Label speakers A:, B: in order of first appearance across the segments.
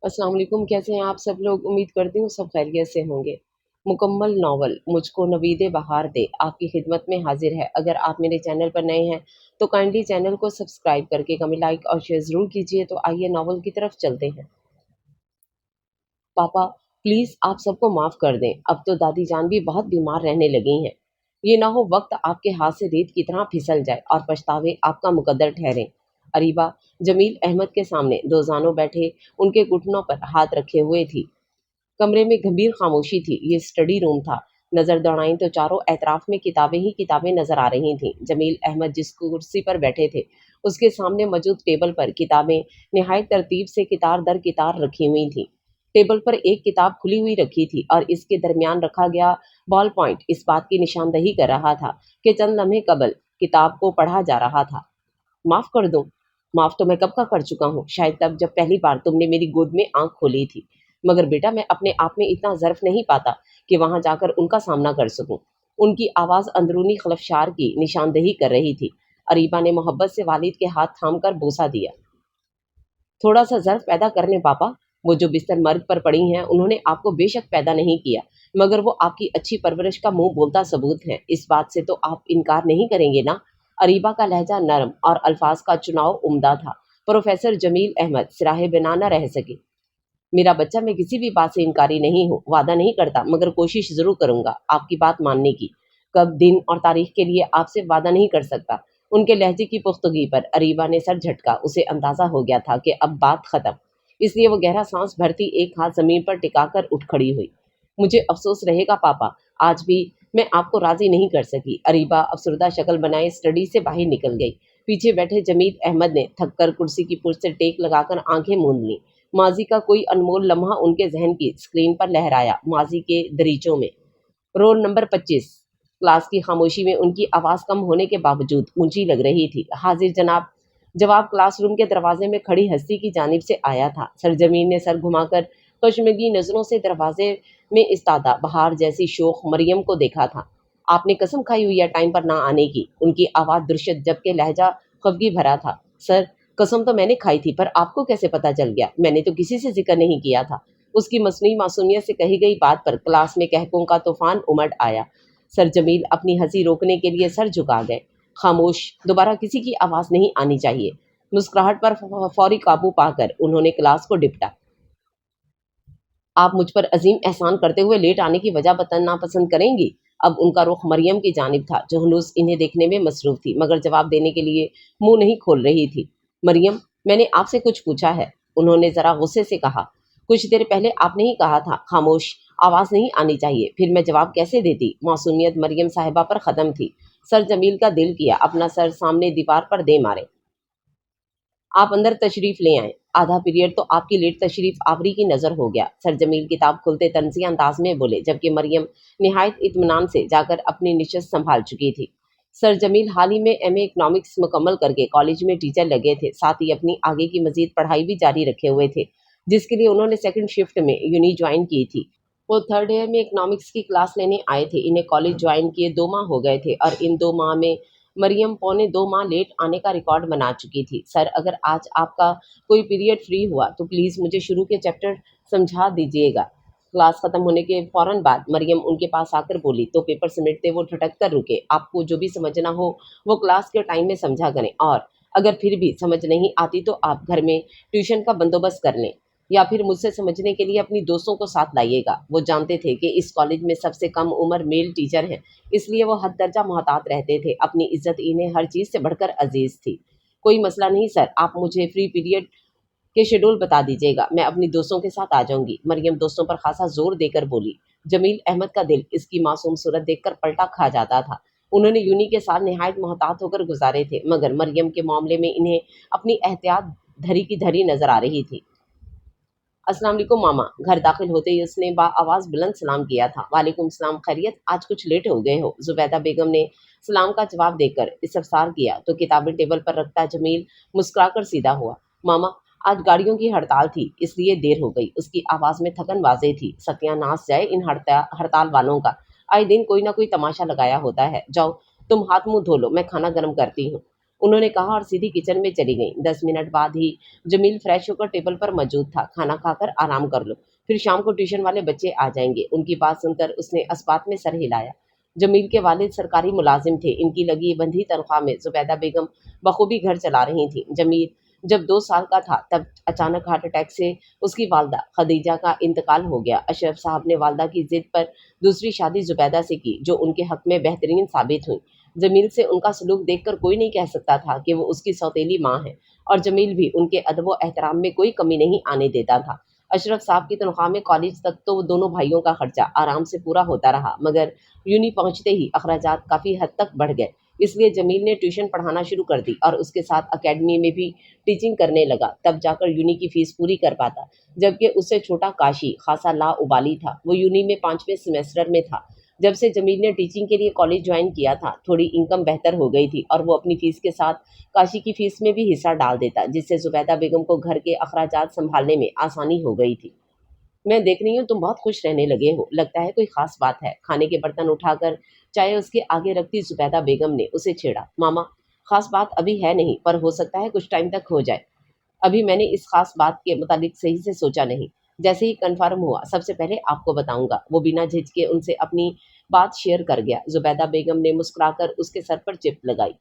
A: अस्सलाम वालेकुम। कैसे हैं आप सब लोग? उम्मीद करती हूँ सब खैरियत से होंगे। मुकम्मल नावल मुझको नवीद बहार दे आपकी खिदमत में हाजिर है। अगर आप मेरे चैनल पर नए हैं तो काइंडली चैनल को सब्सक्राइब करके कमेंट लाइक और शेयर ज़रूर कीजिए। तो आइए नावल की तरफ चलते हैं। पापा, प्लीज़ आप सबको माफ़ कर दें। अब तो दादी जान भी बहुत बीमार रहने लगी हैं। ये ना हो वक्त आपके हाथ से रेत की तरह फिसल जाए और पछतावे आपका मुकद्दर ठहरें। अरीबा जमील अहमद के सामने दो जानों बैठे उनके घुटनों पर हाथ रखे हुए थी। कमरे में गंभीर खामोशी थी। ये स्टडी रूम था। नज़र दौड़ाई तो चारों एतराफ में किताबें ही किताबें नजर आ रही थीं। जमील अहमद जिस कुर्सी पर बैठे थे उसके सामने मौजूद टेबल पर किताबें निहायत तरतीब से कितार दर कितार रखी हुई थीं। टेबल पर एक किताब खुली हुई रखी थी और इसके दरमियान रखा गया बॉल पॉइंट इस बात की निशानदही कर रहा था कि चंद लम्हे कबल किताब को पढ़ा जा रहा था। माफ कर दो। माफ तो मैं कब का कर चुका हूँ, शायद तब जब पहली बार तुमने मेरी गोद में आंख खोली थी। मगर बेटा मैं अपने आप में इतना ज़र्फ नहीं पाता कि वहां जाकर उनका सामना कर सकूं। उनकी आवाज़ अंदरूनी खलफशार की निशानदही कर रही थी। अरीबा ने मोहब्बत से वालिद के हाथ थाम कर बोसा दिया। थोड़ा सा ज़र्फ पैदा करने पापा। वो जो बिस्तर मर्ग पर पड़ी हैं उन्होंने आपको बेशक पैदा नहीं किया, मगर वो आपकी अच्छी परवरिश का मुंह बोलता सबूत है। इस बात से तो आप इनकार नहीं करेंगे ना? अरीबा का लहजा नरम और अल्फाज का चुनाव उम्दा था। प्रोफेसर जमील अहमद सिराहे बिना न रह सके। मेरा बच्चा, मैं किसी भी बात से इनकारी नहीं हूँ, वादा नहीं करता, मगर कोशिश जरूर करूंगा आपकी बात मानने की। कब, दिन और तारीख के लिए आपसे वादा नहीं कर सकता। उनके लहजे की पुख्तगी पर अरीबा ने सर झटका। उसे अंदाजा हो गया था कि अब बात खत्म। इसलिए वो गहरा सांस भरती एक हाथ जमीन पर टिकाकर उठ खड़ी हुई। मुझे अफसोस रहेगा पापा, आज भी मैं आपको राजी नहीं कर सकी। अरीबा अफसरदा शक्ल बनाए स्टडी से बाहर निकल गई। पीछे बैठे जमील अहमद ने थककर कुर्सी की पुर्ज से टेक लगाकर आंखें मूंद ली। माजी का कोई अनमोल लम्हा उनके जहन की स्क्रीन पर लहराया। माजी के दरीचों में रोल नंबर 25। क्लास की खामोशी में उनकी आवाज़ कम होने के बावजूद ऊंची लग रही थी। हाजिर जनाब। जवाब क्लासरूम के दरवाजे में खड़ी हस्ती की जानिब से आया था। सरजमीन ने सर घुमाकर कश्मीरी नजरों से दरवाजे में इस्तादा बहार जैसी शोख मरियम को देखा था। आपने कसम खाई हुई है टाइम पर ना आने की। उनकी आवाज़ दुर्शत जबकि लहजा खफगी भरा था। सर, कसम तो मैंने खाई थी, पर आपको कैसे पता चल गया? मैंने तो किसी से जिक्र नहीं किया था। उसकी मसनूई मासूमियत से कही गई बात पर क्लास में कहकों का तूफान उमड़ आया। सर जमील अपनी हंसी रोकने के लिए सर झुका गए। खामोश। दोबारा किसी की आवाज़ नहीं आनी चाहिए। मुस्कुराहट पर फौरी काबू पाकर उन्होंने क्लास को डिपटा। आप मुझ पर अजीम एहसान करते हुए लेट आने की वजह बताना पसंद करेंगी? अब उनका रुख मरियम की जानिब था, जो हनूस इन्हें देखने में मसरूफ थी, मगर जवाब देने के लिए मुंह नहीं खोल रही थी। मरियम, मैंने आपसे कुछ पूछा है, उन्होंने जरा गुस्से से कहा। कुछ देर पहले आपने ही कहा था खामोश, आवाज़ नहीं आनी चाहिए, फिर मैं जवाब कैसे देती? मासूमियत मरियम साहिबा पर ख़त्म थी। सर जमील का दिल किया अपना सर सामने दीवार पर दे मारे। आप अंदर तशरीफ ले आए। आधा पीरियड तो आपकी लेट तशरीफ आवरी की नज़र हो गया। सर जमील किताब खुलते तंजिया अंदाज में बोले, जबकि मरियम निहायत इत्मीनान से जाकर अपनी निशस्त संभाल चुकी थी। सर जमील हाल ही में एमए इकनॉमिक्स मुकम्मल करके कॉलेज में टीचर लगे थे, साथ ही अपनी आगे की मजीद पढ़ाई भी जारी रखे हुए थे, जिसके लिए उन्होंने सेकंड शिफ्ट में यूनी ज्वाइन की थी। वो थर्ड ईयर में इकनॉमिक्स की क्लास लेने आए थे। इन्हें कॉलेज ज्वाइन किए 2 माह हो गए थे और इन 2 माह में मरियम पौने 2 माह लेट आने का रिकॉर्ड बना चुकी थी। सर, अगर आज आपका कोई पीरियड फ्री हुआ तो प्लीज़ मुझे शुरू के चैप्टर समझा दीजिएगा। क्लास ख़त्म होने के फ़ौरन बाद मरियम उनके पास आकर बोली तो पेपर समेटते वो ठटक कर रुके। आपको जो भी समझना हो वो क्लास के टाइम में समझा करें, और अगर फिर भी समझ नहीं आती तो आप घर में ट्यूशन का बंदोबस्त कर लें, या फिर मुझसे समझने के लिए अपनी दोस्तों को साथ लाइएगा। वो जानते थे कि इस कॉलेज में सबसे कम उम्र मेल टीचर हैं, इसलिए वो हद दर्जा मोहतात रहते थे। अपनी इज्जत इन्हें हर चीज़ से बढ़कर अजीज़ थी। कोई मसला नहीं सर, आप मुझे फ्री पीरियड के शेड्यूल बता दीजिएगा, मैं अपनी दोस्तों के साथ आ जाऊंगी। मरियम दोस्तों पर खासा जोर देकर बोली। जमील अहमद का दिल इसकी मासूम सूरत देखकर पलटा खा जाता था। उन्होंने यूनी के साथ निहायत मोहतात होकर गुजारे थे, मगर मरियम के मामले में इन्हें अपनी एहतियात धरी की धरी नजर आ रही थी। अस्सलाम वालेकुम मामा। घर दाखिल होते ही उसने आवाज़ बुलंद सलाम किया था। वालेकुम सलाम, खैरियत? आज कुछ लेट हो गए हो। जुबैदा बेगम ने सलाम का जवाब देकर इस्तफसार किया तो किताबें टेबल पर रखता जमील मुस्कुराकर सीधा हुआ। मामा, आज गाड़ियों की हड़ताल थी, इसलिए देर हो गई। उसकी आवाज़ में थकन वाजे थी। सत्यानाश जाए इन हड़ताल वालों का। आए दिन कोई ना कोई तमाशा लगाया होता है। जाओ तुम हाथ मुंह धो लो, मैं खाना गर्म करती हूँ। उन्होंने कहा और सीधी किचन में चली गई। 10 मिनट बाद ही जमील फ्रेश होकर टेबल पर मौजूद था। खाना खाकर आराम कर लो, फिर शाम को ट्यूशन वाले बच्चे आ जाएंगे। उनकी बात सुनकर उसने अस्पात में सर हिलाया। जमील के वालिद सरकारी मुलाजिम थे। इनकी लगी बंधी तनख्वाह में जुबैदा बेगम बखूबी घर चला रही थी। जमील जब 2 साल का था तब अचानक हार्ट अटैक से उसकी वालदा खदीजा का इंतकाल हो गया। अशरफ साहब ने वालदा की जिद पर दूसरी शादी जुबैदा से की, जो उनके हक में बेहतरीन साबित हुई। जमील से उनका सलूक देखकर कोई नहीं कह सकता था कि वो उसकी सौतेली माँ है, और जमील भी उनके अदब व एहतराम में कोई कमी नहीं आने देता था। अशरफ साहब की तनख्वाह में कॉलेज तक तो वो दोनों भाइयों का खर्चा आराम से पूरा होता रहा, मगर यूनी पहुंचते ही अखराजात काफ़ी हद तक बढ़ गए। इसलिए जमील ने ट्यूशन पढ़ाना शुरू कर दी और उसके साथ अकेडमी में भी टीचिंग करने लगा। तब जाकर यूनी की फीस पूरी कर पाता, जबकि उससे छोटा काशी खासा ला उबाली था। वो यूनी में 5वें सेमेस्टर में था। जब से जमील ने टीचिंग के लिए कॉलेज ज्वाइन किया था, थोड़ी इनकम बेहतर हो गई थी और वो अपनी फीस के साथ काशी की फीस में भी हिस्सा डाल देता, जिससे जुबैदा बेगम को घर के अखराजात संभालने में आसानी हो गई थी। मैं देख रही हूँ तुम बहुत खुश रहने लगे हो, लगता है कोई खास बात है। खाने के बर्तन उठाकर चाय उसके आगे रखती जुबैदा बेगम ने उसे छेड़ा। मामा, खास बात अभी है नहीं, पर हो सकता है कुछ टाइम तक हो जाए। अभी मैंने इस खास बात के मुतालिक सही से सोचा नहीं। जैसे ही कन्फर्म हुआ सबसे पहले आपको बताऊंगा। वो बिना झिझके उनसे अपनी बात शेयर कर गया। जुबैदा बेगम ने मुस्कुराकर उसके सर पर चिप लगाई।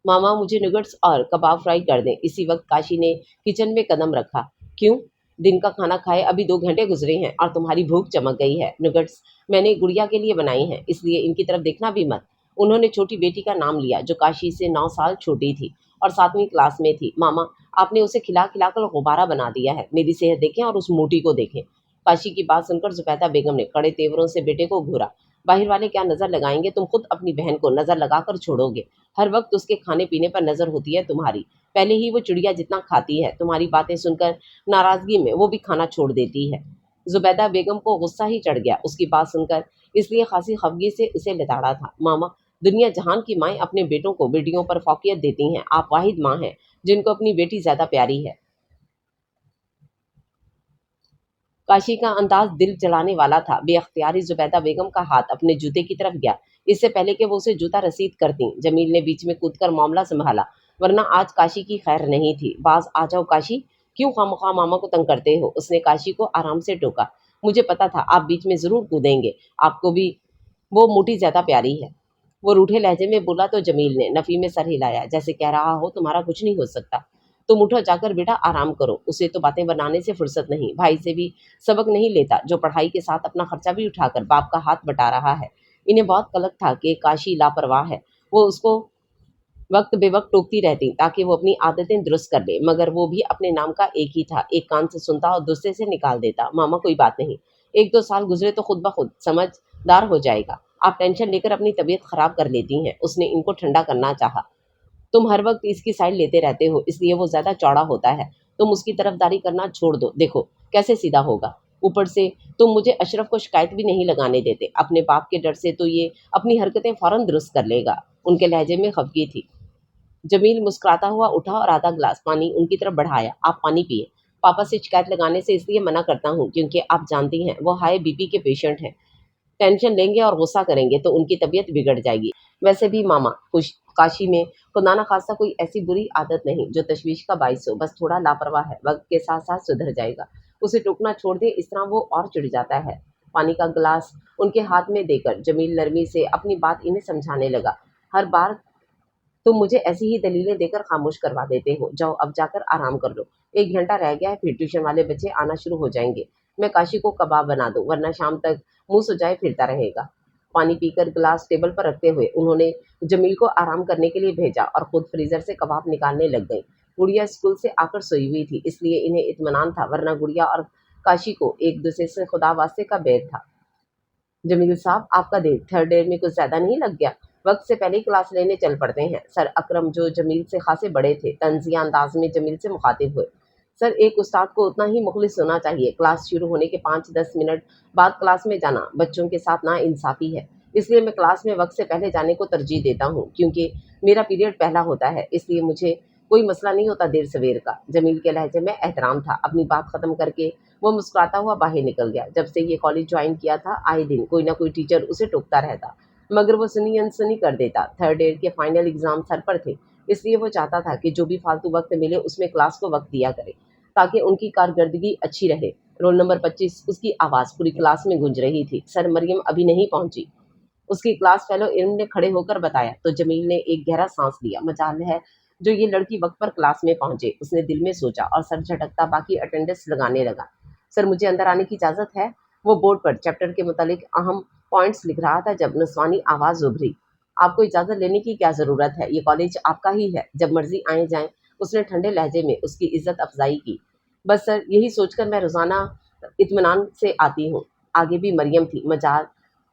A: मामा, मुझे नगट्स और कबाब फ्राई कर दें। इसी वक्त काशी ने किचन में कदम रखा। क्यों? दिन का खाना खाए अभी 2 घंटे गुजरे हैं और तुम्हारी भूख चमक गई है। नगट्स मैंने गुड़िया के लिए बनाई हैं, इसलिए इनकी तरफ देखना भी मत। उन्होंने छोटी बेटी का नाम लिया, जो काशी से 9 साल छोटी थी और 7वीं क्लास में थी। मामा, आपने उसे खिला खिलाकर गुब्बारा बना दिया है। मेरी सेहत देखें और उस मोटी को देखें। काशी की बात सुनकर जुबैदा बेगम ने कड़े तेवरों से बेटे को घूरा। बाहर वाले क्या नजर लगाएंगे, तुम खुद अपनी बहन को नजर लगाकर छोड़ोगे। हर वक्त उसके खाने पीने पर नजर होती है तुम्हारी। पहले ही वो चिड़िया जितना खाती है, तुम्हारी बातें सुनकर नाराजगी में वो भी खाना छोड़ देती है। जुबैदा बेगम को गुस्सा ही चढ़ गया उसकी बात सुनकर, इसलिए खासी खफगी से उसे लताड़ा था। मामा, दुनिया जहान की माएँ अपने बेटों को बेटियों पर फौकियत देती हैं। आप वाहिद माँ हैं जिनको अपनी बेटी ज्यादा प्यारी है। काशी का अंदाज दिल जलाने वाला था। बेअख्तियारी जुबैदा बेगम का हाथ अपने जूते की तरफ गया, इससे पहले कि वो उसे जूता रसीद करती। जमील ने बीच में कूदकर मामला संभाला, वरना आज काशी की खैर नहीं थी। बाज आ जाओ काशी, क्यों खामखा मामा को तंग करते हो? उसने काशी को आराम से टोका। मुझे पता था आप बीच में जरूर कूदेंगे, आपको भी वो मोटी ज्यादा प्यारी है। वो रूठे लहजे में बोला तो जमील ने नफी में सर हिलाया, जैसे कह रहा हो तुम्हारा कुछ नहीं हो सकता। तुम उठो, जाकर बेटा आराम करो। उसे तो बातें बनाने से फुर्सत नहीं, भाई से भी सबक नहीं लेता, जो पढ़ाई के साथ अपना खर्चा भी उठाकर बाप का हाथ बटा रहा है। इन्हें बहुत कलक था कि काशी लापरवाह है। वो उसको वक्त बेवक्त टोकती रहती ताकि वो अपनी आदतें दुरुस्त कर ले, मगर वो भी अपने नाम का एक ही था। एक कान से सुनता और दूसरे से निकाल देता। मामा, कोई बात नहीं, 1-2 साल गुजरे तो खुद ब खुद समझदार हो जाएगा। आप टेंशन लेकर अपनी तबीयत खराब कर लेती हैं। उसने इनको ठंडा करना चाहा। तुम हर वक्त इसकी साइड लेते रहते हो, इसलिए वो ज्यादा चौड़ा होता है। तुम उसकी तरफदारी करना छोड़ दो, देखो कैसे सीधा होगा। ऊपर से तुम मुझे अशरफ को शिकायत भी नहीं लगाने देते। अपने बाप के डर से तो ये अपनी हरकतें फौरन दुरुस्त कर लेगा। उनके लहजे में खफगी थी। जमील मुस्कुराता हुआ उठा और आधा गिलास पानी उनकी तरफ बढ़ाया। आप पानी पिए। पापा से शिकायत लगाने से इसलिए मना करता हूँ क्योंकि आप जानती हैं वो हाई बीपी के पेशेंट हैं। टेंशन लेंगे और गुस्सा करेंगे तो उनकी तबीयत बिगड़ जाएगी। वैसे भी मामा, खुश काशी में खुदा न खास्ता कोई ऐसी बुरी आदत नहीं जो तशवीश का बाइस हो, बस थोड़ा लापरवाह है, वक्त के साथ साथ सुधर जाएगा। उसे टोकना छोड़ दे, इस तरह वो और चिढ़ जाता है। पानी का गिलास उनके हाथ में देकर जमील नरमी से अपनी बात इन्हें समझाने लगा। हर बार तुम मुझे ऐसी ही दलीलें देकर खामोश करवा देते हो। जाओ अब जाकर आराम कर लो, 1 घंटा रह गया है, फिर ट्यूशन वाले बच्चे आना शुरू हो जाएंगे। मैं काशी को कबाब बना दूं, वरना शाम तक मुंह सुजाए फिरता रहेगा। पानी पीकर गिलास टेबल पर रखते हुए उन्होंने जमील को आराम करने के लिए भेजा और खुद फ्रीजर से कबाब निकालने लग गई। गुड़िया स्कूल से आकर सोई हुई थी, इसलिए इन्हें इत्मीनान था, वरना गुड़िया और काशी को एक दूसरे से खुदा वास्ते का बैर था। जमील साहब, आपका दिन थर्ड ईयर में कुछ ज़्यादा नहीं लग गया? वक्त से पहले ही क्लास लेने चल पड़ते हैं। सर अकरम, जो जमील से खासे बड़े थे, तंजिया अंदाज में जमील से मुखातिब हुए। सर, एक उस्ताद को उतना ही मुखलिस होना चाहिए। क्लास शुरू होने के 5-10 मिनट बाद क्लास में जाना बच्चों के साथ ना इंसाफी है। इसलिए मैं क्लास में वक्त से पहले जाने को तरजीह देता हूँ, क्योंकि मेरा पीरियड पहला होता है, इसलिए मुझे कोई मसला नहीं होता देर सवेर का। जमील के लहजे में एहतराम था। अपनी बात ख़त्म करके वो मुस्कुराता हुआ बाहर निकल गया। जब से ये कॉलेज ज्वाइन किया था, आए दिन कोई ना कोई टीचर उसे टोकता रहता। मगर वो सुनी अनसुनी कर देता। थर्ड ईयर के फाइनल एग्जाम सर पर थे, इसलिए वो चाहता था कि जो भी फालतू वक्त मिले उसमें क्लास को वक्त दिया करे ताकि उनकी कारकर्दगी अच्छी रहे। रोल नंबर 25, उसकी आवाज़ पूरी क्लास में गूंज रही थी। सर, मरियम अभी नहीं पहुंची, उसकी क्लास फेलो इल्म ने खड़े होकर बताया। तो जमील ने एक गहरा सांस लिया। मजाल है जो ये लड़की वक्त पर क्लास में पहुंचे, उसने दिल में सोचा और सर झटकता बाकी अटेंडेंस लगाने लगा। सर, मुझे अंदर आने की इजाज़त है? वो बोर्ड पर चैप्टर के मुतालिक अहम पॉइंट्स लिख रहा था जब नस्वानी आवाज़ उभरी। आपको इजाज़त लेने की क्या ज़रूरत है, ये कॉलेज आपका ही है, जब मर्जी आए जाएं। उसने ठंडे लहजे में उसकी इज्जत अफजाई की। बस सर, यही सोचकर मैं रोज़ाना इत्मीनान से आती हूँ। आगे भी मरियम थी, मजाल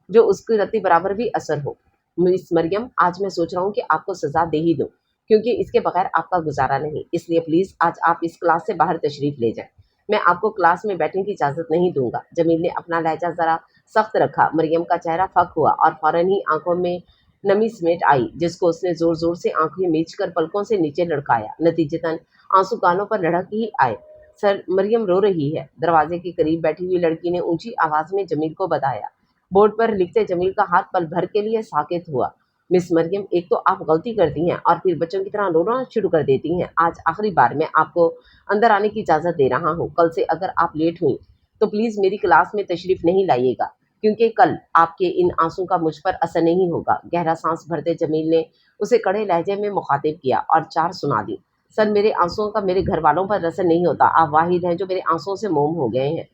A: जो उसकी रत्ती बराबर भी असर हो। मिस मरियम, आज मैं सोच रहा हूँ कि आपको सज़ा दे ही दूँ, क्योंकि इसके बगैर आपका गुजारा नहीं। इसलिए प्लीज़ आज आप इस क्लास से बाहर तशरीफ़ ले जाएं। मैं आपको क्लास में बैठने की इजाज़त नहीं दूंगा। जमील ने अपना लहजा ज़रा सख्त रखा। मरियम का चेहरा फक हुआ और फ़ौरन ही आंखों में नमी समेट आई, जिसको उसने ज़ोर ज़ोर से आंखें मीच कर पलकों से नीचे लड़काया। नतीजतन आंसू गालों पर लढ़क ही आए। सर, मरियम रो रही है, दरवाजे के करीब बैठी हुई लड़की ने ऊंची आवाज़ में जमील को बताया। बोर्ड पर लिखते जमील का हाथ पल भर के लिए साकित हुआ। मिस मरियम, एक तो आप गलती करती हैं और फिर बच्चों की तरह रोना शुरू कर देती हैं। आज आखिरी बार मैं आपको अंदर आने की इजाज़त दे रहा हूँ। कल से अगर आप लेट हुई तो प्लीज़ मेरी क्लास में तशरीफ़ नहीं लाइएगा, क्योंकि कल आपके इन आंसू का मुझ पर असर नहीं होगा। गहरा सांस भरते जमील ने उसे कड़े लहजे में मुखातिब किया और चार सुना दी। सर, मेरे आंसुओं का मेरे घर वालों पर असर नहीं होता। आप वाहिद हैं जो मेरे आंसुओं से मोम हो गए हैं।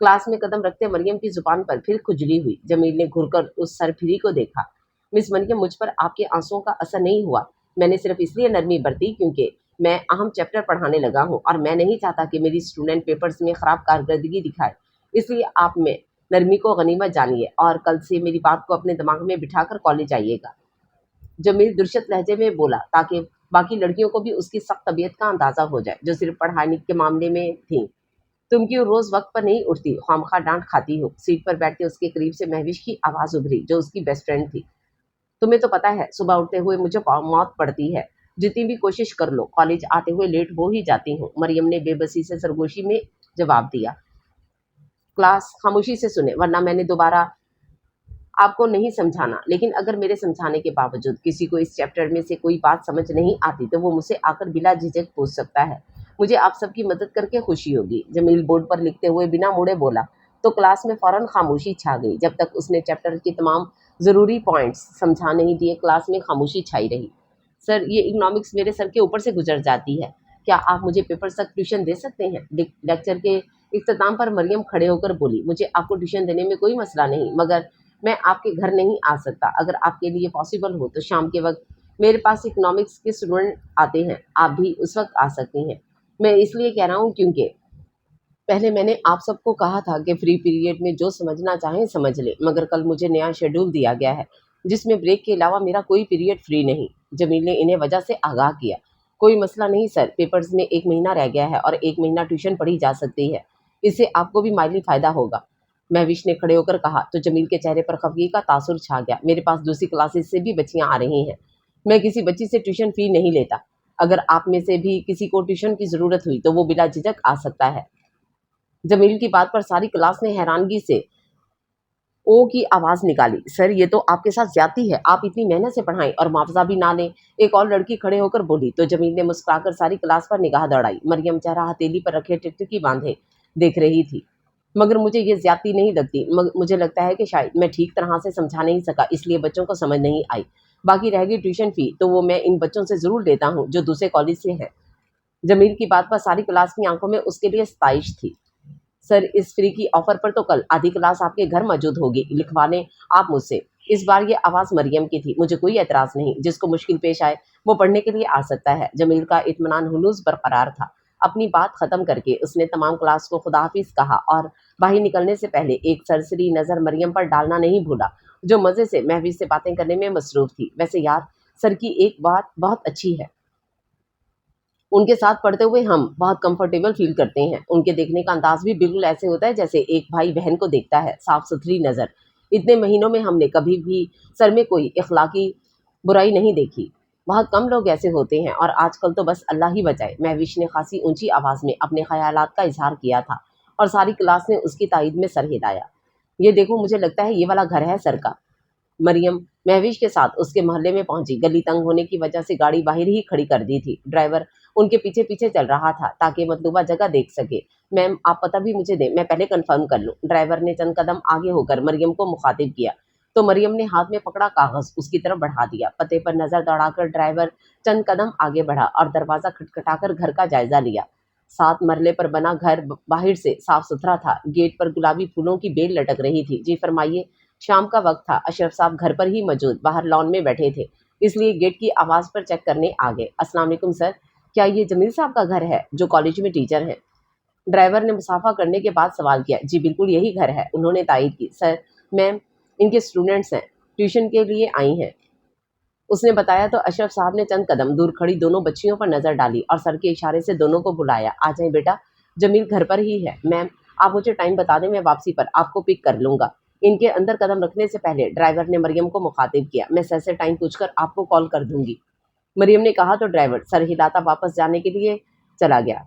A: क्लास में कदम रखते मरियम की जुबान पर फिर खुजली हुई। जमील ने घुरकर उस सरफिरी को देखा। मिस मरियम, मुझ पर आपके आंसुओं का असर नहीं हुआ। मैंने सिर्फ इसलिए नरमी बरती क्योंकि मैं अहम चैप्टर पढ़ाने लगा हूँ और मैं नहीं चाहता कि मेरी स्टूडेंट पेपर्स में ख़राब कारकर्दगी दिखाए। इसलिए आप में नरमी को गनीमत जानिए और कल से मेरी बात को अपने दिमाग में बिठाकर कॉलेज आइएगा। जमील दुर्शत लहजे में बोला ताकि बाकी लड़कियों को भी उसकी सख्त तबीयत का अंदाज़ा हो जाए, जो सिर्फ पढ़ाने के मामले में थी। तुम क्यों रोज वक्त पर नहीं उठती, खामखा डांट खाती हो। सीट पर बैठते उसके करीब से महविश की आवाज़ उभरी, जो उसकी बेस्ट फ्रेंड थी। तुम्हें तो पता है सुबह उठते हुए मुझे मौत पड़ती है। जितनी भी कोशिश कर लो, कॉलेज आते हुए लेट हो ही जाती हूँ। मरियम ने बेबसी से सरगोशी में जवाब दिया। क्लास खामोशी से सुने, वरना मैंने दोबारा आपको नहीं समझाना। लेकिन अगर मेरे समझाने के बावजूद किसी को इस चैप्टर में से कोई बात समझ नहीं आती तो वो मुझसे आकर बिला झिझक पूछ सकता है। मुझे आप सबकी मदद करके खुशी होगी। जमील बोर्ड पर लिखते हुए बिना मुड़े बोला तो क्लास में फौरन खामोशी छा गई। जब तक उसने चैप्टर के तमाम ज़रूरी पॉइंट्स समझा नहीं दिए, क्लास में खामोशी छाई रही। सर, ये इकोनॉमिक्स मेरे सर के ऊपर से गुजर जाती है। क्या आप मुझे पेपर तक ट्यूशन दे सकते हैं? लेक्चर के इख्तिताम पर मरियम खड़े होकर बोली। मुझे आपको ट्यूशन देने में कोई मसला नहीं, मगर मैं आपके घर नहीं आ सकता। अगर आपके लिए पॉसिबल हो तो शाम के वक्त मेरे पास इकोनॉमिक्स के स्टूडेंट आते हैं, आप भी उस वक्त आ सकती हैं। मैं इसलिए कह रहा हूँ क्योंकि पहले मैंने आप सबको कहा था कि फ्री पीरियड में जो समझना चाहें समझ ले, मगर कल मुझे नया शेड्यूल दिया गया है जिसमें ब्रेक के अलावा मेरा कोई पीरियड फ्री नहीं। जमील ने इन्हें वजह से आगाह किया। कोई मसला नहीं सर, पेपर्स में 1 महीना रह गया है और 1 महीना ट्यूशन पढ़ी जा सकती है। इससे आपको भी माली फ़ायदा होगा। महविश ने खड़े होकर कहा तो जमील के चेहरे पर खफगी का तासुर छा गया। मेरे पास दूसरी क्लासेस से भी बच्चियां आ रही हैं। मैं किसी बच्ची से ट्यूशन फ़ी नहीं लेता। अगर आप में से भी किसी को ट्यूशन की ज़रूरत हुई तो वो बिला झिझक आ सकता है। जमील की बात पर सारी क्लास ने हैरानगी से ओ की आवाज़ निकाली। सर, ये तो आपके साथ ज्यादती है। आप इतनी मेहनत से पढ़ाएं और मुआवजा भी ना लें। एक और लड़की खड़े होकर बोली तो जमील ने मुस्कुराकर सारी क्लास पर निगाह दौड़ाई। मरियम चेहरा हथेली पर रखे टिकटिकी बांधे देख रही थी। मगर मुझे ये ज्यादती नहीं लगती। मुझे लगता है कि शायद मैं ठीक तरह से समझा नहीं सका, इसलिए बच्चों को समझ नहीं आई। बाकी रह गई ट्यूशन फ़ी तो वो मैं इन बच्चों से ज़रूर लेता हूँ जो दूसरे कॉलेज से हैं। जमील की बात पर सारी क्लास की आंखों में उसके लिए सताइश थी। सर, इस फ्री की ऑफर पर तो कल आधी क्लास आपके घर मौजूद होगी, लिखवाने आप मुझसे। इस बार ये आवाज़ मरियम की थी। मुझे कोई एतराज़ नहीं, जिसको मुश्किल पेश आए वो पढ़ने के लिए आ सकता है। जमील का इत्मीनान हुलूस बरकरार था। अपनी बात ख़त्म करके उसने तमाम क्लास को खुदाहाफिज कहा और बाहर निकलने से पहले एक सरसरी नज़र मरियम पर डालना नहीं भूला, जो मज़े से महविश से बातें करने में मसरूफ़ थी। वैसे यार, सर की एक बात बहुत अच्छी है, उनके साथ पढ़ते हुए हम बहुत कंफर्टेबल फील करते हैं। उनके देखने का अंदाज भी बिल्कुल ऐसे होता है जैसे एक भाई बहन को देखता है, साफ सुथरी नज़र। इतने महीनों में हमने कभी भी सर में कोई इखलाकी बुराई नहीं देखी। बहुत कम लोग ऐसे होते हैं और आजकल तो बस अल्लाह ही बचाए। महविश ने खासी ऊंची आवाज़ में अपने ख्यालात का इजहार किया था और सारी क्लास ने उसकी तायद में सर हिलाया। ये देखो, मुझे लगता है ये वाला घर है सर का। मरियम महविश के साथ उसके मोहल्ले में पहुंची। गली तंग होने की वजह से गाड़ी बाहर ही खड़ी कर दी थी। ड्राइवर उनके पीछे पीछे चल रहा था ताकि मतलूबा जगह देख सके। मैम, आप पता भी मुझे दें, मैं पहले कंफर्म कर लूं। ड्राइवर ने चंद कदम आगे होकर मरियम को मुखातिब किया तो मरियम ने हाथ में पकड़ा कागज उसकी तरफ बढ़ा दिया। पते पर नजर दौड़ाकर ड्राइवर चंद कदम आगे बढ़ा और दरवाजा खटखटाकर घर का जायजा लिया। 7 मरले पर बना घर बाहर से साफ सुथरा था। गेट पर गुलाबी फूलों की बेल लटक रही थी। जी फरमाइए। शाम का वक्त था। अशरफ साहब घर पर ही मौजूद बाहर लॉन में बैठे थे, इसलिए गेट की आवाज़ पर चेक करने आ गए। अस्सलाम वालेकुम सर, क्या ये जमील साहब का घर है जो कॉलेज में टीचर हैं? ड्राइवर ने मुसाफा करने के बाद सवाल किया। जी बिल्कुल यही घर है, उन्होंने तायद की। सर, मैम इनके स्टूडेंट्स हैं, ट्यूशन के लिए आई हैं, उसने बताया। तो अशरफ साहब ने चंद कदम दूर खड़ी दोनों बच्चियों पर नजर डाली और सर के इशारे से दोनों को बुलाया। आ जाएं बेटा, जमील घर पर ही है। मैम, आप मुझे टाइम बता दें, मैं वापसी पर आपको पिक कर लूंगा। इनके अंदर कदम रखने से पहले ड्राइवर ने मरियम को मुखातिब किया। मैं सर से टाइम पूछकर आपको कॉल कर दूंगी, मरियम ने कहा। तो ड्राइवर सर हिलाता वापस जाने के लिए चला गया।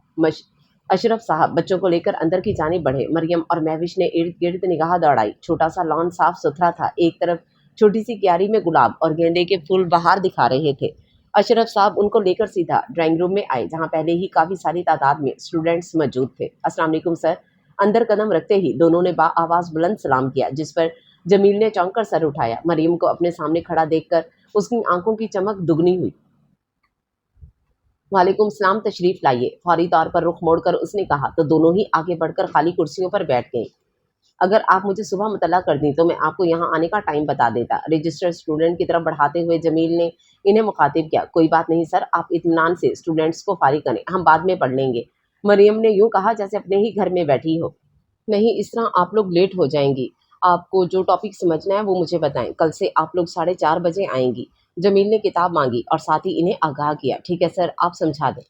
A: अशरफ साहब बच्चों को लेकर अंदर की जानिब बढ़े। मरियम और महविश ने इर्द गिर्द निगाह दौड़ाई। छोटा सा लॉन साफ सुथरा था। एक तरफ छोटी सी क्यारी में गुलाब और गेंदे के फूल बाहर दिखा रहे थे। अशरफ साहब उनको लेकर सीधा ड्राइंग रूम में आए, जहां पहले ही काफ़ी सारी तादाद में स्टूडेंट्स मौजूद थे। अस्सलाम वालेकुम सर। अंदर कदम रखते ही दोनों ने आवाज़ बुलंद सलाम किया, जिस पर जमील ने चौंक कर सर उठाया। मरियम को अपने सामने खड़ा देखकर उसकी आंखों की चमक दुगनी हुई। वालेकुम सलाम, तशरीफ लाइए, फौरी तौर पर रुख मोड़कर उसने कहा। तो दोनों ही आगे बढ़कर खाली कुर्सियों पर बैठ गए। अगर आप मुझे सुबह मुतला कर दी तो मैं आपको यहाँ आने का टाइम बता देता। रजिस्टर्ड स्टूडेंट की तरफ बढ़ाते हुए जमील ने इन्हें मुखातिब किया। कोई बात नहीं सर, आप इत्मीनान से स्टूडेंट्स को फारिग करें, हम बाद में पढ़ लेंगे। मरियम ने यूं कहा जैसे अपने ही घर में बैठी हो। नहीं, इस तरह आप लोग लेट हो जाएंगी। आपको जो टॉपिक समझना है वो मुझे बताएं। कल से आप लोग 4:30 बजे आएंगी। जमील ने किताब मांगी और साथ ही इन्हें आगाह किया। ठीक है सर, आप समझा दें,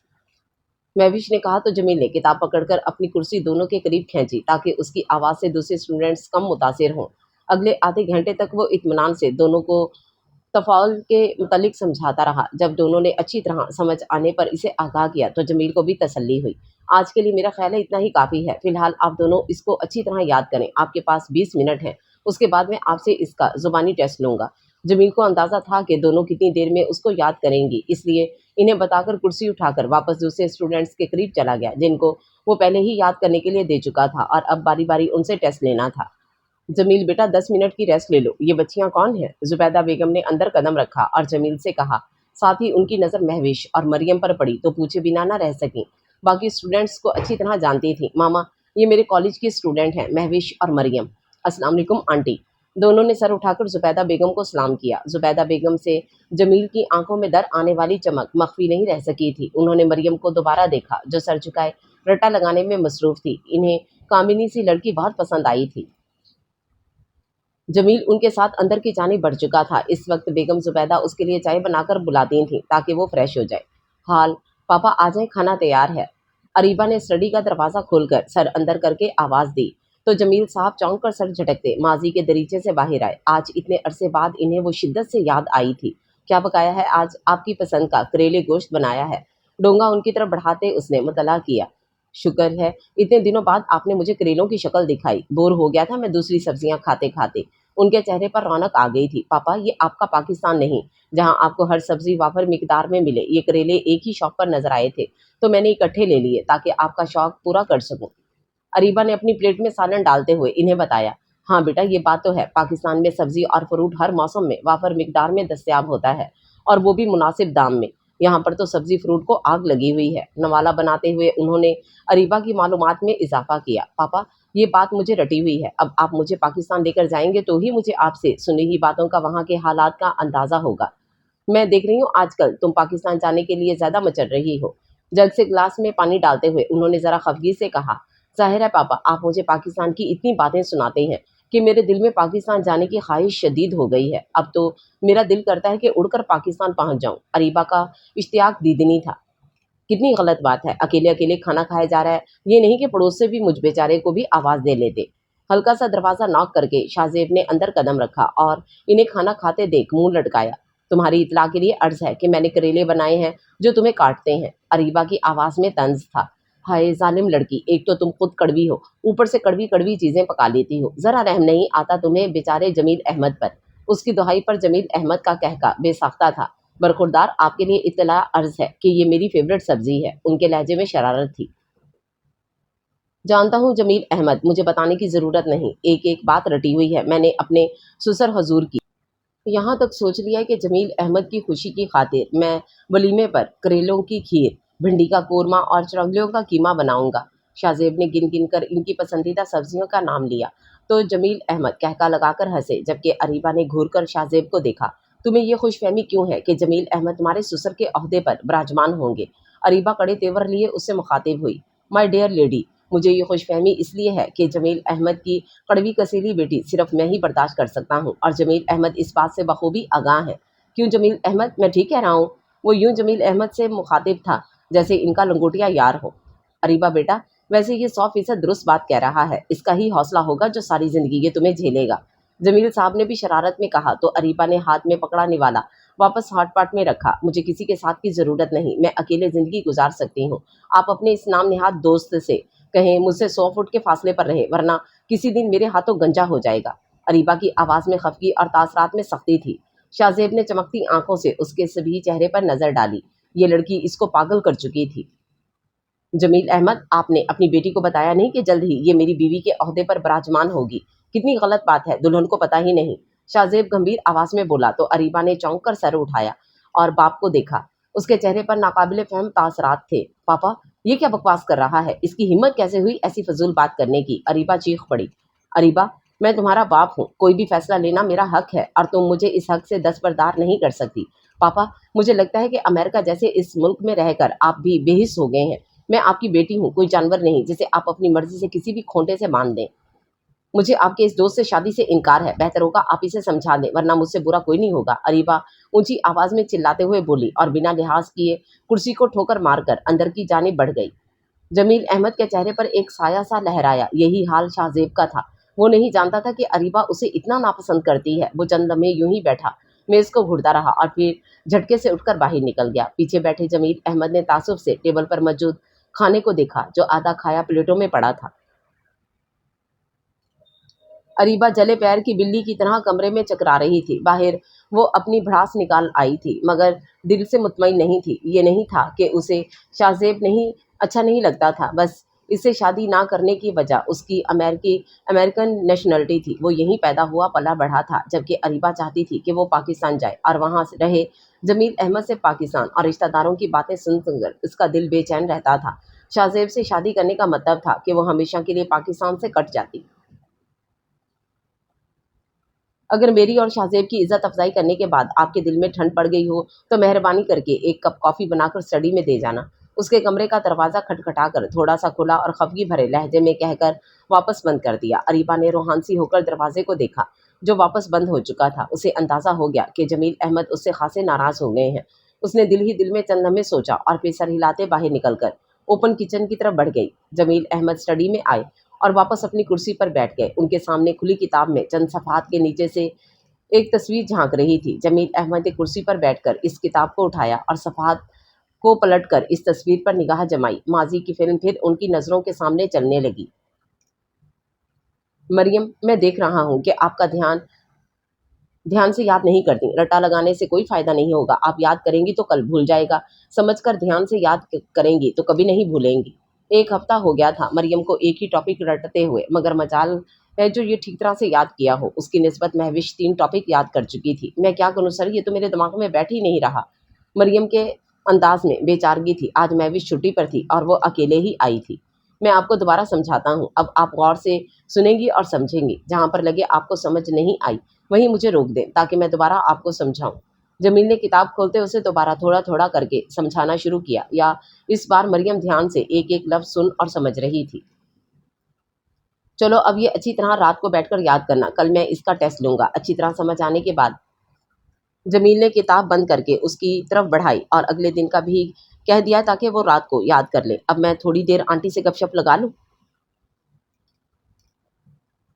A: महविश ने कहा। तो जमील ने किताब पकड़कर अपनी कुर्सी दोनों के करीब खींची ताकि उसकी आवाज़ से दूसरे स्टूडेंट्स कम मुतासिर हों। अगले आधे घंटे तक वो इत्मीनान से दोनों को तफ़ाउल के मुतालिक समझाता रहा। जब दोनों ने अच्छी तरह समझ आने पर इसे आगाह किया तो जमील को भी तसल्ली हुई। आज के लिए मेरा ख्याल है इतना ही काफ़ी है। फ़िलहाल आप दोनों इसको अच्छी तरह याद करें। आपके पास 20 मिनट हैं, उसके बाद मैं आपसे इसका ज़ुबानी टेस्ट लूँगा। जमील को अंदाज़ा था कि दोनों कितनी देर में उसको याद करेंगी, इसलिए इन्हें बताकर कुर्सी उठाकर वापस दूसरे स्टूडेंट्स के करीब चला गया, जिनको वो पहले ही याद करने के लिए दे चुका था और अब बारी बारी उनसे टेस्ट लेना था। जमील बेटा, 10 मिनट की रेस्ट ले लो। ये बच्चियां कौन हैं? जुबैदा बेगम ने अंदर कदम रखा और जमील से कहा। साथ ही उनकी नज़र महविश और मरियम पर पड़ी तो पूछे बिना ना रह सकी। बाकी स्टूडेंट्स को अच्छी तरह जानती थी। मामा, ये मेरे कॉलेज की स्टूडेंट हैं, महविश और मरियम। अस्सलाम वालेकुम आंटी। दोनों ने सर उठाकर जुबैदा बेगम को सलाम किया। जुबैदा बेगम से जमील की आंखों में दर आने वाली चमक मख्फी नहीं रह सकी थी। उन्होंने मरियम को दोबारा देखा, जो सर झुकाए रट्टा लगाने में मसरूफ़ थी। इन्हें कामिनी सी लड़की बहुत पसंद आई थी। जमील उनके साथ अंदर की जानिब बढ़ चुका था। इस वक्त बेगम जुबैदा उसके लिए चाय बनाकर बुलाती थी ताकि वो फ्रेश हो जाए। हाल पापा आ जाए, खाना तैयार है। अरीबा ने स्टडी का दरवाज़ा खोलकर सर अंदर करके आवाज़ दी तो जमील साहब चौंक कर सर झटकते माजी के दरीचे से बाहर आए। आज इतने अरसे बाद इन्हें वो शिद्दत से याद आई थी। क्या पकाया है आज? आपकी पसंद का करेले गोश्त बनाया है। डोंगा उनकी तरफ बढ़ाते उसने मुतला किया। शुक्र है इतने दिनों बाद आपने मुझे करेलों की शक्ल दिखाई, बोर हो गया था मैं दूसरी सब्जियां खाते खाते। उनके चेहरे पर रौनक आ गई थी। पापा, ये आपका पाकिस्तान नहीं जहां आपको हर सब्जी वाफर मिकदार में मिले। ये करेले एक ही शॉप पर नजर आए थे तो मैंने इकट्ठे ले लिए ताकि आपका शौक पूरा कर सकूं। अरीबा ने अपनी प्लेट में सालन डालते हुए इन्हें बताया। हाँ बेटा, ये बात तो है, पाकिस्तान में सब्जी और फ्रूट हर मौसम में वाफर मिकदार में दस्तयाब होता है और वो भी मुनासिब दाम में। यहाँ पर तो सब्जी फ्रूट को आग लगी हुई है। नवाला बनाते हुए उन्होंने अरीबा की मालूमात में इजाफा किया। पापा, ये बात मुझे रटी हुई है। अब आप मुझे पाकिस्तान लेकर जाएंगे तो ही मुझे आपसे सुनी ही बातों का वहाँ के हालात का अंदाज़ा होगा। मैं देख रही हूँ आजकल तुम पाकिस्तान जाने के लिए ज़्यादा मचल रही हो। जग से गिलास में पानी डालते हुए उन्होंने ज़रा खफगी से कहा। ज़ाहिर है पापा, आप मुझे पाकिस्तान की इतनी बातें सुनाते हैं कि मेरे दिल में पाकिस्तान जाने की ख्वाहिश शदीद हो गई है। अब तो मेरा दिल करता है कि उड़कर पाकिस्तान पहुंच जाऊं। अरीबा का इश्तियाक दीदनी था। कितनी गलत बात है, अकेले अकेले खाना खाया जा रहा है। ये नहीं कि पड़ोस से भी मुझ बेचारे को भी आवाज़ दे लेते। हल्का सा दरवाज़ा नॉक करके शाहजेब ने अंदर कदम रखा और इन्हें खाना खाते देख मुंह लटकाया। तुम्हारी इतला के लिए अर्ज है कि मैंने करेले बनाए हैं जो तुम्हें काटते हैं। अरीबा की आवाज़ में तंज था। हाय जालिम लड़की, एक तो तुम खुद कड़वी हो, ऊपर से कड़वी कड़वी चीज़ें पका लेती हो। ज़रा रहम नहीं आता तुम्हें बेचारे जमील अहमद पर। اس کی دہائی پر جمیل احمد کا کہکا بے ساختہ تھا۔ برخوردار، آپ کے لیے اطلاع عرض ہے کہ یہ میری فیوریٹ سبزی ہے۔ ان کے لہجے میں شرارت تھی۔ جانتا ہوں جمیل احمد، مجھے بتانے کی ضرورت نہیں، ایک ایک بات رٹی ہوئی ہے میں نے اپنے سسر حضور کی۔ یہاں تک سوچ لیا کہ جمیل احمد کی خوشی کی خاطر میں ولیمے پر کریلوں کی کھیر، بھنڈی کا قورمہ اور چرنگلیوں کا قیمہ بناؤں گا۔ شاہ زیب نے گن گن کر ان کی پسندیدہ سبزیوں کا نام لیا تو جمیل احمد کہکا لگا کر ہنسے، جبکہ اریبہ نے گھور کر شاہ زیب کو دیکھا۔ تمہیں یہ خوش فہمی کیوں ہے کہ جمیل احمد تمہارے سسر کے عہدے پر براجمان ہوں گے؟ اریبہ کڑے تیور لیے اس سے مخاطب ہوئی۔ مائی ڈیئر لیڈی، مجھے یہ خوش فہمی اس لیے ہے کہ جمیل احمد کی کڑوی کسیلی بیٹی صرف میں ہی برداشت کر سکتا ہوں، اور جمیل احمد اس بات سے بخوبی آگاہ ہے۔ کیوں جمیل احمد، میں ٹھیک کہہ رہا ہوں؟ وہ یوں جمیل احمد سے مخاطب تھا جیسے ان کا لنگوٹیا یار ہو۔ اریبہ بیٹا، ویسے یہ 100% درست بات کہہ رہا ہے، اس کا ہی حوصلہ ہوگا جو ساری زندگی یہ تمہیں جھیلے گا۔ جمیل صاحب نے بھی شرارت میں کہا تو اریبہ نے ہاتھ میں پکڑا نوالا واپس ہاٹ پاٹ میں رکھا۔ مجھے کسی کے ساتھ کی ضرورت نہیں، میں اکیلے زندگی گزار سکتی ہوں۔ آپ اپنے اس نام نہاد دوست سے کہیں مجھ سے 100 فٹ کے فاصلے پر رہے، ورنہ کسی دن میرے ہاتھوں گنجا ہو جائے گا۔ اریبہ کی آواز میں خفگی اور تاثرات میں سختی تھی۔ شاہ زیب نے چمکتی آنکھوں سے اس کے سبھی چہرے پر نظر ڈالی۔ یہ لڑکی اس کو پاگل کر چکی تھی۔ جمیل احمد، آپ نے اپنی بیٹی کو بتایا نہیں کہ جلد ہی یہ میری بیوی کے عہدے پر براجمان ہوگی؟ کتنی غلط بات ہے، دلہن کو پتہ ہی نہیں۔ شاہ زیب گمبھیر آواز میں بولا تو اریبہ نے چونک کر سر اٹھایا اور باپ کو دیکھا۔ اس کے چہرے پر ناقابل فہم تاثرات تھے۔ پاپا، یہ کیا بکواس کر رہا ہے؟ اس کی ہمت کیسے ہوئی ایسی فضول بات کرنے کی؟ اریبہ چیخ پڑی۔ اریبہ، میں تمہارا باپ ہوں، کوئی بھی فیصلہ لینا میرا حق ہے اور تم مجھے اس حق سے دستبردار نہیں کر سکتی۔ پاپا، مجھے لگتا ہے کہ امریکہ جیسے اس ملک میں رہ کر آپ بھی بے حس ہو گئے ہیں۔ میں آپ کی بیٹی ہوں، کوئی جانور نہیں جسے آپ اپنی مرضی سے کسی بھی کھونٹے سے باندھ دیں۔ مجھے آپ کے اس دوست سے شادی سے انکار ہے، بہتر ہوگا آپ اسے سمجھا دیں، ورنہ مجھ سے برا کوئی نہیں ہوگا۔ اریبہ اونچی آواز میں چلاتے ہوئے بولی اور بنا لحاظ کیے کرسی کو ٹھوکر مار کر اندر کی جانب بڑھ گئی۔ جمیل احمد کے چہرے پر ایک سایہ سا لہرایا۔ یہی حال شاہ زیب کا تھا۔ وہ نہیں جانتا تھا کہ اریبہ اسے اتنا ناپسند کرتی ہے۔ وہ چند لمحے یوں ہی بیٹھا میز کو گھڑتا رہا اور پھر جھٹکے سے اٹھ کر باہر نکل گیا۔ پیچھے بیٹھے جمیل احمد نے تعصب سے ٹیبل پر موجود کھانے کو دیکھا جو آدھا کھایا پلیٹوں میں پڑا تھا۔ اریبہ جلے پیر کی بلی کی طرح کمرے میں چکرا رہی تھی۔ باہر وہ اپنی بھڑاس نکال آئی تھی مگر دل سے مطمئن نہیں تھی۔ یہ نہیں تھا کہ اسے شاہ زیب اچھا نہیں لگتا تھا، بس اس سے شادی نہ کرنے کی وجہ اس کی امریکن نیشنلٹی تھی۔ وہ یہیں پیدا ہوا پلا بڑھا تھا، جبکہ اریبہ چاہتی تھی کہ وہ پاکستان جائے اور وہاں رہے۔ جمیل احمد سے پاکستان اور رشتہ داروں کی باتیں سن کر اس کا دل بے چین رہتا تھا۔ شاہ زیب سے شادی کرنے کا مطلب تھا کہ وہ ہمیشہ کے لیے پاکستان سے کٹ جاتی۔ اگر میری اور شاہ زیب کی عزت افزائی کرنے کے بعد آپ کے دل میں ٹھنڈ پڑ گئی ہو تو مہربانی کر کے ایک کپ کافی بنا کر اسٹڈی میں دے جانا۔ اس کے کمرے کا دروازہ کھٹکھٹا کر تھوڑا سا کھلا اور خفگی بھرے لہجے میں کہہ کر واپس بند کر دیا۔ اریبہ نے روحانسی ہو کر دروازے کو دیکھا جو واپس بند ہو چکا تھا۔ اسے اندازہ ہو گیا کہ جمیل احمد اس سے خاصے ناراض ہو گئے ہیں۔ اس نے دل ہی دل میں چند لمحے سوچا اور پھر سر ہلاتے باہر نکل کر اوپن کچن کی طرف بڑھ گئی۔ جمیل احمد اسٹڈی میں آئے اور واپس اپنی کرسی پر بیٹھ گئے۔ ان کے سامنے کھلی کتاب میں چند صفحات کے نیچے سے ایک تصویر جھانک رہی تھی۔ جمیل احمد نے کرسی پر بیٹھ کر اس کتاب کو اٹھایا اور صفحات کو پلٹ کر اس تصویر پر نگاہ جمائی۔ ماضی کی فلم پھر ان کی نظروں کے سامنے چلنے لگی۔ مریم، میں دیکھ رہا ہوں کہ آپ کا دھیان سے یاد نہیں کرتی۔ رٹا لگانے سے کوئی فائدہ نہیں ہوگا۔ آپ یاد کریں گی تو کل بھول جائے گا، سمجھ کر دھیان سے یاد کریں گی تو کبھی نہیں بھولیں گی۔ 1 ہفتہ ہو گیا تھا مریم کو ایک ہی ٹاپک رٹتے ہوئے، مگر مجال ہے جو یہ ٹھیک طرح سے یاد کیا ہو۔ اس کی نسبت مہوش 3 ٹاپک یاد کر چکی تھی۔ میں کیا کروں سر، یہ تو میرے دماغ میں بیٹھ ہی نہیں رہا۔ مریم کے انداز میں بے چارگی تھی۔ آج مہوش چھٹی پر تھی اور وہ اکیلے ہی آئی تھی۔ میں آپ کو دوبارہ سمجھاتا ہوں، اب آپ غور سے سنیں گی اور سمجھیں گی۔ جہاں پر لگے آپ کو سمجھ نہیں آئی وہیں مجھے روک دیں تاکہ میں دوبارہ آپ کو سمجھاؤں۔ جمیل نے کتاب کھولتے اسے دوبارہ تھوڑا تھوڑا کر کے سمجھانا شروع کیا۔ یا اس بار مریم دھیان سے ایک ایک لفظ سن اور سمجھ رہی تھی۔ چلو اب یہ اچھی طرح رات کو بیٹھ کر یاد کرنا، کل میں اس کا ٹیسٹ لوں گا۔ اچھی طرح سمجھ آنے کے بعد جمیل نے کتاب بند کر کے اس کی طرف بڑھائی اور اگلے دن کا بھی کہہ دیا تاکہ وہ رات کو یاد کر لے۔ اب میں تھوڑی دیر آنٹی سے گپ شپ لگا لوں۔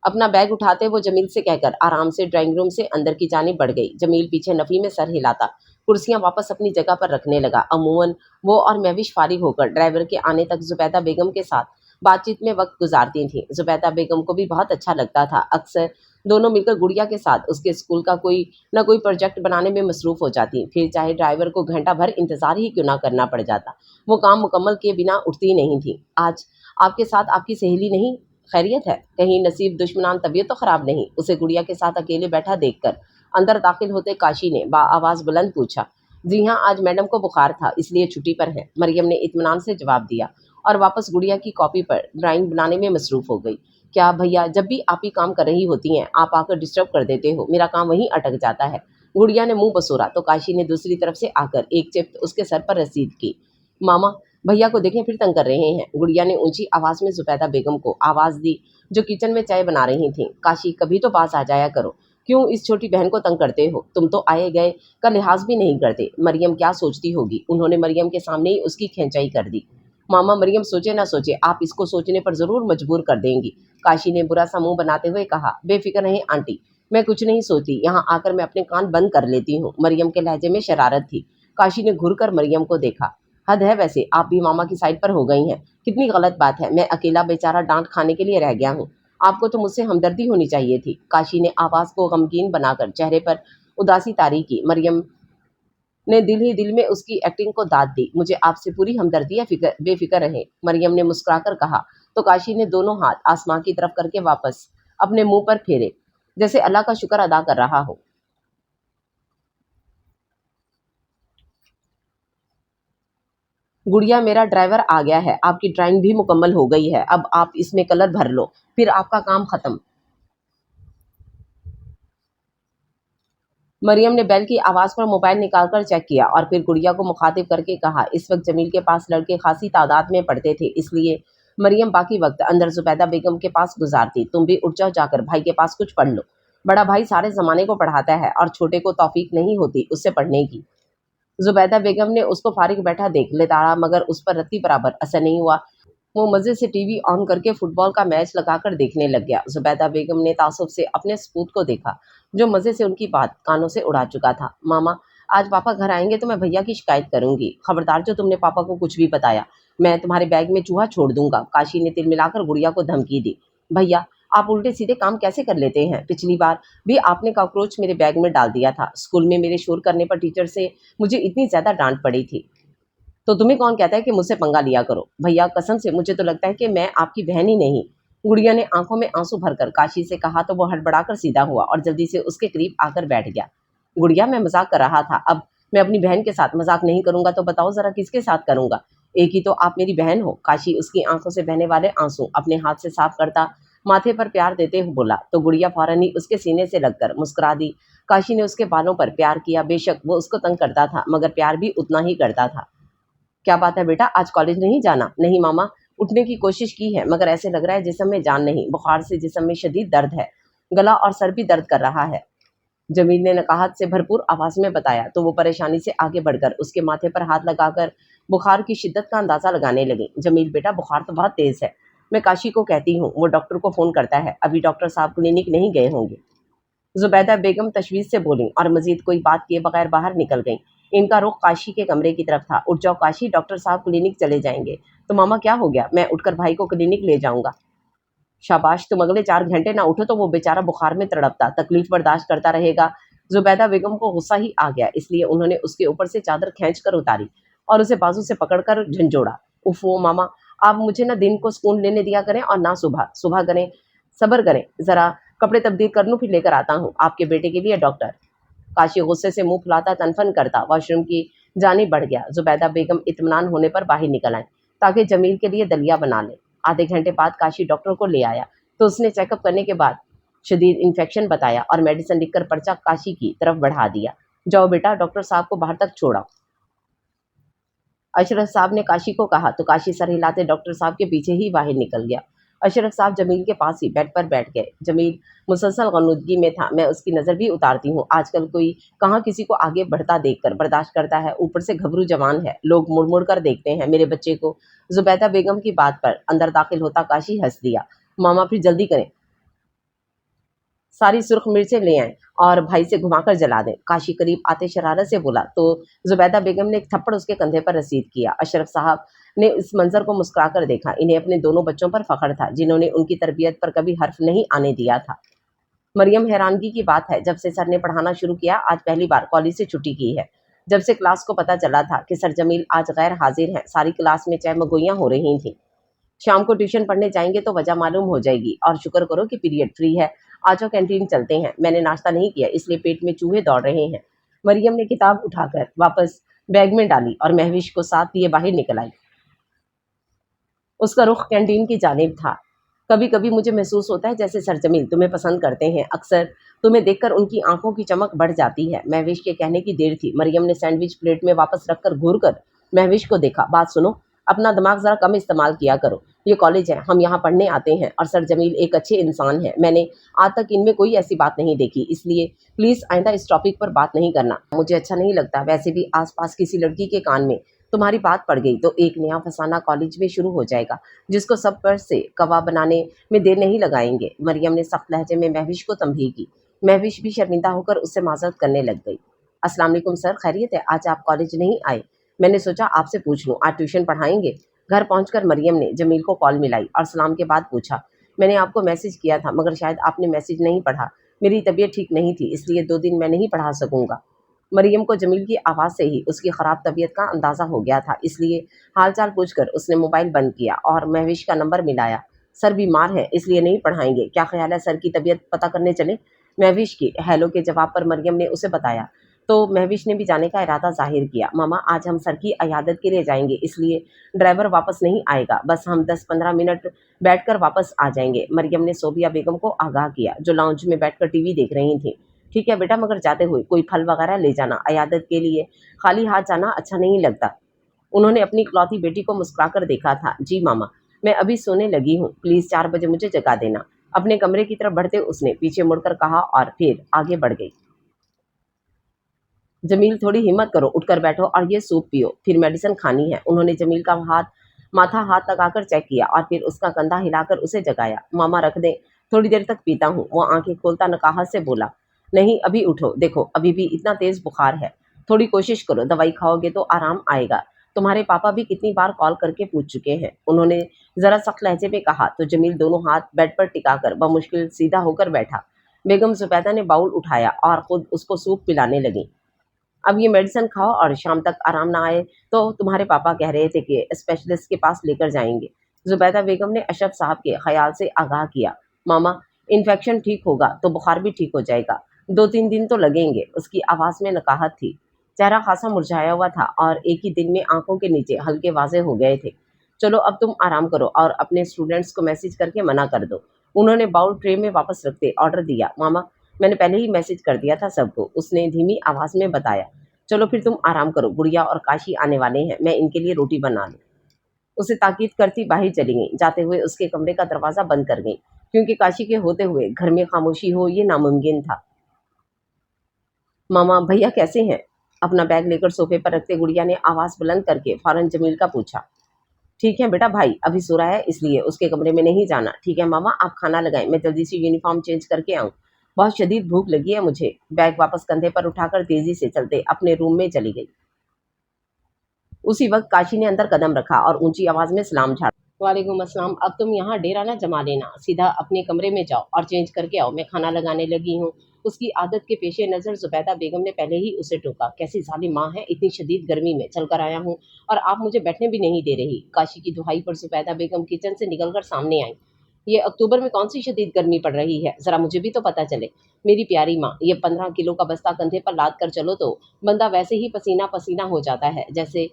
A: اپنا بیگ اٹھاتے وہ جمیل سے کہہ کر آرام سے ڈرائنگ روم سے اندر کی جانب بڑھ گئی۔ جمیل پیچھے نفی میں سر ہلاتا کرسیاں واپس اپنی جگہ پر رکھنے لگا۔ عموماً وہ اور مہوش فارغ ہو کر ڈرائیور کے آنے تک زبیدہ بیگم کے ساتھ बात चीत में वक्त गुजारती थीं। जुबैदा बेगम को भी बहुत अच्छा लगता था। अक्सर दोनों मिलकर गुड़िया के साथ उसके स्कूल का कोई न कोई प्रोजेक्ट बनाने में मसरूफ़ हो जाती। फिर चाहे ड्राइवर को घंटा भर इंतज़ार ही क्यों ना करना पड़ जाता, वो काम मुकम्मल किए बिना उठती नहीं थी। आज आपके साथ आपकी सहेली नहीं, खैरियत है? कहीं नसीब दुश्मनान तबीयत तो ख़राब नहीं? उसे गुड़िया के साथ अकेले बैठा देखकर अंदर दाखिल होते काशी ने आवाज़ बुलंद पूछा। जी हाँ, आज मैडम को बुखार था, इसलिए छुट्टी पर हैं। मरियम ने इत्मीनान से जवाब दिया और वापस गुड़िया की कॉपी पर ड्राइंग बनाने में मसरूफ़ हो गई। क्या भैया, जब भी आप ही काम कर रही होती हैं, आप आकर डिस्टर्ब कर देते हो, मेरा काम वहीं अटक जाता है। गुड़िया ने मुंह बसोरा तो काशी ने दूसरी तरफ से आकर एक चिप्त उसके सर पर रसीद की। मामा, भैया को देखें, फिर तंग कर रहे हैं। गुड़िया ने ऊंची आवाज़ में जुबैदा बेगम को आवाज़ दी, जो किचन में चाय बना रही थीं। काशी, कभी तो पास आ जाया करो, क्यों इस छोटी बहन को तंग करते हो? तुम तो आए गए का लिहाज भी नहीं करते। मरियम क्या सोचती होगी? उन्होंने मरियम के सामने ही उसकी खिंचाई कर दी। मामा, मरियम सोचे ना सोचे, आप इसको सोचने पर ज़रूर मजबूर कर देंगी। काशी ने बुरा सा मुंह बनाते हुए कहा। बेफिक्र रहें आंटी, मैं कुछ नहीं सोचती, यहाँ आकर मैं अपने कान बंद कर लेती हूँ। मरियम के लहजे में शरारत थी। काशी ने घूर कर मरियम को देखा। हद है वैसे, आप भी मामा की साइड पर हो गई हैं। कितनी गलत बात है, मैं अकेला बेचारा डांट खाने के लिए रह गया हूँ। आपको तो मुझसे हमदर्दी होनी चाहिए थी। काशी ने आवाज़ को गमगीन बनाकर चेहरे पर उदासी तारी की। मरियम ने दिल ही दिल में उसकी एक्टिंग को दाद दी। मुझे आपसे पूरी हमदर्दी है, बेफिक्र रहे, मरियम ने मुस्कुराकर कहा। तो काशी ने दोनों हाथ आसमां की तरफ करके वापस अपने मुंह पर फेरे, जैसे अल्लाह का शुक्र अदा कर रहा हो। गुड़िया, मेरा ड्राइवर आ गया है, आपकी ड्राइंग भी मुकम्मल हो गई है, अब आप इसमें कलर भर लो, फिर आपका काम खत्म। मरियम ने बेल की आवाज़ पर मोबाइल निकालकर चेक किया और फिर गुड़िया को मुखातिब करके कहा। इस वक्त जमील के पास लड़के खासी तादाद में पढ़ते थे, इसलिए मरियम बाकी वक्त अंदर जुबैदा बेगम के पास गुजारती। तुम भी उठ जाओ, जाकर भाई के पास कुछ पढ़ लो। बड़ा भाई सारे ज़माने को पढ़ाता है और छोटे को तौफीक नहीं होती उससे पढ़ने की। जुबैदा बेगम ने उसको फारिग बैठा देख लेताड़ा, मगर उस पर रत्ती बराबर असर नहीं हुआ। वो मज़े से टीवी ऑन करके फुटबॉल का मैच लगाकर देखने लग गया। जुबैदा बेगम ने तासुब से अपने सपूत को देखा, जो मज़े से उनकी बात कानों से उड़ा चुका था। मामा, आज पापा घर आएंगे तो मैं भैया की शिकायत करूंगी। खबरदार, जो तुमने पापा को कुछ भी बताया, मैं तुम्हारे बैग में चूहा छोड़ दूंगा। काशी ने तिल मिलाकर गुड़िया को धमकी दी। भैया, आप उल्टे सीधे काम कैसे कर लेते हैं? पिछली बार भी आपने कॉकरोच मेरे बैग में डाल दिया था। स्कूल में मेरे शोर करने पर टीचर से मुझे इतनी ज़्यादा डांट पड़ी थी, तो तुम्हें कौन कहता है कि मुझसे पंगा लिया करो? भैया, कसम से मुझे तो लगता है कि मैं आपकी बहन ही नहीं। गुड़िया ने आंखों में आंसू भरकर काशी से कहा तो वो हड़बड़ाकर सीधा हुआ और जल्दी से उसके करीब आकर बैठ गया। गुड़िया, मैं मजाक कर रहा था, अब मैं अपनी बहन के साथ मजाक नहीं करूंगा तो बताओ जरा किसके साथ करूंगा? एक ही तो आप मेरी बहन हो। काशी उसकी आंखों से बहने वाले आंसू अपने हाथ से साफ करता माथे पर प्यार देते हुए बोला, तो गुड़िया फौरन ही उसके सीने से लगकर मुस्कुरा दी। काशी ने उसके बालों पर प्यार किया। बेशक वो उसको तंग करता था, मगर प्यार भी उतना ही करता था। क्या बात है बेटा, आज कॉलेज नहीं जाना? नहीं मामा, उठने की कोशिश की है, मगर ऐसे लग रहा है जिस्म में जान नहीं। बुखार से जिस्म में शदीद दर्द है, गला और सर भी दर्द कर रहा है, जमील ने नकाहत से भरपूर आवाज में बताया। तो वो परेशानी से आगे बढ़कर उसके माथे पर हाथ लगाकर बुखार की शिद्दत का अंदाजा लगाने लगे। जमील बेटा, बुखार तो बहुत तेज है, मैं काशी को कहती हूँ, वो डॉक्टर को फ़ोन करता है, अभी डॉक्टर साहब क्लिनिक नहीं गए होंगे। जुबैदा बेगम तशवीश से बोली और मजीद कोई बात किए बगैर बाहर निकल गईं। इनका रुख काशी के कमरे की तरफ था। उठ जाओ काशी, डॉक्टर साहब क्लिनिक चले जाएंगे। तो मामा, क्या हो गया? मैं उठकर भाई को क्लिनिक ले जाऊंगा। शाबाश, तुम अगले 4 घंटे ना उठो तो वो बेचारा बुखार में तड़पता तकलीफ बर्दाश्त करता रहेगा। जुबैदा बेगम को गुस्सा ही आ गया, इसलिए उन्होंने उसके ऊपर से चादर खींच कर उतारी और उसे बाजू से पकड़कर झंझोड़ा। उफ वो मामा, आप मुझे ना दिन को सुकून लेने दिया करें और ना सुबह सुबह करें। सब्र करें जरा, कपड़े तब्दील कर लूँ फिर लेकर आता हूँ आपके बेटे के लिए डॉक्टर। काशी गुस्से से मुंह फुलाता तनफन करता वॉशरूम की जानिब बढ़ गया। जुबैदा बेगम इत्मीनान होने पर बाहर निकल आए ताकि जमील के लिए दलिया बना ले। आधे घंटे बाद काशी डॉक्टर को ले आया तो उसने चेकअप करने के बाद शदीद इन्फेक्शन बताया और मेडिसिन लिखकर पर्चा काशी की तरफ बढ़ा दिया। जाओ बेटा, डॉक्टर साहब को बाहर तक छोड़ाओ, अशरफ साहब ने काशी को कहा। तो काशी सर हिलाते डॉक्टर साहब के पीछे ही बाहर निकल गया। अशरफ साहब जमील के पास ही बेड पर बैठ गए। जमील मुसलसल गनुदगी में था, मैं उसकी नज़र भी उतारती हूँ। आजकल कोई कहाँ किसी को आगे बढ़ता देखकर बर्दाश्त करता है, ऊपर से घबरू जवान है, लोग मुड़ मुड़ कर देखते हैं मेरे बच्चे को। जुबैदा बेगम की बात पर अंदर दाखिल होता काशी हंस दिया। मामा फिर जल्दी करें, सारी सुर्ख मिर्चें ले आएं और भाई से घुमाकर जला दें। काशी करीब आते शरारत से बोला तो जुबैदा बेगम ने एक थप्पड़ उसके कंधे पर रसीद किया। अशरफ साहब نے इस मंजर को मुस्कुरा कर देखा। इन्हें अपने दोनों बच्चों पर फख्र था जिन्होंने उनकी तरबियत पर कभी हर्फ नहीं आने दिया था। मरियम, हैरानगी की बात है, जब से सर ने पढ़ाना शुरू किया आज पहली बार कॉलेज से छुट्टी की है। जब से क्लास को पता चला था कि सर जमील आज गैर हाजिर हैं, सारी क्लास में चहमगोइयां हो रही थी। शाम को ट्यूशन पढ़ने जाएंगे तो वजह मालूम हो जाएगी, और शुक्र करो कि पीरियड फ्री है। आज वो कैंटीन चलते हैं। मैंने नाश्ता नहीं किया इसलिए पेट में चूहे दौड़ रहे हैं। मरियम ने किताब उठाकर वापस बैग में डाली और महविश को साथ लिए बाहर निकल आई। उसका रुख कैंटीन की जानिब था। कभी कभी मुझे महसूस होता है जैसे सर जमील तुम्हें पसंद करते हैं। अक्सर तुम्हें देखकर उनकी आंखों की चमक बढ़ जाती है। महविश के कहने की देर थी। मरियम ने सैंडविच प्लेट में वापस रखकर घूर कर महविश को देखा। बात सुनो, अपना दिमाग जरा कम इस्तेमाल किया करो। ये कॉलेज है, हम यहाँ पढ़ने आते हैं, और सर जमील एक अच्छे इंसान हैं। मैंने आज तक इनमें कोई ऐसी बात नहीं देखी, इसलिए प्लीज़ आइंदा इस टॉपिक पर बात नहीं करना। मुझे अच्छा नहीं लगता। वैसे भी आसपास किसी लड़की के कान में तुम्हारी बात पड़ गई तो एक नया फसाना कॉलेज में शुरू हो जाएगा, जिसको सब पर से कवा बनाने में देर नहीं लगाएंगे। मरियम ने सख्त लहजे में महविश को तंबीह की। महविश भी शर्मिंदा होकर उससे माजरत करने लग गई। अस्सलाम वालेकुम सर, खैरियत है? आज आप कॉलेज नहीं आए? मैंने सोचा आपसे पूछ लूँ, आज ट्यूशन पढ़ाएंगे? घर पहुंचकर मरियम ने जमील को कॉल मिलाई और सलाम के बाद पूछा, मैंने आपको मैसेज किया था मगर शायद आपने मैसेज नहीं पढ़ा। मेरी तबीयत ठीक नहीं थी इसलिए 2 दिन मैं नहीं पढ़ा सकूंगा। मरियम को जमील की आवाज़ से ही उसकी ख़राब तबीयत का अंदाज़ा हो गया था, इसलिए हाल चाल पूछकर उसने मोबाइल बंद किया और महविश का नंबर मिलाया। सर बीमार है इसलिए नहीं पढ़ाएंगे, क्या ख्याल है सर की तबीयत पता करने चले? महविश की हेलो के जवाब पर मरियम ने उसे बताया तो महविश ने भी जाने का इरादा जाहिर किया। मामा, आज हम सर की अयादत के लिए जाएंगे, इसलिए ड्राइवर वापस नहीं आएगा, बस हम 10-15 मिनट बैठकर वापस आ जाएंगे। मरियम ने सोबिया बेगम को आगाह किया जो लाउंज में बैठकर टीवी देख रही थी। ठीक है बेटा, मगर जाते हुए कोई फल वगैरह ले जाना, अयादत के लिए खाली हाथ जाना अच्छा नहीं लगता। उन्होंने अपनी इकलौती बेटी को मुस्कुराकर देखा था। जी मामा, मैं अभी सोने लगी हूँ, प्लीज़ 4 बजे मुझे जगा देना। अपने कमरे की तरफ बढ़ते उसने पीछे मुड़कर कहा और फिर आगे बढ़ गई। जमील, थोड़ी हिम्मत करो, उठकर बैठो और ये सूप पियो, फिर मेडिसिन खानी है। उन्होंने जमील का माथा हाथ लगाकर चेक किया और फिर उसका कंधा हिलाकर उसे जगाया। मामा रख दें, थोड़ी देर तक पीता हूँ। वो आंखें खोलता नकाहत से बोला। नहीं, अभी उठो, देखो अभी भी इतना तेज बुखार है। थोड़ी कोशिश करो, दवाई खाओगे तो आराम आएगा। तुम्हारे पापा भी कितनी बार कॉल करके पूछ चुके हैं, उन्होंने जरा सख्त लहजे में कहा तो जमील दोनों हाथ बेड पर टिकाकर बमुश्किल सीधा होकर बैठा। बेगम जुबैदा ने बाउल उठाया और खुद उसको सूप पिलाने लगी। अब ये मेडिसिन खाओ और शाम तक आराम ना आए तो तुम्हारे पापा कह रहे थे कि स्पेशलिस्ट के पास लेकर जाएंगे। जुबैदा बेगम ने अशरफ साहब के ख्याल से आगाह किया। मामा, इन्फेक्शन ठीक होगा तो बुखार भी ठीक हो जाएगा, 2-3 दिन तो लगेंगे। उसकी आवाज़ में नकाहत थी। चेहरा खासा मुरझाया हुआ था और एक ही दिन में आंखों के नीचे हल्के वाजे हो गए थे। चलो अब तुम आराम करो और अपने स्टूडेंट्स को मैसेज करके मना कर दो। उन्होंने बाउल ट्रे में वापस रखते ऑर्डर दिया। मामा, मैंने पहले ही मैसेज कर दिया था सबको, उसने धीमी आवाज़ में बताया। चलो फिर तुम आराम करो, गुड़िया और काशी आने वाले हैं, मैं इनके लिए रोटी बना लूँ। उसे ताकीद करती बाहर चली गई। जाते हुए उसके कमरे का दरवाज़ा बंद कर गई, क्योंकि काशी के होते हुए घर में खामोशी हो ये नामुमकिन था। मामा, भैया कैसे हैं? अपना बैग लेकर सोफे पर रखते गुड़िया ने आवाज़ बुलंद करके फौरन जमील का पूछा। ठीक है बेटा, भाई अभी सो रहा है इसलिए उसके कमरे में नहीं जाना। ठीक है मामा, आप खाना लगाएं, मैं जल्दी से यूनिफॉर्म चेंज करके आऊँ, बहुत शदीद भूख लगी है मुझे। बैग वापस कंधे पर उठाकर तेजी से चलते अपने रूम में चली गई। उसी वक्त काशी ने अंदर कदम रखा और ऊंची आवाज में सलाम झाड़ा। वालेकुम अस्सलाम, अब तुम यहाँ डेरा ना जमा लेना, सीधा अपने कमरे में जाओ और चेंज करके आओ, मैं खाना लगाने लगी हूँ। उसकी आदत के पेशे नज़र जुबैदा बेगम ने पहले ही उसे टोका। कैसी जालिम माँ है, इतनी शदीद गर्मी में चल कर आया हूँ और आप मुझे बैठने भी नहीं दे रही। काशी की दुहाई पर जुबैदा बेगम किचन से निकलकर सामने आई। ये अक्टूबर में कौन सी शदीद गर्मी पड़ रही है, ज़रा मुझे भी तो पता चले। मेरी प्यारी माँ, ये 15 किलो का बस्ता कंधे पर लाद कर चलो तो बंदा वैसे ही पसीना पसीना हो जाता है जैसे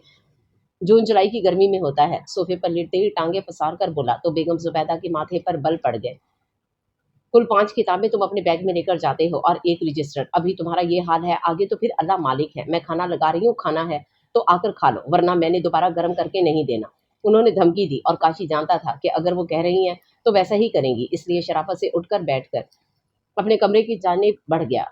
A: जून जुलाई की गर्मी में होता है। सोफे पर लेटते ही टांगे पसार कर बोला तो बेगम जुबैदा के माथे पर बल पड़ गए। कुल 5 किताबें तुम अपने बैग में लेकर जाते हो और 1 रजिस्टर। अभी तुम्हारा ये हाल है, आगे तो फिर अल्लाह मालिक है। मैं खाना लगा रही हूँ, खाना है तो आकर खा लो, वरना मैंने दोबारा गर्म करके नहीं देना। उन्होंने धमकी दी और काशी जानता था कि अगर वो कह रही हैं तो वैसा ही करेंगी, इसलिए शराफत से उठकर बैठकर अपने कमरे की जानिब बढ़ गया।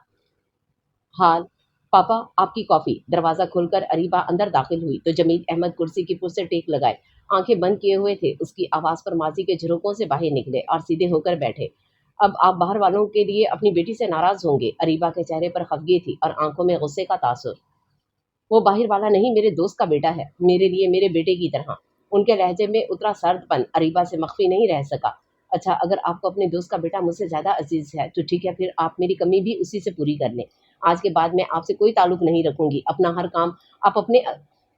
A: हाल पापा, आपकी कॉफ़ी। दरवाज़ा खोलकर अरीबा अंदर दाखिल हुई तो जमील अहमद कुर्सी की पुर से टेक लगाए आंखें बंद किए हुए थे। उसकी आवाज़ पर माजी के झरोकों से बाहर निकले और सीधे होकर बैठे। अब आप बाहर वालों के लिए अपनी बेटी से नाराज़ होंगे। अरीबा के चेहरे पर खफगी थी और आंखों में गुस्से का तासुर। वो बाहर वाला नहीं, मेरे दोस्त का बेटा है, मेरे लिए मेरे बेटे की तरह। ان کے لہجے میں اترا سرد پن اریبہ سے مخفی نہیں رہ سکا۔ اچھا، اگر آپ کو اپنے دوست کا بیٹا مجھ سے زیادہ عزیز ہے تو ٹھیک ہے، پھر آپ میری کمی بھی اسی سے پوری کر لیں۔ آج کے بعد میں آپ سے کوئی تعلق نہیں رکھوں گی۔ اپنا ہر کام آپ اپنے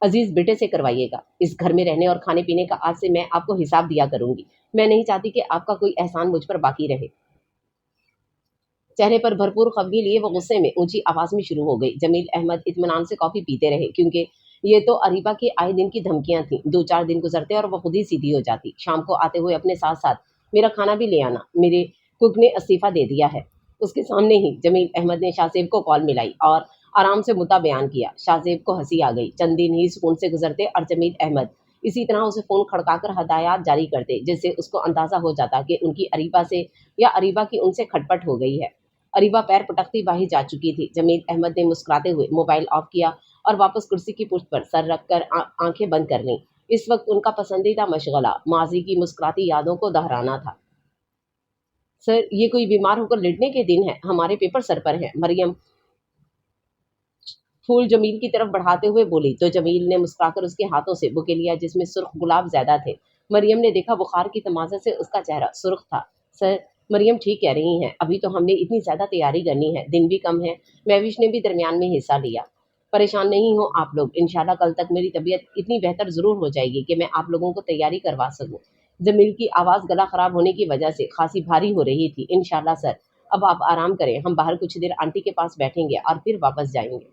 A: عزیز بیٹے سے کروائیے گا۔ اس گھر میں رہنے اور کھانے پینے کا آج سے میں آپ کو حساب دیا کروں گی۔ میں نہیں چاہتی کہ آپ کا کوئی احسان مجھ پر باقی رہے۔ چہرے پر بھرپور خفگی لیے وہ غصے میں اونچی آواز میں شروع ہو گئی۔ جمیل احمد اطمینان سے کافی پیتے رہے، کیونکہ یہ تو اریبہ کی آئے دن کی دھمکیاں تھیں۔ 2-4 دن گزرتے اور وہ خود ہی سیدھی ہو جاتی۔ شام کو آتے ہوئے اپنے ساتھ ساتھ میرا کھانا بھی لے آنا، میرے کک نے استعفیٰ دے دیا ہے۔ اس کے سامنے ہی جمیل احمد نے شاہ زیب کو کال ملائی اور آرام سے مدعا بیان کیا۔ شاہ زیب کو ہنسی آ گئی۔ چند دن ہی سکون سے گزرتے اور جمیل احمد اسی طرح اسے فون کھڑکا کر ہدایات جاری کرتے، جس سے اس کو اندازہ ہو جاتا کہ ان کی اریبہ سے یا اریبہ کی ان سے کھٹپٹ ہو گئی ہے۔ اریبہ پیر پٹکتی باہر جا چکی تھی۔ جمیل احمد نے مسکراتے ہوئے موبائل آف کیا اور واپس کرسی کی پشت پر سر رکھ کر آنکھیں بند کر لیں۔ اس وقت ان کا پسندیدہ مشغلہ ماضی کی مسکراتی یادوں کو دہرانا تھا۔ سر، یہ کوئی بیمار ہو کر لیٹنے کے دن ہے، ہمارے پیپر سر پر ہیں، مریم پھول جمیل کی طرف بڑھاتے ہوئے بولی، تو جمیل نے مسکرا کر اس کے ہاتھوں سے بکے لیا جس میں سرخ گلاب زیادہ تھے۔ مریم نے دیکھا بخار کی تمازت سے اس کا چہرہ سرخ تھا۔ سر، مریم ٹھیک کہہ رہی ہیں، ابھی تو ہم نے اتنی زیادہ تیاری کرنی ہے، دن بھی کم ہے۔ مہوش نے بھی درمیان میں حصہ لیا۔ پریشان نہیں ہو آپ لوگ، انشاءاللہ کل تک میری طبیعت اتنی بہتر ضرور ہو جائے گی کہ میں آپ لوگوں کو تیاری کروا سکوں۔ جمیل کی آواز گلا خراب ہونے کی وجہ سے خاصی بھاری ہو رہی تھی۔ انشاءاللہ سر، اب آپ آرام کریں، ہم باہر کچھ دیر آنٹی کے پاس بیٹھیں گے اور پھر واپس جائیں گے۔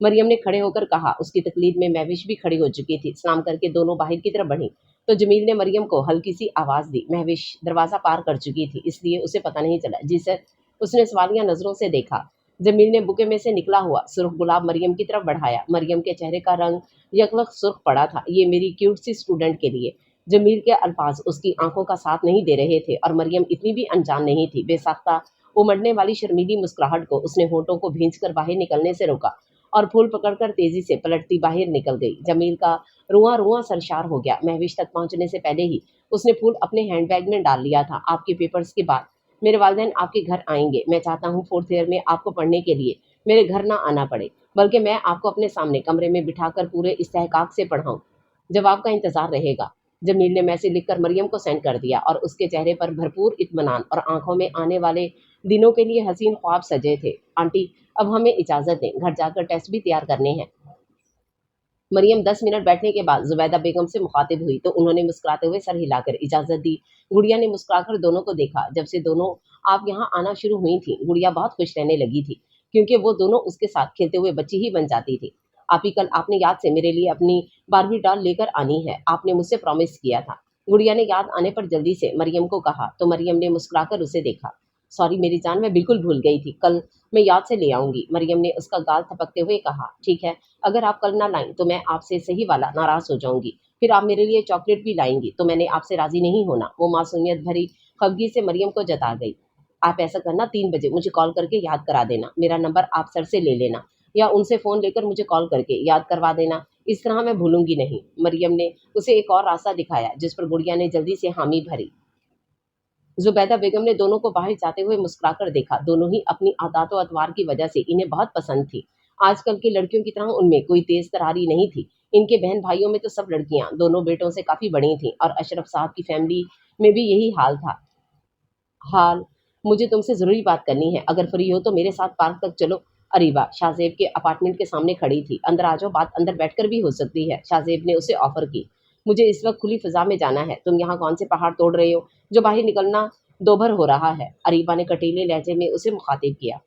A: مریم نے کھڑے ہو کر کہا۔ اس کی تقلید میں مہوش بھی کھڑی ہو چکی تھی۔ سلام کر کے دونوں باہر کی طرف بڑھی تو جمیل نے مریم کو ہلکی سی آواز دی۔ مہوش دروازہ پار کر چکی تھی، اس لیے اسے پتہ نہیں چلا، جی سر، اس نے سوالیہ نظروں سے دیکھا۔ جمیل نے بکے میں سے نکلا ہوا سرخ گلاب مریم کی طرف بڑھایا۔ مریم کے چہرے کا رنگ یکلخت سرخ پڑا تھا۔ یہ میری کیوٹ سی اسٹوڈنٹ کے لیے۔ جمیل کے الفاظ اس کی آنکھوں کا ساتھ نہیں دے رہے تھے اور مریم اتنی بھی انجان نہیں تھی۔ بے ساختہ امڑنے والی شرمیلی مسکراہٹ کو اس نے ہونٹوں کو بھینچ کر باہر نکلنے سے روکا اور پھول پکڑ کر تیزی سے پلٹتی باہر نکل گئی۔ جمیل کا رواں رواں سرشار ہو گیا۔ مہوش تک پہنچنے سے پہلے ہی اس نے پھول اپنے ہینڈ بیگ میں ڈال لیا تھا۔ آپ کے پیپرز کے بعد میرے والدین آپ کے گھر آئیں گے۔ میں چاہتا ہوں 4th ایئر میں آپ کو پڑھنے کے لیے میرے گھر نہ آنا پڑے، بلکہ میں آپ کو اپنے سامنے کمرے میں بٹھا کر پورے استحقاق سے پڑھاؤں۔ جواب کا انتظار رہے گا۔ جمیل نے میسج لکھ کر مریم کو سینڈ کر دیا اور اس کے چہرے پر بھرپور اطمینان اور آنکھوں میں آنے والے دنوں کے لیے حسین خواب سجے تھے۔ آنٹی، اب ہمیں اجازت دیں، گھر جا کر ٹیسٹ بھی تیار کرنے ہیں۔ مریم 10 منٹ بیٹھنے کے بعد زبیدہ بیگم سے مخاطب ہوئی تو انہوں نے مسکراتے ہوئے سر ہلا کر اجازت دی۔ گڑیا نے مسکرا کر دونوں کو دیکھا۔ جب سے دونوں آپ یہاں آنا شروع ہوئی تھیں، گڑیا بہت خوش رہنے لگی تھی، کیونکہ وہ دونوں اس کے ساتھ کھیلتے ہوئے بچی ہی بن جاتی تھی۔ آپ ہی کل آپ نے یاد سے میرے لیے اپنی باربی ڈال لے کر آنی ہے، آپ نے مجھ سے پرومس کیا تھا، گڑیا نے یاد آنے پر جلدی سے مریم کو کہا تو مریم نے مسکرا کر اسے دیکھا۔ سوری میری جان، میں بالکل بھول گئی تھی، کل میں یاد سے لے آؤں گی، مریم نے اس کا گال تھپکتے ہوئے کہا۔ ٹھیک ہے، اگر آپ کل نہ لائیں تو میں آپ سے صحیح والا ناراض ہو جاؤں گی، پھر آپ میرے لیے چاکلیٹ بھی لائیں گی تو میں نے آپ سے راضی نہیں ہونا۔ وہ معصومیت بھری خفگی سے مریم کو جتا گئی۔ آپ ایسا کرنا، 3 بجے مجھے کال کر کے یاد کرا دینا، میرا نمبر آپ سر سے لے لینا یا ان سے فون لے کر مجھے کال کر کے یاد کروا دینا، اس طرح میں بھولوں گی نہیں۔ مریم نے اسے ایک اور راستہ دکھایا جس پر گڑیا نے جلدی سے حامی بھری۔ زبیدہ بیگم نے دونوں کو باہر جاتے ہوئے مسکرا کر دیکھا۔ دونوں ہی اپنی عادات و اطوار کی وجہ سے انہیں بہت پسند تھی۔ آج کل کی لڑکیوں کی طرح ان میں کوئی تیز تراری نہیں تھی۔ ان کے بہن بھائیوں میں تو سب لڑکیاں دونوں بیٹوں سے کافی بڑی تھیں اور اشرف صاحب کی فیملی میں بھی یہی حال تھا۔ مجھے تم سے ضروری بات کرنی ہے، اگر فری ہو تو میرے ساتھ پارک تک چلو۔ اریبہ شاہ زیب کے اپارٹمنٹ کے سامنے کھڑی تھی۔ اندر آ جاؤ، بات اندر بیٹھ کر بھی ہو سکتی ہے، شاہ زیب نے اسے آفر کی۔ مجھے اس وقت کھلی فضا میں جانا ہے، تم یہاں کون سے پہاڑ توڑ رہے ہو جو باہر نکلنا دوبھر ہو رہا ہے؟ اریبہ نے کٹیلے لہجے میں اسے مخاطب کیا۔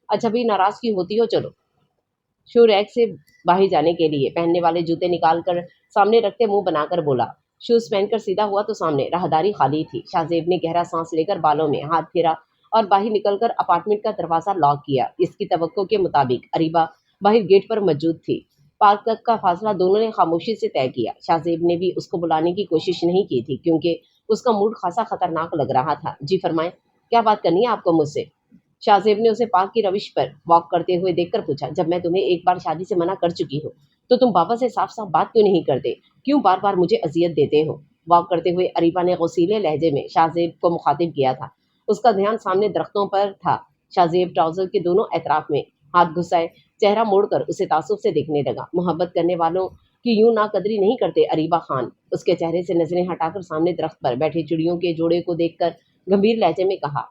A: اچھا بھی ناراض کیوں ہوتی ہو، چلو۔ شو ریک سے باہر جانے کے لیے پہننے والے جوتے نکال کر سامنے رکھتے منہ بنا کر بولا۔ شوز پہن کر سیدھا ہوا تو سامنے راہداری خالی تھی۔ شاہ زیب نے گہرا سانس لے کر بالوں میں ہاتھ پھیرا اور باہر نکل کر اپارٹمنٹ کا دروازہ لاک کیا۔ اس کی توقع کے مطابق اریبہ باہر گیٹ پر موجود تھی۔ پارک تک کا فاصلہ دونوں نے خاموشی سے طے کیا۔ شاہ زیب نے بھی اس کو بلانے کی کوشش نہیں کی تھی کیونکہ اس کا موڈ خاصا خطرناک لگ رہا تھا۔ جی فرمائیں، کیا بات کرنی ہے آپ کو مجھ سے؟ شاہ زیب نے اسے پارک کی روش پر واک کرتے ہوئے دیکھ کر پوچھا۔ جب میں تمہیں ایک بار شادی سے منع کر چکی ہوں تو تم بابا سے صاف صاف بات کیوں نہیں کرتے؟ کیوں بار بار مجھے اذیت دیتے ہو؟ واک کرتے ہوئے اریبہ نے غصیلے لہجے میں شاہ زیب کو مخاطب کیا تھا۔ اس کا دھیان سامنے درختوں پر تھا۔ شاہ زیب ٹراؤزر کے دونوں اطراف میں ہاتھ گھسائے چہرہ موڑ کر اسے تعصب سے دیکھنے لگا۔ محبت کرنے والوں कि यूं नाकदरी नहीं करते अरीबा खान। उसके चेहरे से नजरें हटाकर सामने दरख्त पर बैठे चिड़ियों के जोड़े को देखकर गंभीर लहजे में कहा,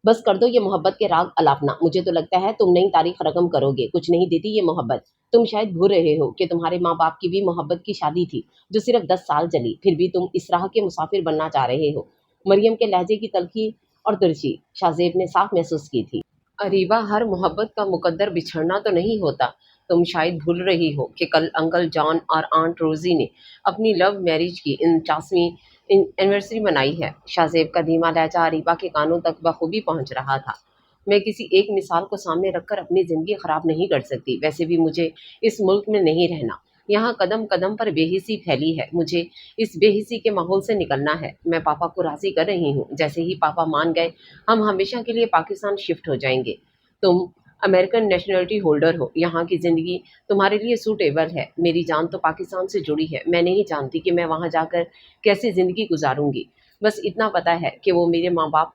A: बस कर दो ये मोहब्बत के राग अलापना। मुझे तो लगता है तुम नई तारीख रकम करोगे। कुछ नहीं देती ये मोहब्बत। तुम शायद भूल रहे हो कि तुम्हारे माँ बाप की भी मोहब्बत की शादी थी जो सिर्फ 10 साल चली। फिर भी तुम इस राह के मुसाफिर बनना चाह रहे हो। मरियम के लहजे की तलखी और तिरछी शाहजेब ने साफ महसूस की थी। अरीबा, हर मोहब्बत का मुकद्दर बिछड़ना तो नहीं होता। तुम शायद भूल रही हो कि कल अंकल जॉन और आंट रोजी ने अपनी लव मैरिज की 49वीं एनिवर्सरी मनाई है। शाहजेब का धीमा लहजा अरीबा के कानों तक बखूबी पहुंच रहा था। मैं किसी एक मिसाल को सामने रखकर अपनी जिंदगी खराब नहीं कर सकती। वैसे भी मुझे इस मुल्क में नहीं रहना। यहाँ कदम कदम पर बेहिसी फैली है। मुझे इस बेहिसी के माहौल से निकलना है। मैं पापा को राजी कर रही हूँ। जैसे ही पापा मान गए हम हमेशा के लिए पाकिस्तान शिफ्ट हो जाएंगे। तुम अमेरिकन नेशनलिटी होल्डर हो। यहाँ की ज़िंदगी तुम्हारे लिए सूटेबल है। मेरी जान तो पाकिस्तान से जुड़ी है। मैं नहीं जानती कि मैं वहाँ जाकर कैसी ज़िंदगी गुजारूंगी। बस इतना पता है कि वो मेरे माँ बाप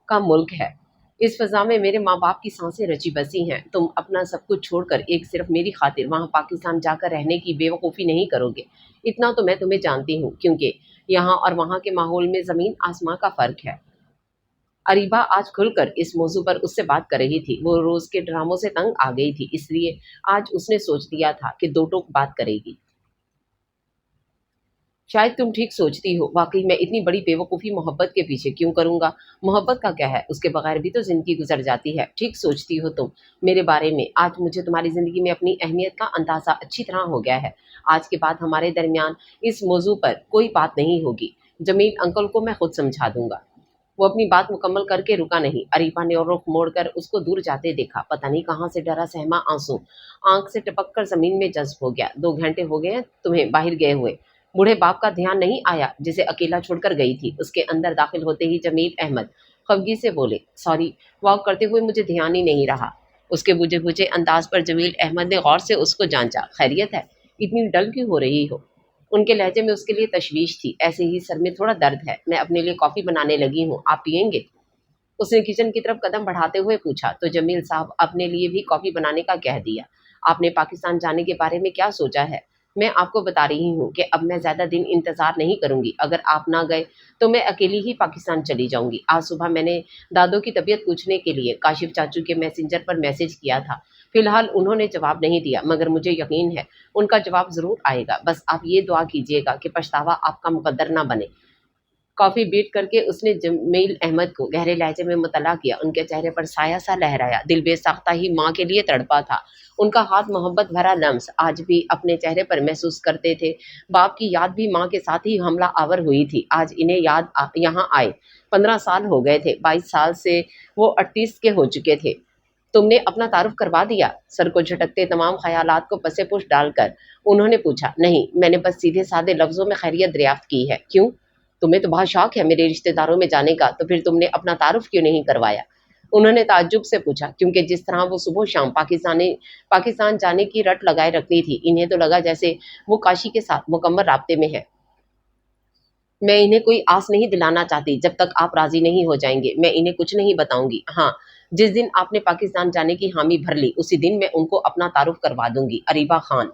A: का मुल्क है। इस फ़ज़ा में मेरे माँ बाप की सांसें रची बसी हैं। तुम अपना सब कुछ छोड़कर एक सिर्फ मेरी खातिर वहाँ पाकिस्तान जाकर रहने की बेवकूफ़ी नहीं करोगे। इतना तो मैं तुम्हें जानती हूँ, क्योंकि यहाँ और वहाँ के माहौल में ज़मीन आसमां का फ़र्क है। अरीबा आज खुलकर इस मौजू पर उससे बात कर रही थी। वो रोज के ड्रामों से तंग आ गई थी, इसलिए आज उसने सोच लिया था कि दो टोक बात करेगी। शायद तुम ठीक सोचती हो। वाकई मैं इतनी बड़ी बेवकूफ़ी मोहब्बत के पीछे क्यों करूंगा? मोहब्बत का क्या है, उसके बगैर भी तो जिंदगी गुजर जाती है। ठीक सोचती हो तुम मेरे बारे में। आज मुझे तुम्हारी जिंदगी में अपनी अहमियत का अंदाजा अच्छी तरह हो गया है। आज के बाद हमारे दरमियान इस मौजू पर कोई बात नहीं होगी। जमील अंकल को मैं खुद समझा दूंगा। वो अपनी बात मुकम्मल करके रुका नहीं। अरीबा ने और रुख मोड़कर उसको दूर जाते देखा। पता नहीं कहाँ से डरा सहमा आंसू आंख से टपक कर जमीन में जज्ब हो गया। 2 घंटे हो गए हैं तुम्हें बाहर गए हुए। बूढ़े बाप का ध्यान नहीं आया जिसे अकेला छोड़कर गई थी। उसके अंदर दाखिल होते ही जमील अहमद खफगी से बोले, सॉरी, वॉक करते हुए मुझे ध्यान ही नहीं रहा। उसके बुझे बुझे अंदाज पर जमील अहमद ने गौर से उसको जांचा। खैरियत है? इतनी डल क्यों हो रही हो? उनके लहजे में उसके लिए तशवीश थी। ऐसे ही सर में थोड़ा दर्द है। मैं अपने लिए कॉफ़ी बनाने लगी हूँ, आप पियेंगे? उसने किचन की तरफ कदम बढ़ाते हुए पूछा। तो जमील साहब अपने लिए भी कॉफ़ी बनाने का कह दिया। आपने पाकिस्तान जाने के बारे में क्या सोचा है? मैं आपको बता रही हूँ कि अब मैं ज़्यादा दिन इंतज़ार नहीं करूँगी। अगर आप ना गए तो मैं अकेली ही पाकिस्तान चली जाऊँगी। आज सुबह मैंने दादो की तबीयत पूछने के लिए काशिफ चाचू के मैसेंजर पर मैसेज किया था। फिलहाल उन्होंने जवाब नहीं दिया, मगर मुझे यकीन है उनका जवाब ज़रूर आएगा। बस आप ये दुआ कीजिएगा कि पछतावा आपका मुकद्दर ना बने। कॉफ़ी बीट करके उसने जमील अहमद को गहरे लहजे में मुतला किया। उनके चेहरे पर साया सा लहराया। दिल बेसाख्ता ही माँ के लिए तड़पा था। उनका हाथ मोहब्बत भरा लम्स आज भी अपने चेहरे पर महसूस करते थे। बाप की याद भी माँ के साथ ही हमला आवर हुई थी। आज इन्हें याद यहाँ आए। 15 साल हो गए थे। 22 साल से वो 38 के हो चुके थे। तुमने अपना तारुफ करवा दिया? सर को झटकते तमाम ख्यालात को पसे पुश डालकर उन्होंने पूछा। नहीं, मैंने बस सीधे साधे लफ्जों में खैरियत दरियाफ्त की है। क्यों? तुम्हें तो बहुत शौक है मेरे रिश्तेदारों में जाने का, तो फिर तुमने अपना तारुफ क्यों नहीं करवाया? उन्होंने ताज्जुब से पूछा, क्योंकि जिस तरह वो सुबह शाम पाकिस्तान जाने की रट लगाए रखती थी, इन्हें तो लगा जैसे वो काशी के साथ मुकम्मल राब्ते में है। मैं इन्हें कोई आस नहीं दिलाना चाहती। जब तक आप राजी नहीं हो जाएंगे मैं इन्हें कुछ नहीं बताऊंगी। हाँ, जिस दिन आपने पाकिस्तान जाने की हामी भर ली उसी दिन मैं उनको अपना तारुफ करवा दूंगी। अरीबा खान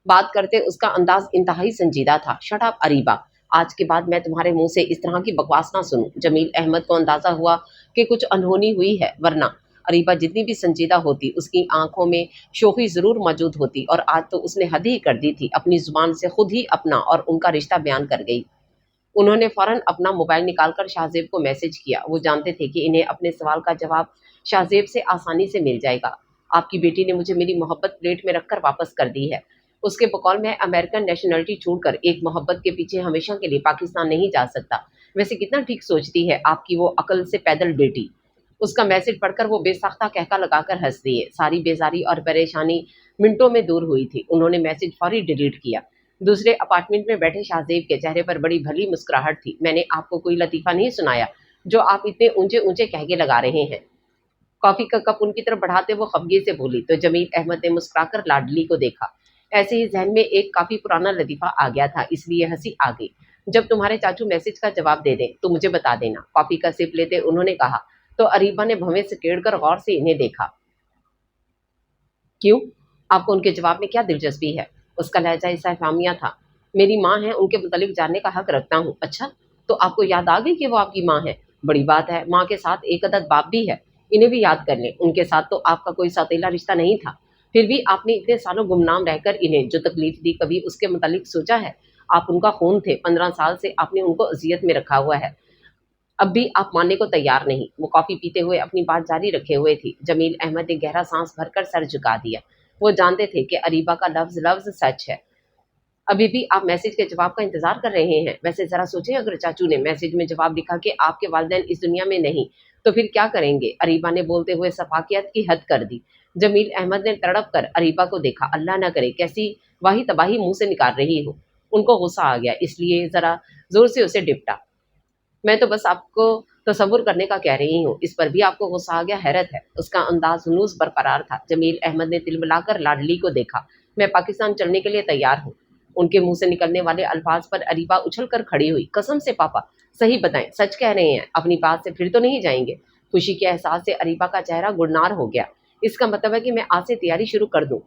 A: बात करते उसका अंदाज इंतहाई संजीदा था। शट अप अरीबा, आज के बाद मैं तुम्हारे मुंह से इस तरह की बकवास ना सुनूं। जमील अहमद को अंदाजा हुआ कि कुछ अनहोनी हुई है, वरना अरीबा जितनी भी संजीदा होती उसकी आंखों में शोखी जरूर मौजूद होती। और आज तो उसने हद ही कर दी थी। अपनी जुबान से खुद ही अपना और उनका रिश्ता बयान कर गई। उन्होंने फौरन अपना मोबाइल निकालकर शाहजेब को मैसेज किया। वो जानते थे कि इन्हें अपने सवाल का जवाब शाहजेब से आसानी से मिल जाएगा। आपकी बेटी ने मुझे मेरी मोहब्बत प्लेट में रखकर वापस कर दी है। उसके बकौल मैं अमेरिकन नेशनलिटी छोड़कर एक मोहब्बत के पीछे हमेशा के लिए पाकिस्तान नहीं जा सकता। वैसे कितना ठीक सोचती है आपकी वो अकल से पैदल बेटी। उसका मैसेज पढ़कर वो बेसाख्ता कहका लगाकर हंस दिए। सारी बेजारी और परेशानी मिनटों में दूर हुई थी। उन्होंने मैसेज फौरी डिलीट किया। दूसरे अपार्टमेंट में बैठे शाहजेब के चेहरे पर बड़ी भली मुस्कुराहट थी। मैंने आपको कोई लतीफ़ा नहीं सुनाया जो आप इतने ऊंचे ऊंचे कहके लगा रहे हैं? कॉफी का कप उनकी तरफ बढ़ाते वो खफगी से बोली। तो जमील अहमद ने मुस्कुराकर लाडली को देखा। ऐसे ही जहन में एक काफी पुराना लतीफ़ा आ गया था, इसलिए हंसी आ गई। जब तुम्हारे चाचू मैसेज का जवाब दे दें तो मुझे बता देना। कॉफी का सिप लेते उन्होंने कहा। तो अरीबा ने भवें से टेढ़ कर गौर से इन्हें देखा। क्यों? آپ کو ان کے جواب میں کیا دلچسپی ہے؟ اس کا لہجہ استفہامیہ تھا۔ میری ماں ہیں، ان کے متعلق جاننے کا حق رکھتا ہوں۔ اچھا، تو آپ کو یاد آ گئی کہ وہ آپ کی ماں ہے؟ بڑی بات ہے، ماں کے ساتھ ایک عدد باپ بھی ہے، انہیں بھی یاد کر لیں۔ ان کے ساتھ تو آپ کا کوئی سوتیلا رشتہ نہیں تھا، پھر بھی آپ نے اتنے سالوں گمنام رہ کر انہیں جو تکلیف دی کبھی اس کے متعلق سوچا ہے؟ آپ ان کا خون تھے، 15 سال سے آپ نے ان کو اذیت میں رکھا ہوا ہے، اب بھی آپ ماننے کو تیار نہیں۔ وہ کافی پیتے ہوئے اپنی بات جاری رکھے ہوئے تھی۔ جمیل احمد نے گہرا سانس بھر کر سر جھکا دیا۔ وہ جانتے تھے کہ اریبہ کا لفظ لفظ سچ ہے۔ ابھی بھی آپ میسج کے جواب کا انتظار کر رہے ہیں؟ ویسے ذرا سوچیں، اگر چاچو نے میسج میں جواب لکھا کہ آپ کے والدین اس دنیا میں نہیں، تو پھر کیا کریں گے؟ اریبہ نے بولتے ہوئے سفاکیت کی حد کر دی۔ جمیل احمد نے تڑپ کر اریبہ کو دیکھا۔ اللہ نہ کرے کیسی واہی تباہی منہ سے نکال رہی ہو۔ ان کو غصہ آ گیا، اس لیے ذرا زور سے اسے ڈپٹا۔ میں تو بس آپ کو تصور کرنے کا کہہ رہی ہوں، اس پر بھی آپ کو غصہ آ گیا؟ حیرت ہے۔ اس کا انداز ہنوز برقرار تھا۔ جمیل احمد نے تلملا کر لاڈلی کو دیکھا۔ میں پاکستان چلنے کے لیے تیار ہوں۔ ان کے منہ سے نکلنے والے الفاظ پر اریبہ اچھل کر کھڑی ہوئی۔ قسم سے پاپا، صحیح بتائیں، سچ کہہ رہے ہیں؟ اپنی بات سے پھر تو نہیں جائیں گے؟ خوشی کے احساس سے اریبہ کا چہرہ گلنار ہو گیا۔ اس کا مطلب ہے کہ میں آج سے تیاری شروع کر دوں؟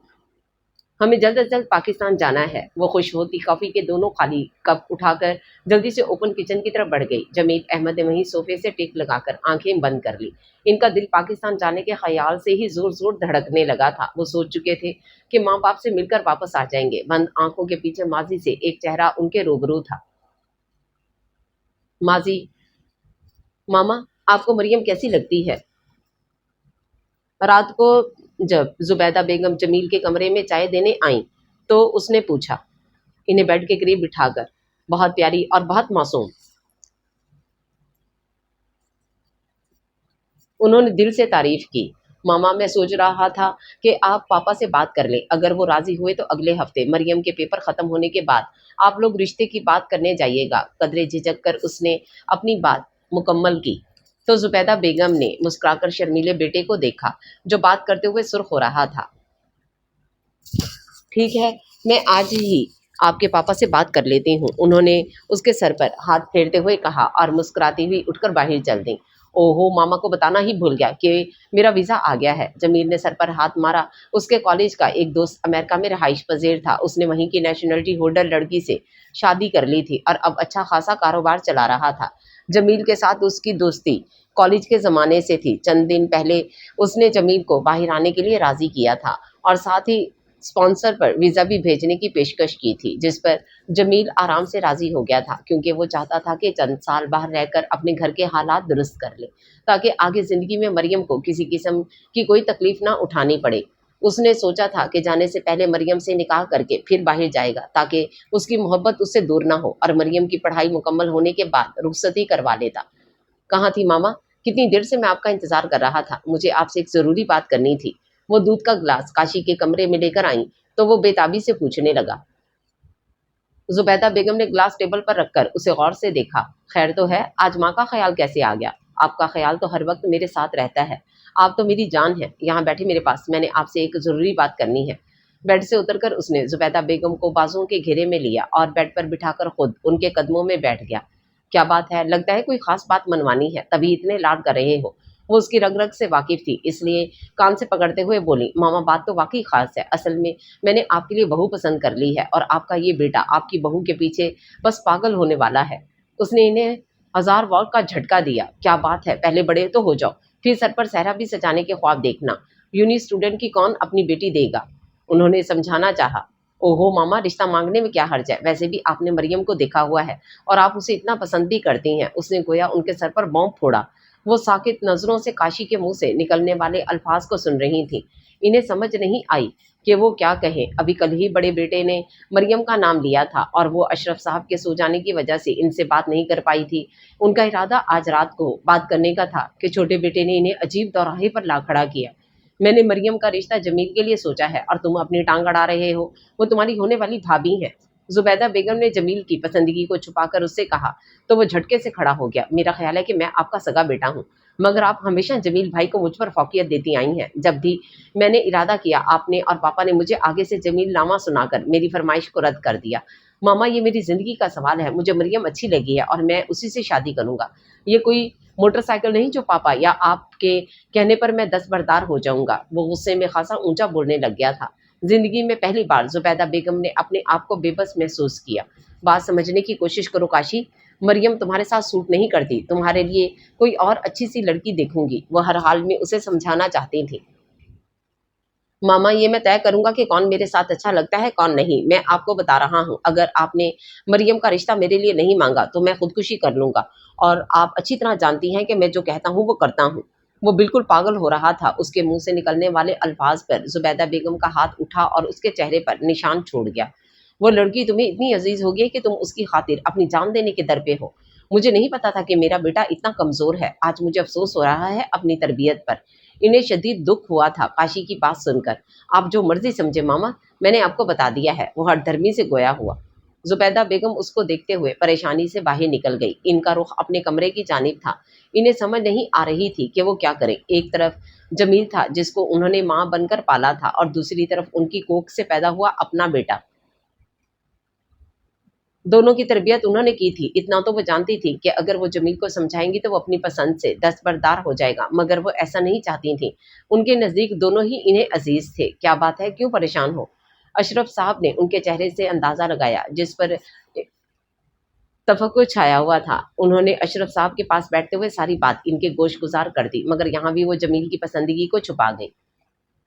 A: ہمیں جلد از جلد پاکستان جانا ہے۔ وہ خوش ہوتی کافی کے دونوں خالی کپ اٹھا کر جلدی سے اوپن کچن کی طرف بڑھ گئی۔ جمیل احمد نے وہیں صوفے سے ٹیک لگا کر آنکھیں بند کر لی۔ ان کا دل پاکستان جانے کے خیال سے ہی زور زور دھڑکنے لگا تھا۔ وہ سوچ چکے تھے کہ ماں باپ سے مل کر واپس آ جائیں گے۔ بند آنکھوں کے پیچھے ماضی سے ایک چہرہ ان کے روبرو تھا۔ ماضی: ماما، آپ کو مریم کیسی لگتی ہے؟ رات کو جب زبیدہ بیگم جمیل کے کمرے میں چائے دینے آئیں تو اس نے پوچھا، انہیں بیڈ کے قریب بٹھا کر، بہت پیاری اور بہت معصوم۔ انہوں نے دل سے تعریف کی۔ ماما، میں سوچ رہا تھا کہ آپ پاپا سے بات کر لیں، اگر وہ راضی ہوئے تو اگلے ہفتے مریم کے پیپر ختم ہونے کے بعد آپ لوگ رشتے کی بات کرنے جائیے گا۔ قدرے جھجک کر اس نے اپنی بات مکمل کی تو زبیدہ بیگم نے مسکرا کر شرمیلے بیٹے کو دیکھا جو بات کرتے ہوئے سرخ ہو رہا تھا۔ ٹھیک ہے، میں آج ہی آپ کے پاپا سے بات کر لیتی ہوں، انہوں نے اس کے سر پر ہاتھ پھیرتے ہوئے کہا اور مسکراتی ہوئی اٹھ کر باہر چل دیں۔ اوہو، ماما کو بتانا ہی بھول گیا کہ میرا ویزا آ گیا ہے۔ جمیل نے سر پر ہاتھ مارا۔ اس کے کالج کا ایک دوست امریکہ میں رہائش پذیر تھا۔ اس نے وہیں کی نیشنلٹی ہولڈر لڑکی سے شادی کر لی تھی اور اب اچھا خاصا کاروبار چلا رہا تھا۔ جمیل کے ساتھ اس کی دوستی کالج کے زمانے سے تھی۔ چند دن پہلے اس نے جمیل کو باہر آنے کے لیے راضی کیا تھا اور ساتھ ہی اسپانسر پر ویزا بھی بھیجنے کی پیشکش کی تھی، جس پر جمیل آرام سے راضی ہو گیا تھا، کیونکہ وہ چاہتا تھا کہ چند سال باہر رہ کر اپنے گھر کے حالات درست کر لے تاکہ آگے زندگی میں مریم کو کسی قسم کی کوئی تکلیف نہ اٹھانی پڑے۔ اس نے سوچا تھا کہ جانے سے پہلے مریم سے نکاح کر کے پھر باہر جائے گا تاکہ اس کی محبت اس سے دور نہ ہو اور مریم کی پڑھائی مکمل ہونے کے بعد رخصتی کروا لیتا۔ کہاں تھی ماما؟ کتنی دیر سے میں آپ کا انتظار کر رہا تھا، مجھے آپ سے ایک ضروری بات کرنی تھی۔ وہ دودھ کا گلاس کاشی کے کمرے میں لے کر آئیں تو وہ بے تابی سے پوچھنے لگا۔ زبیدہ بیگم نے گلاس ٹیبل پر رکھ کر اسے غور سے دیکھا۔ خیر تو ہے؟ آج ماں کا خیال کیسے آ گیا؟ آپ کا خیال تو ہر وقت میرے ساتھ رہتا ہے، آپ تو میری جان ہیں۔ یہاں بیٹھے میرے پاس، میں نے آپ سے ایک ضروری بات کرنی ہے۔ بیڈ سے اتر کر اس نے زبیدہ بیگم کو بازوؤں کے گھیرے میں لیا اور بیڈ پر بٹھا کر خود ان کے قدموں میں بیٹھ گیا۔ کیا بات ہے؟ لگتا ہے کوئی خاص بات منوانی ہے، تبھی اتنے لاڈ کر رہے ہو۔ وہ اس کی رگ رگ سے واقف تھی، اس لیے کان سے پکڑتے ہوئے بولی، ماما بات تو واقعی خاص ہے، اصل میں نے آپ کے لیے بہو پسند کر لی ہے اور آپ کا یہ بیٹا آپ کی بہو کے پیچھے بس پاگل ہونے والا ہے۔ اس نے انہیں 1000 واٹ کا جھٹکا دیا۔ کیا بات ہے؟ پہلے بڑے تو ہو جاؤ، پھر سر پر صحرا بھی سجانے کے خواب دیکھنا۔ یونی اسٹوڈنٹ کی کون اپنی بیٹی دے گا؟ انہوں نے سمجھانا چاہا۔ اوہو ماما، رشتہ مانگنے میں کیا حرج ہے؟ ویسے بھی آپ نے مریم کو دیکھا ہوا ہے اور آپ اسے اتنا پسند بھی کرتی ہیں۔ اس نے گویا ان کے سر پر بوم پھوڑا۔ وہ ساکت نظروں سے کاشی کے منہ سے نکلنے والے الفاظ کو سن رہی تھیں۔ انہیں سمجھ نہیں آئی کہ وہ کیا کہیں۔ ابھی کل ہی بڑے بیٹے نے مریم کا نام لیا تھا اور وہ اشرف صاحب کے سو جانے کی وجہ سے ان سے بات نہیں کر پائی تھی۔ ان کا ارادہ آج رات کو بات کرنے کا تھا کہ چھوٹے بیٹے نے انہیں عجیب دوراہے پر لا کھڑا کیا۔ میں نے مریم کا رشتہ جمیل کے لیے سوچا ہے اور تم اپنی ٹانگ اڑا رہے ہو، وہ تمہاری ہونے والی بھابھی ہیں۔ زبیدہ بیگم نے جمیل کی پسندگی کو چھپا کر اس سے کہا تو وہ جھٹکے سے کھڑا ہو گیا۔ میرا خیال ہے کہ میں آپ کا سگا بیٹا ہوں، مگر آپ ہمیشہ جمیل بھائی کو مجھ پر فوقیت دیتی آئی ہیں۔ جب بھی میں نے ارادہ کیا، آپ نے اور پاپا نے مجھے آگے سے جمیل نامہ سنا کر میری فرمائش کو رد کر دیا۔ ماما، یہ میری زندگی کا سوال ہے، مجھے مریم اچھی لگی ہے اور میں اسی سے شادی کروں گا۔ یہ کوئی موٹر سائیکل نہیں جو پاپا یا آپ کے کہنے پر میں دستبردار ہو جاؤں گا۔ وہ غصے میں خاصا اونچا بولنے لگ گیا تھا۔ जिंदगी में पहली बार जुबैदा बेगम ने अपने आप को बेबस महसूस किया। बात समझने की कोशिश करो काशी, मरियम तुम्हारे साथ सूट नहीं करती, तुम्हारे लिए कोई और अच्छी सी लड़की देखूंगी, वह हर हाल में उसे समझाना चाहती थी। मामा, ये मैं तय करूंगा कि कौन मेरे साथ अच्छा लगता है कौन नहीं। मैं आपको बता रहा हूँ, अगर आपने मरियम का रिश्ता मेरे लिए नहीं मांगा तो मैं खुदकुशी कर लूंगा। और आप अच्छी तरह जानती हैं कि मैं जो कहता हूँ वो करता हूँ। वो बिल्कुल पागल हो रहा था। उसके मुंह से निकलने वाले अल्फाज पर जुबैदा बेगम का हाथ उठा और उसके चेहरे पर निशान छोड़ गया। वो लड़की तुम्हें इतनी अजीज होगी कि तुम उसकी खातिर अपनी जान देने के दर पे हो। मुझे नहीं पता था कि मेरा बेटा इतना कमजोर है। आज मुझे अफसोस हो रहा है अपनी तरबियत पर। इन्हें शदीद दुख हुआ था काशी की बात सुनकर। आप जो मर्जी समझे मामा, मैंने आपको बता दिया है। वो हठधर्मी से गोया हुआ। जुबैदा बेगम उसको देखते हुए परेशानी से बाहर निकल गई। इनका रुख अपने कमरे की जानिब था। इन्हें समझ नहीं आ रही थी कि वो क्या करें। एक तरफ जमील था जिसको उन्होंने माँ बनकर पाला था, और दूसरी तरफ उनकी कोख से पैदा हुआ अपना बेटा। दोनों की तरबियत उन्होंने की थी। इतना तो वो जानती थी कि अगर वो जमील को समझाएंगी तो वो अपनी पसंद से दस्तबरदार हो जाएगा, मगर वो ऐसा नहीं चाहती थी। उनके नज़दीक दोनों ही इन्हें अजीज थे। क्या बात है, क्यों परेशान हो? अशरफ साहब ने उनके चेहरे से अंदाज़ा लगाया जिस पर तफक्कुर छाया हुआ था। उन्होंने अशरफ साहब के पास बैठते हुए सारी बात इनके गोश गुजार कर दी, मगर यहाँ भी वो जमील की पसंदगी को छुपा गई।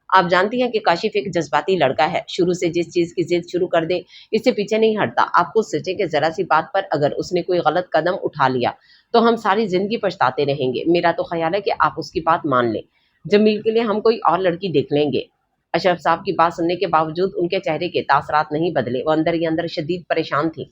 A: आप जानती हैं कि काशिफ एक जज्बाती लड़का है। शुरू से जिस चीज़ की जिद शुरू कर दे, इससे पीछे नहीं हटता। आप खुद सोचें कि ज़रा सी बात पर अगर उसने कोई गलत कदम उठा लिया तो हम सारी ज़िंदगी पछताते रहेंगे। मेरा तो ख्याल है कि आप उसकी बात मान लें। जमील के लिए हम कोई और लड़की देख लेंगे। अशरफ साहब की बात सुनने के बावजूद उनके चेहरे के तासरात नहीं बदले। वो अंदर ही अंदर शदीद परेशान थी,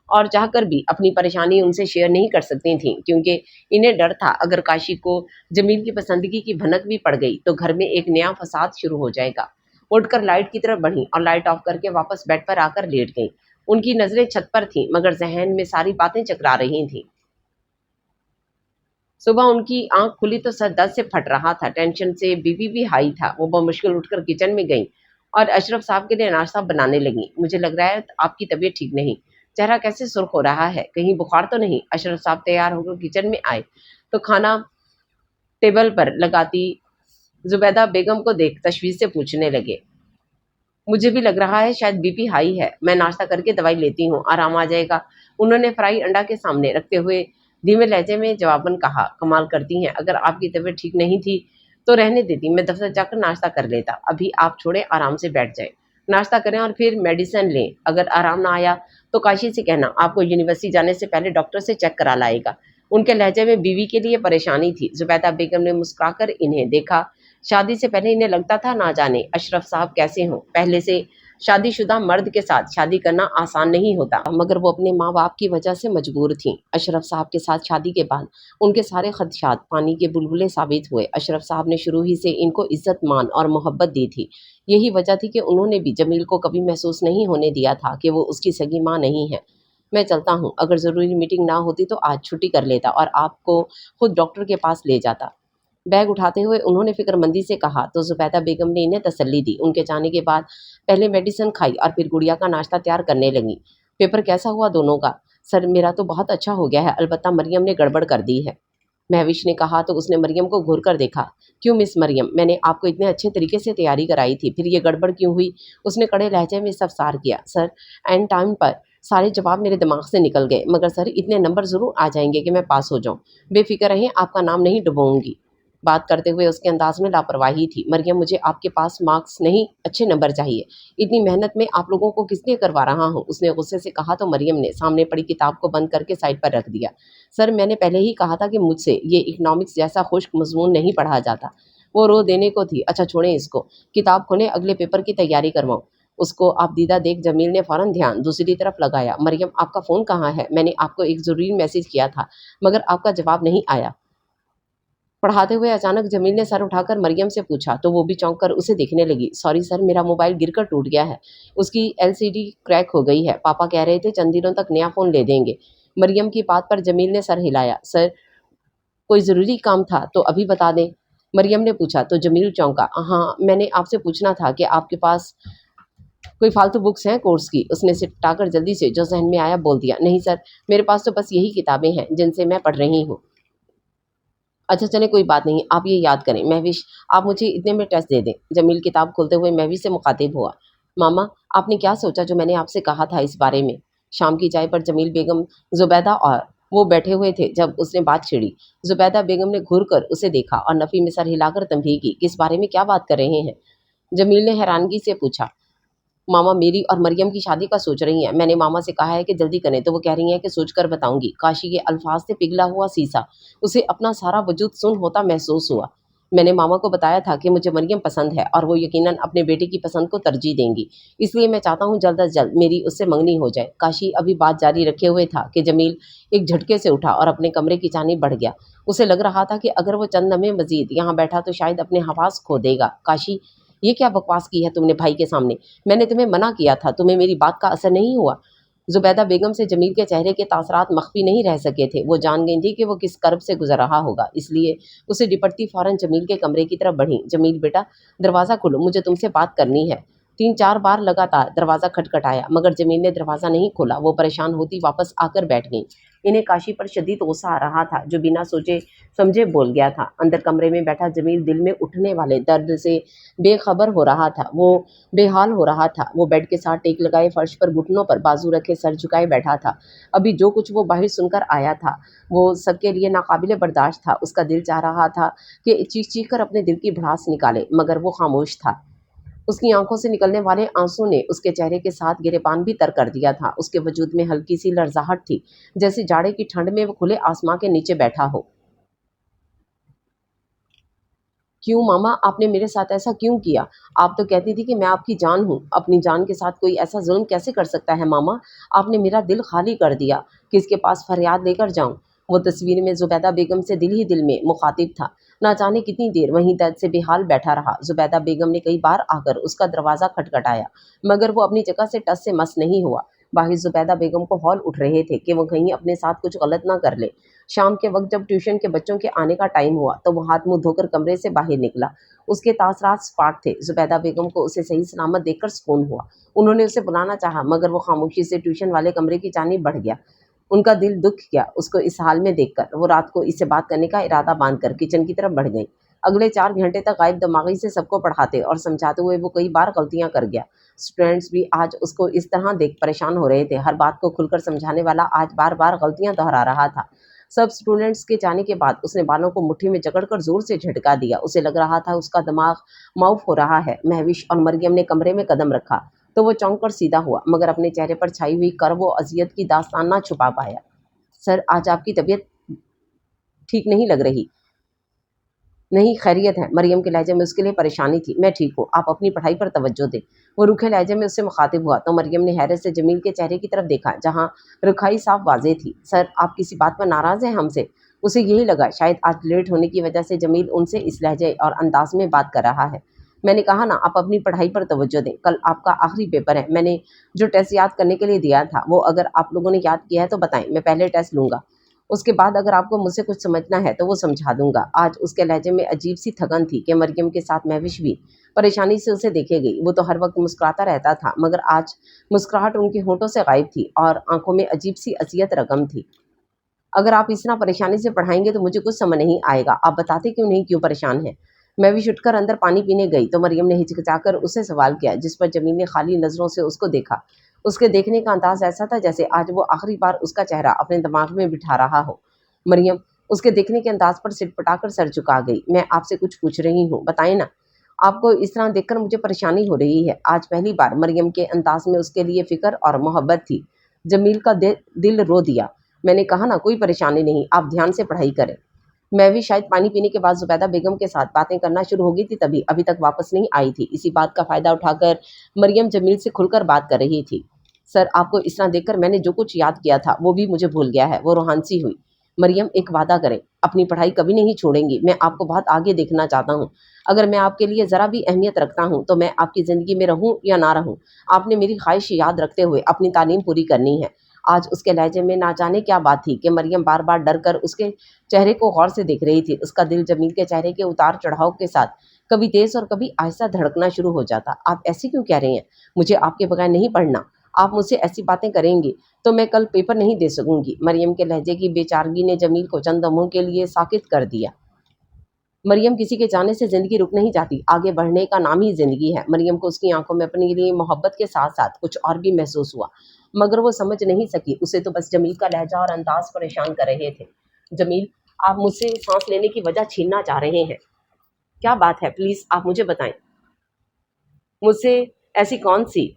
A: और चाहकर भी अपनी परेशानी उनसे शेयर नहीं कर सकती थी, क्योंकि इन्हें डर था अगर काशी को जमील की पसंदगी की भनक भी पड़ गई तो घर में एक नया फसाद शुरू हो जाएगा। उठकर लाइट की तरफ बढ़ी और लाइट ऑफ करके वापस बेड पर आकर लेट गई। उनकी नजरें छत पर थीं, मगर जहन में सारी बातें चकरा रही थीं। सुबह उनकी आंख खुली तो सर दर्द से फट रहा था। टेंशन से बीपी भी हाई था। वो बमुश्किल उठकर किचन में गई और अशरफ साहब के लिए नाश्ता बनाने लगी। मुझे लग रहा है आपकी तबीयत ठीक नहीं। चेहरा कैसे सुर्ख हो रहा है, कहीं बुखार तो नहीं? अशरफ साहब तैयार होकर किचन में आए तो खाना टेबल पर लगाती जुबैदा बेगम को देख तशवीश से पूछने लगे, मुझे भी लग रहा है शायद बीपी हाई है। मैं नाश्ता करके दवाई लेती हूँ, आराम आ जाएगा। उन्होंने फ्राई अंडा के सामने रखते हुए धीमे लहजे में जवाबन कहा, कमाल करती हैं, अगर आपकी तबीयत ठीक नहीं थी तो रहने देती, मैं दफ्तर जाकर नाश्ता कर लेता। अभी आप छोड़े, आराम से बैठ जाए, नाश्ता करें और फिर मेडिसिन लें। अगर आराम ना आया तो काशी से कहना आपको यूनिवर्सिटी जाने से पहले डॉक्टर से चेक करा लाएगा। उनके लहजे में बीवी के लिए परेशानी थी। जुबैदा बेगम ने मुस्कुराकर इन्हें देखा। शादी से पहले इन्हें लगता था ना जाने अशरफ साहब कैसे हों। पहले से शादीशुदा मर्द के साथ शादी करना आसान नहीं होता, मगर वो अपने माँ बाप की वजह से मजबूर थीं। अशरफ साहब के साथ शादी के बाद उनके सारे खदशात पानी के बुलबुले साबित हुए। अशरफ साहब ने शुरू ही से इनको इज्जत, मान और मोहब्बत दी थी। यही वजह थी कि उन्होंने भी जमील को कभी महसूस नहीं होने दिया था कि वो उसकी सगी माँ नहीं है। मैं चलता हूँ, अगर ज़रूरी मीटिंग ना होती तो आज छुट्टी कर लेता और आपको खुद डॉक्टर के पास ले जाता। बैग उठाते हुए उन्होंने फिक्रमंदी से कहा तो जुबैदा बेगम ने इन्हें तसल्ली दी। उनके जाने के बाद पहले मेडिसिन खाई और फिर गुड़िया का नाश्ता तैयार करने लगी। पेपर कैसा हुआ दोनों का? सर, मेरा तो बहुत अच्छा हो गया है, अलबत्ता मरियम ने गड़बड़ कर दी है, महविश ने कहा तो उसने मरियम को घूर कर देखा। क्यों मिस मरियम, मैंने आपको इतने अच्छे तरीके से तैयारी कराई थी, फिर ये गड़बड़ क्यों हुई? उसने कड़े लहजे में इस्तफसार किया। सर, एंड टाइम पर सारे जवाब मेरे दिमाग से निकल गए, मगर सर इतने नंबर ज़रूर आ जाएंगे कि मैं पास हो जाऊँ। बेफिक्र रहें, आपका नाम नहीं डुबोऊंगी। बात करते हुए उसके अंदाज में लापरवाही थी। मरियम, मुझे आपके पास मार्क्स नहीं, अच्छे नंबर चाहिए। इतनी मेहनत में आप लोगों को किस लिए करवा रहा हूँ, उसने गुस्से से कहा तो मरियम ने सामने पड़ी किताब को बंद करके साइड पर रख दिया। सर, मैंने पहले ही कहा था कि मुझसे ये इकनॉमिक्स जैसा खुश्क मजमून नहीं पढ़ा जाता। वो रो देने को थी। अच्छा छोड़ें इसको, किताब खोलें, अगले पेपर की तैयारी करवाऊँ। उसको आप दीदा देख जमील ने फ़ौरन ध्यान दूसरी तरफ लगाया। मरियम, आपका फ़ोन कहाँ है? मैंने आपको एक ज़रूरी मैसेज किया था, मगर आपका जवाब नहीं आया। पढ़ाते हुए अचानक जमील ने सर उठाकर मरियम से पूछा तो वो भी चौंक कर उसे देखने लगी। सॉरी सर, मेरा मोबाइल गिरकर टूट गया है, उसकी एलसीडी क्रैक हो गई है। पापा कह रहे थे चंद दिनों तक नया फ़ोन ले देंगे। मरियम की बात पर जमील ने सर हिलाया। सर, कोई ज़रूरी काम था तो अभी बता दें, मरियम ने पूछा तो जमील चौंका। हाँ, मैंने आपसे पूछना था कि आपके पास कोई फालतू बुक्स हैं कोर्स की? उसने सिर हटाकर जल्दी से जो जहन में आया बोल दिया। नहीं सर, मेरे पास तो बस यही किताबें हैं जिनसे मैं पढ़ रही हूँ। अच्छा चलें कोई बात नहीं, आप ये याद करें महविश, आप मुझे इतने में टेस्ट दे दें। जमील किताब खोलते हुए महविश से मुखातिब हुआ। मामा, आपने क्या सोचा जो मैंने आपसे कहा था इस बारे में? शाम की चाय पर जमील बेगम, जुबैदा और वो बैठे हुए थे जब उसने बात छिड़ी। जुबैदा बेगम ने घूर कर उसे देखा और नफ़ी में सर हिलाकर तंबीह की, किस बारे में क्या बात कर रहे हैं? जमील ने हैरानगी से पूछा। मामा मेरी और मरियम की शादी का सोच रही हैं। मैंने मामा से कहा है कि जल्दी करें तो वो कह रही हैं कि सोच कर बताऊंगी। काशी के अल्फाज से पिघला हुआ शीशा उसे अपना सारा वजूद सुन होता महसूस हुआ। मैंने मामा को बताया था कि मुझे मरियम पसंद है और वो यकीनन अपने बेटे की पसंद को तरजीह देंगी, इसलिए मैं चाहता हूँ जल्द अज जल्द मेरी उससे मंगनी हो जाए। काशी अभी बात जारी रखे हुए था कि जमील एक झटके से उठा और अपने कमरे की जानिब बढ़ गया। उसे लग रहा था कि अगर वो चंद लम्हे मजीद यहाँ बैठा तो शायद अपने हवास खो देगा। काशी, ये क्या बकवास की है तुमने भाई के सामने? मैंने तुम्हें मना किया था, तुम्हें मेरी बात का असर नहीं हुआ? जुबैदा बेगम से जमील के चेहरे के तासरात मख्फी नहीं रह सके थे। वो जान गई थी कि वो किस कर्ब से गुजर रहा होगा, इसलिए उसे डिपटती फौरन जमील के कमरे की तरफ बढ़ी। जमील बेटा, दरवाज़ा खोलो, मुझे तुमसे बात करनी है। 3-4 बार लगातार दरवाज़ा खटखटाया मगर जमील ने दरवाज़ा नहीं खोला। वो परेशान होती वापस आकर बैठ गई। इन्हें काशी पर शदीद गुस्सा आ रहा था जो बिना सोचे समझे बोल गया था। अंदर कमरे में बैठा जमील दिल में उठने वाले दर्द से बेखबर हो रहा था। वो बेहाल हो रहा था। वो बेड के साथ टेक लगाए फर्श पर घुटनों पर बाजू रखे सर झुकाए बैठा था। अभी जो कुछ वो बाहर सुनकर आया था वो सबके लिए नाकाबिले बर्दाश्त था। उसका दिल चाह रहा था कि चीख चीख कर अपने दिल की भड़ास निकाले मगर वो खामोश था। उसकी आंखों से निकलने वाले आंसू ने उसके चेहरे के साथ गिरेबान भी तर कर दिया था। उसके वजूद में हल्की सी लरजाहट थी, जैसे जाड़े की ठंड में वो खुले आसमां के नीचे बैठा हो। क्यों मामा, आपने मेरे साथ ऐसा क्यों किया? आप तो कहती थी कि मैं आपकी जान हूँ। अपनी जान के साथ कोई ऐसा जुल्म कैसे कर सकता है मामा? आपने मेरा दिल खाली कर दिया। किसके पास फरियाद लेकर जाऊँ? वो तस्वीर में जुबैदा बेगम से दिल ही दिल में मुखातिब था। ना जाने कितनी देर वहीं दर्द से बेहाल बैठा रहा। जुबैदा बेगम ने कई बार आकर उसका दरवाज़ा खटखटाया मगर वो अपनी जगह से टस से मस नहीं हुआ। बाहर जुबैदा बेगम को हौल उठ रहे थे कि वो कहीं अपने साथ कुछ गलत ना कर ले। शाम के वक्त जब ट्यूशन के बच्चों के आने का टाइम हुआ तो वो हाथ मुंह धोकर कमरे से बाहर निकला। उसके तासरात स्पाट थे। जुबैदा बेगम को उसे सही सलामत देखकर सुकून हुआ। उन्होंने उसे बुलाना चाहा मगर वो खामोशी से ट्यूशन वाले कमरे की जानिब बढ़ गया। उनका दिल दुख गया उसको इस हाल में देखकर। वो रात को इससे बात करने का इरादा बांधकर किचन की तरफ बढ़ गई। अगले 4 घंटे तक गायब दिमागी से सबको पढ़ाते और समझाते हुए वो कई बार गलतियां कर गया। स्टूडेंट्स भी आज उसको इस तरह देख परेशान हो रहे थे। हर बात को खुलकर समझाने वाला आज बार बार गलतियां दोहरा रहा था। सब स्टूडेंट्स के जाने के बाद उसने बालों को मुट्ठी में जकड़कर जोर से झटका दिया। उसे लग रहा था उसका दिमाग माउफ हो रहा है। महविश और मरियम ने कमरे में कदम रखा तो वो चौंक कर सीधा हुआ मगर अपने चेहरे पर छाई हुई कर्ब व अजियत की दास्तान ना छुपा पाया। सर, आज आपकी तबीयत ठीक नहीं लग रही। नहीं, खैरियत है। मरियम के लहजे में उसके लिए परेशानी थी। मैं ठीक हूँ, आप अपनी पढ़ाई पर तवज्जो दें। वो रूखे लहजे में उससे मुखातिब हुआ तो मरियम ने हैरत से जमील के चेहरे की तरफ देखा जहाँ रुखाई साफ वाज़ेह थी। सर, आप किसी बात पर नाराज़ हैं हमसे? उसे यही लगा शायद आज लेट होने की वजह से जमील उनसे इस लहजे और अंदाज में बात कर रहा है। मैंने कहा ना, आप अपनी पढ़ाई पर तवज्जो दें। कल आपका आखिरी पेपर है। मैंने जो टेस्ट याद करने के लिए दिया था वो अगर आप लोगों ने याद किया है तो बताएं, मैं पहले टेस्ट लूँगा। उसके बाद अगर आपको मुझसे कुछ समझना है तो वो समझा दूंगा। आज उसके लहजे में अजीब सी थकन थी कि मरियम के साथ महविश भी परेशानी से उसे देखे गई। वो तो हर वक्त मुस्कुराता रहता था मगर आज मुस्कुराहट उनके होंठों से गायब थी और आंखों में अजीब सी असियत रकम थी। अगर आप इस तरह परेशानी से पढ़ाएंगे तो मुझे कुछ समझ नहीं आएगा। आप बताते क्यों नहीं, क्यों परेशान है? मैं भी उठकर अंदर पानी पीने गई तो मरियम ने हिचकिचाकर उससे सवाल किया जिस पर जमीन ने खाली नज़रों से उसको देखा। उसके देखने का अंदाज ऐसा था जैसे आज वो आखिरी बार उसका चेहरा अपने दिमाग में बिठा रहा हो। मरियम उसके देखने के अंदाज पर सिटपटाकर सर झुका गई। मैं आपसे कुछ पूछ रही हूँ, बताएं ना। आपको इस तरह देखकर मुझे परेशानी हो रही है। आज पहली बार मरियम के अंदाज में उसके लिए फ़िक्र और मोहब्बत थी। जमील का दिल रो दिया। मैंने कहा ना, कोई परेशानी नहीं, आप ध्यान से पढ़ाई करें। मैं भी शायद पानी पीने के बाद जुबैदा बेगम के साथ बातें करना शुरू हो गई थी तभी अभी तक वापस नहीं आई थी। इसी बात का फ़ायदा उठाकर मरियम जमील से खुलकर बात कर रही थी। सर, आपको इस तरह देखकर मैंने जो कुछ याद किया था वो भी मुझे भूल गया है। वो रूहान सी हुई। मरियम, एक वादा करें, अपनी पढ़ाई कभी नहीं छोड़ेंगी। मैं आपको बहुत आगे देखना चाहता हूँ। अगर मैं आपके लिए ज़रा भी अहमियत रखता हूँ तो मैं आपकी ज़िंदगी में रहूँ या ना रहूँ, आपने मेरी ख्वाहिश याद रखते हुए अपनी तालीम पूरी करनी है। आज उसके लहजे में ना जाने क्या बात थी कि मरियम बार बार डर कर उसके चेहरे को गौर से देख रही थी। उसका दिल जमील के चेहरे के उतार चढ़ाव के साथ कभी तेज़ और कभी आहिस्ता धड़कना शुरू हो जाता। आप ऐसे क्यों कह रहे हैं? मुझे आपके बगैर नहीं पढ़ना। आप मुझसे ऐसी बातें करेंगी तो मैं कल पेपर नहीं दे सकूंगी। मरियम के लहजे की बेचारगी ने जमील को चंद लम्हों के लिए साकित कर दिया। مریم किसी के जाने से जिंदगी रुक नहीं जाती, आगे बढ़ने का नाम ही जिंदगी है। मरियम को उसकी आंखों में अपने लिए मोहब्बत के साथ साथ कुछ और भी महसूस हुआ, मगर वो समझ नहीं सकी। उसे तो बस जमील का लहजा और अंदाज परेशान कर रहे थे। जमील, आप मुझसे सांस लेने की वजह छीनना चाह रहे हैं, क्या बात है? प्लीज आप मुझे बताएं। मुझसे ऐसी कौन सी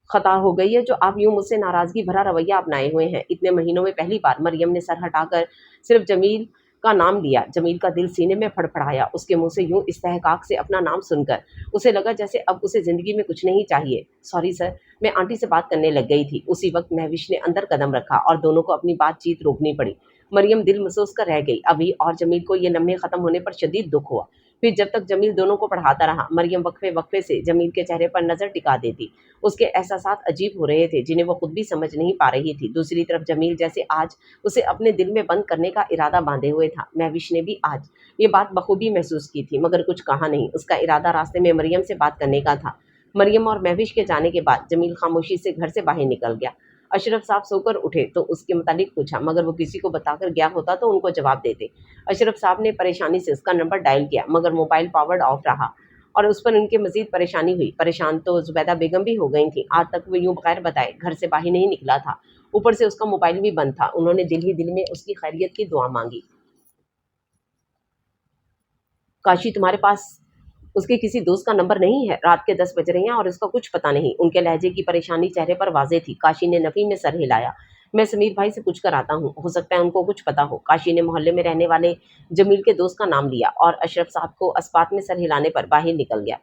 A: खता हो गई है जो आप यूं मुझसे नाराजगी भरा रवैया अपनाए हुए हैं? इतने महीनों में पहली बार मरियम ने सर हटाकर सिर्फ जमील का नाम लिया। जमील का दिल सीने में फड़फड़ाया। उसके मुंह से यूं इस्तेहकाक से अपना नाम सुनकर उसे लगा जैसे अब उसे जिंदगी में कुछ नहीं चाहिए। सॉरी सर, मैं आंटी से बात करने लग गई थी। उसी वक्त महविश ने अंदर कदम रखा और दोनों को अपनी बातचीत रोकनी पड़ी। मरियम दिल महसूस कर रह गई। अभी और जमील को ये लम्हे खत्म होने पर शदीद दुख हुआ। फिर जब तक जमील दोनों को पढ़ाता रहा, मरियम वक्फे वक्फे से जमील के चेहरे पर नजर टिका देती। उसके एहसासात अजीब हो रहे थे जिन्हें वो खुद भी समझ नहीं पा रही थी। दूसरी तरफ जमील जैसे आज उसे अपने दिल में बंद करने का इरादा बांधे हुए था। महविश ने भी आज ये बात बखूबी महसूस की थी, मगर कुछ कहा नहीं। उसका इरादा रास्ते में मरियम से बात करने का था। मरियम और महविश के जाने के बाद जमील खामोशी से घर से बाहर निकल गया। अशरफ साहब सोकर उठे तो उसके मुतालिक पूछा, मगर वो किसी को बताकर गया होता तो उनको जवाब देते। अशरफ साहब ने परेशानी से उसका नंबर डायल किया, मगर मोबाइल पावर्ड ऑफ रहा और उस पर उनके मजीद परेशानी हुई। परेशान तो जुबैदा बेगम भी हो गई थी। आज तक वो यूं बगैर बताए घर से बाहर नहीं निकला था। ऊपर से उसका मोबाइल भी बंद था। उन्होंने दिल ही दिल में उसकी खैरियत की दुआ मांगी। काशी, तुम्हारे पास उसके किसी दोस्त का नंबर नहीं है? रात के 10 बज रहे हैं और इसका कुछ पता नहीं। उनके लहजे की परेशानी चेहरे पर वाज़ेह थी। काशी ने नफ़ी में सर हिलाया। मैं समीर भाई से पूछ कर आता हूँ, हो सकता है उनको कुछ पता हो। काशी ने मोहल्ले में रहने वाले जमील के दोस्त का नाम लिया और अशरफ साहब को अस्पात में सर हिलाने पर बाहर निकल गया।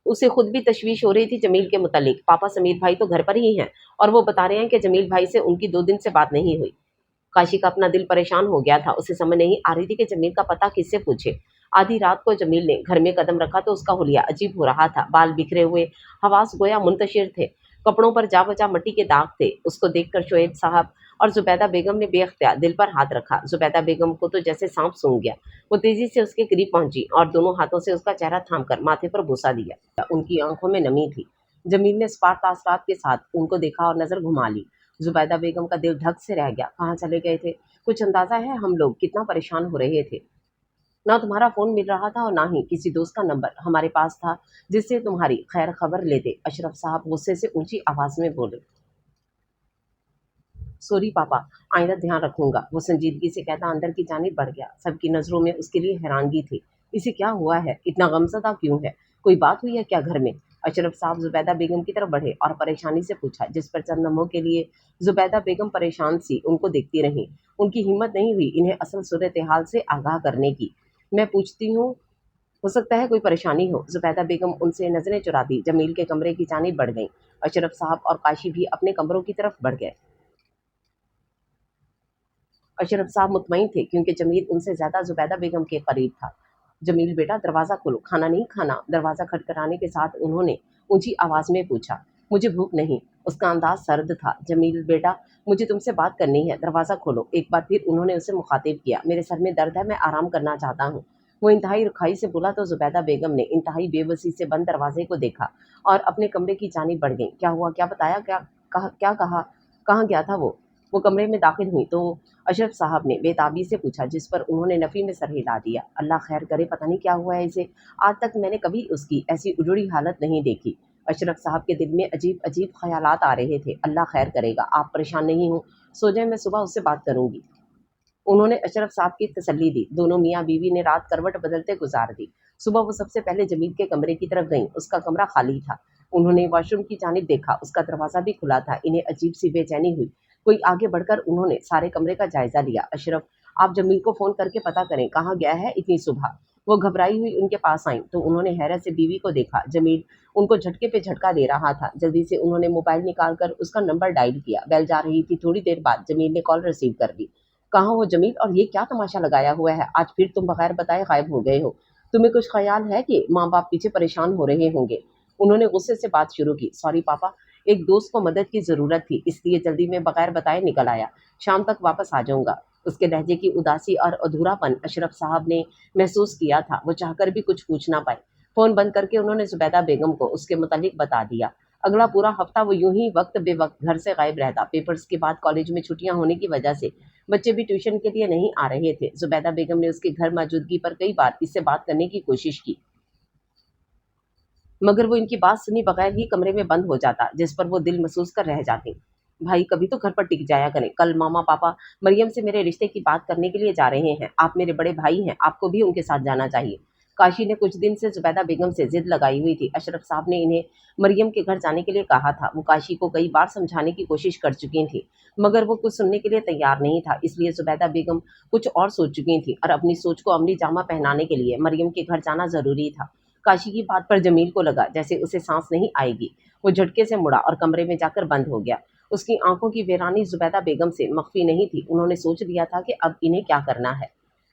A: उसे खुद भी तशवीश हो रही थी जमील के मुतालिक। पापा, समीर भाई तो घर पर ही हैं और वो बता रहे हैं कि जमील भाई से उनकी 2 दिन से बात नहीं हुई। काशी का अपना दिल परेशान हो गया था। उसे समझ नहीं आ रही थी कि जमील का पता किससे पूछे। आधी रात को जमील ने घर में कदम रखा तो उसका हुलिया अजीब हो रहा था। बाल बिखरे हुए, हवास गोया मुंतशिर थे, कपड़ों पर जा बजा मिट्टी के दाग थे। उसको देखकर शोएब साहब और जुबैदा बेगम ने बेख्तियार दिल पर हाथ रखा। जुबैदा बेगम को तो जैसे सांप सूंघ गया। वो तेजी से उसके करीब पहुंची और दोनों हाथों से उसका चेहरा थामकर माथे पर बुसा दिया। उनकी आंखों में नमी थी। जमील ने स्पार्क तासरात के साथ उनको देखा और नजर घुमा ली। जुबैदा बेगम का दिल धक से रह गया। कहाँ चले गए थे? कुछ अंदाजा है हम लोग कितना परेशान हो रहे थे? ना तुम्हारा फोन मिल रहा था और ना ही किसी दोस्त का नंबर हमारे पास था जिससे तुम्हारी खैर खबर लेते। अशरफ साहब गुस्से से ऊंची आवाज में बोले। सॉरी पापा, आइंदा ध्यान रखूंगा, वो संजीदगी से कहता अंदर की जानिब बढ़ गया। सबकी नजरों में उसके लिए हैरानगी थी। इसे क्या हुआ है? इतना गमज़दा क्यों है? कोई बात हुई है क्या घर में? अशरफ साहब जुबैदा बेगम की तरफ बढ़े और परेशानी से पूछा, जिस पर चंद लम्हों के लिए जुबैदा बेगम परेशान सी उनको देखती रही। उनकी हिम्मत नहीं हुई इन्हें असल सूरत हाल से आगाह करने की। मैं पूछती हूँ, हो सकता है कोई परेशानी हो। जुबैदा बेगम उनसे नजरें चुराती जमील के कमरे की जानिब बढ़ गईं। अशरफ साहब और काशी भी अपने कमरों की तरफ बढ़ गए। अशरफ साहब मुतमईन थे क्योंकि जमील उनसे ज़्यादा जुबैदा बेगम के करीब था। जमील बेटा, दरवाज़ा खोलो, खाना नहीं खाना? दरवाज़ा खटखटाने के साथ उन्होंने ऊंची आवाज़ में पूछा। मुझे भूख नहीं। उसका अंदाज सर्द था। जमील बेटा, मुझे तुमसे बात करनी है, दरवाज़ा खोलो। एक बार फिर उन्होंने उसे मुखातिब किया। मेरे सर में दर्द है, मैं आराम करना चाहता हूँ। वो इंतहाई रुखाई से बोला तो जुबैदा बेगम ने इंतहाई बेबसी से बंद दरवाजे को देखा और अपने कमरे की जानिब बढ़ गई। क्या हुआ? क्या बताया? क्या कहा? कहाँ गया था वो कमरे में दाखिल हुई तो अशरफ साहब ने बेताबी से पूछा, जिस पर उन्होंने नफ़ी में सर हिला दिया। अल्लाह खैर करे, पता नहीं क्या हुआ है इसे। आज तक मैंने कभी उसकी ऐसी उजड़ी हालत नहीं देखी। अशरफ साहब के दिल में अजीब अजीब ख्यालात आ रहे थे। अल्लाह खैर करेगा, आप परेशान नहीं हो, सो जाए, मैं सुबह उससे बात करूंगी। उन्होंने अशरफ साहब की तसल्ली दी। दोनों मियाँ बीवी ने रात करवट बदलते गुजार दी। सुबह वो सबसे पहले जमील के कमरे की तरफ गईं। उसका कमरा खाली था। उन्होंने वॉशरूम की जानिब देखा, उसका दरवाज़ा भी खुला था। इन्हें अजीब सी बेचैनी हुई। कोई आगे बढ़कर उन्होंने सारे कमरे का जायजा लिया। अशरफ, आप जमील को फ़ोन करके पता करें कहाँ गया है इतनी सुबह। वो घबराई हुई उनके पास आई तो उन्होंने हैरत से बीवी को देखा। जमील उनको झटके पे झटका दे रहा था। जल्दी से उन्होंने मोबाइल निकालकर उसका नंबर डायल किया। बेल जा रही थी। थोड़ी देर बाद जमील ने कॉल रिसीव कर ली। कहाँ हो जमील, और ये क्या तमाशा लगाया हुआ है? आज फिर तुम बगैर बताए गायब हो गए हो। तुम्हें कुछ ख्याल है कि माँ बाप पीछे परेशान हो रहे होंगे? उन्होंने गुस्से से बात शुरू की। सॉरी पापा, एक दोस्त को मदद की ज़रूरत थी, इसलिए जल्दी में बगैर बताए निकल आया। शाम तक वापस आ जाऊंगा। उसके लहजे की उदासी और अधूरापन अशरफ साहब ने महसूस किया था। वो चाहकर भी कुछ पूछ ना पाए। फ़ोन बंद करके उन्होंने जुबैदा बेगम को उसके मुतालिक बता दिया। अगला पूरा हफ्ता वो यूं ही वक्त बेवक्त घर से गायब रहता। पेपर्स के बाद कॉलेज में छुट्टियां होने की वजह से बच्चे भी ट्यूशन के लिए नहीं आ रहे थे। जुबैदा बेगम ने उसके घर मौजूदगी पर कई बार इससे बात करने की कोशिश की, मगर वो इनकी बात सुनी बगैर ही कमरे में बंद हो जाता, जिस पर वो दिल महसूस कर रह जाती। भाई कभी तो घर पर टिक जाया करें। कल मामा पापा मरियम से मेरे रिश्ते की बात करने के लिए जा रहे हैं। आप मेरे बड़े भाई हैं, आपको भी उनके साथ जाना चाहिए। काशी ने कुछ दिन से जुबैदा बेगम से जिद लगाई हुई थी। अशरफ साहब ने इन्हें मरियम के घर जाने के लिए कहा था। वो काशी को कई बार समझाने की कोशिश कर चुकी थी, मगर वो कुछ सुनने के लिए तैयार नहीं था। इसलिए जुबैदा बेगम कुछ और सोच चुकी थी और अपनी सोच को अमली जामा पहनाने के लिए मरियम के घर जाना जरूरी था। काशी की बात पर जमील को लगा जैसे उसे सांस नहीं आएगी। वो झटके से मुड़ा और कमरे में जाकर बंद हो गया। उसकी आंखों की वीरानी जुबैदा बेगम से मख्फी नहीं थी। उन्होंने सोच लिया था कि अब इन्हें क्या करना है।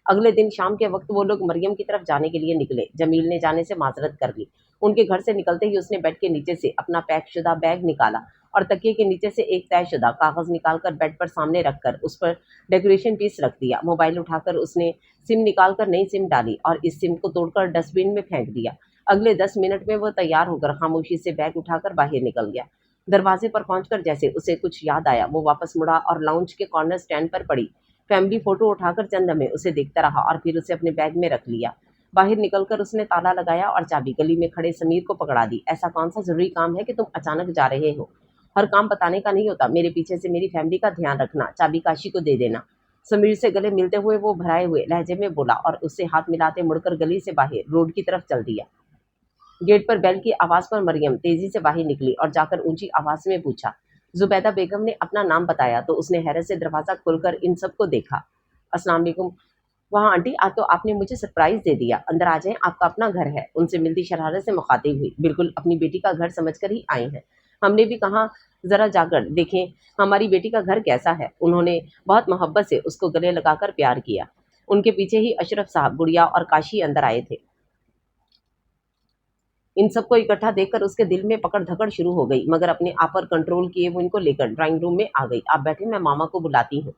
A: अगले दिन शाम के वक्त वो लोग मरियम की तरफ जाने के लिए निकले। जमील ने जाने से माजरत कर ली। उनके घर से निकलते ही उसने बेड के नीचे से अपना पैक शुदा बैग निकाला और तकिए के नीचे से एक तयशुदा कागज निकालकर बेड पर सामने रखकर उस पर डेकोरेशन पीस रख दिया। मोबाइल उठाकर उसने सिम निकालकर नई सिम डाली और इस सिम को तोड़कर डस्टबिन में फेंक दिया। अगले 10 मिनट में वो तैयार होकर खामोशी से बैग उठाकर बाहर निकल गया। दरवाजे पर पहुंचकर जैसे उसे कुछ याद आया, वो वापस मुड़ा और लाउंज के कॉर्नर स्टैंड पर पड़ी फैमिली फोटो उठाकर चंद में उसे देखता रहा और फिर उसे अपने बैग में रख लिया। बाहर निकलकर उसने ताला लगाया और चाबी गली में खड़े समीर को पकड़ा दी। ऐसा कौन सा जरूरी काम है कि तुम अचानक जा रहे हो? हर काम बताने का नहीं होता। मेरे पीछे से मेरी फैमिली का ध्यान रखना। चाबी काशी को दे देना। समीर से गले मिलते हुए वो भराए हुए लहजे में बोला और उससे हाथ मिलाते मुड़कर गली से बाहर रोड की तरफ चल दिया। गेट पर बेल की आवाज पर मरियम तेजी से बाहर निकली और जाकर ऊंची आवाज में पूछा। जुबैदा बेगम ने अपना नाम बताया तो उसने हैरत से दरवाजा खोलकर इन सबको देखा। अस्सलाम वालेकुम। वहाँ आंटी, आज तो आपने मुझे सरप्राइज दे दिया। अंदर आ जाएं, आपका अपना घर है। उनसे मिलती शरारत से मुखातिब हुई। बिल्कुल अपनी बेटी का घर समझकर ही आए हैं। हमने भी कहा जरा जाकर देखें हमारी बेटी का घर कैसा है। उन्होंने बहुत मोहब्बत से उसको गले लगाकर प्यार किया। उनके पीछे ही अशरफ साहब, गुड़िया और काशी अंदर आए थे। इन सबको इकट्ठा देखकर उसके दिल में पकड़ धकड़ शुरू हो गई, मगर अपने आप पर कंट्रोल किए वो इनको लेकर ड्राइंग रूम में आ गई। आप बैठे, मैं मामा को बुलाती हूँ।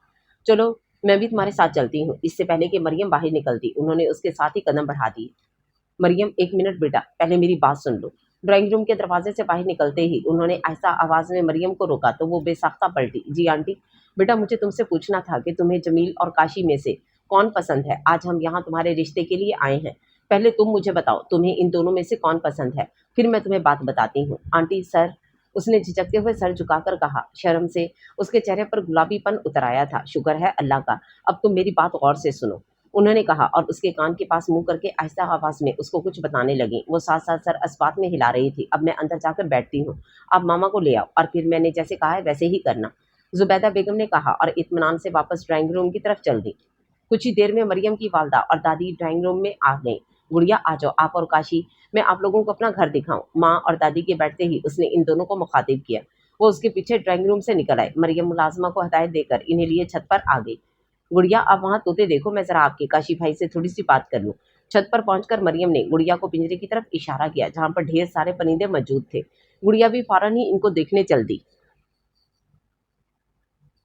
A: चलो मैं भी तुम्हारे साथ चलती हूँ। इससे पहले कि मरियम बाहर निकलती, उन्होंने उसके साथ ही कदम बढ़ा दिए। मरियम, एक मिनट बेटा, पहले मेरी बात सुन लो। ड्राइंग रूम के दरवाजे से बाहर निकलते ही उन्होंने ऐसा आवाज में मरियम को रोका तो वो बेसाख्ता पलटी। जी आंटी। बेटा, मुझे तुमसे पूछना था कि तुम्हें जमील और काशी में से कौन पसंद है। आज हम यहाँ तुम्हारे रिश्ते के लिए आए हैं। पहले तुम मुझे बताओ, तुम्हें इन दोनों में से कौन पसंद है, फिर मैं तुम्हें बात बताती हूँ। आंटी सर, उसने झिझकते हुए सर झुकाकर कहा। शर्म से उसके चेहरे पर गुलाबीपन उतर आया था। शुक्र है अल्लाह का, अब तुम मेरी बात गौर से सुनो, उन्होंने कहा और उसके कान के पास मुंह करके आहिस्ता आवाज में उसको कुछ बताने लगी। वो साथ साथ सर अस्बात में हिला रही थी। अब मैं अंदर जाकर बैठती हूँ, आप मामा को ले आओ और फिर मैंने जैसे कहा है वैसे ही करना, जुबैदा बेगम ने कहा और इत्मीनान से वापस ड्राइंग रूम की तरफ चल दी। कुछ ही देर में मरियम की वालदा और दादी ड्राइंग रूम में आ गई। गुड़िया आ जाओ, आप और काशी, मैं आप लोगों को अपना घर दिखाऊं। माँ और दादी के बैठते ही उसने इन दोनों को मुखातिब किया। वो उसके पीछे ड्राइंग रूम से निकल आए। मरियम मुलाजमा को हदायत देकर इन्हें लिए छत पर आ गई। गुड़िया, आप वहाँ तोते देखो, मैं जरा आपके काशी भाई से थोड़ी सी बात कर लूं। छत पर पहुंचकर मरियम ने गुड़िया को पिंजरे की तरफ इशारा किया जहां पर ढेर सारे परिंदे मौजूद थे। गुड़िया भी फौरन ही इनको देखने चल दी।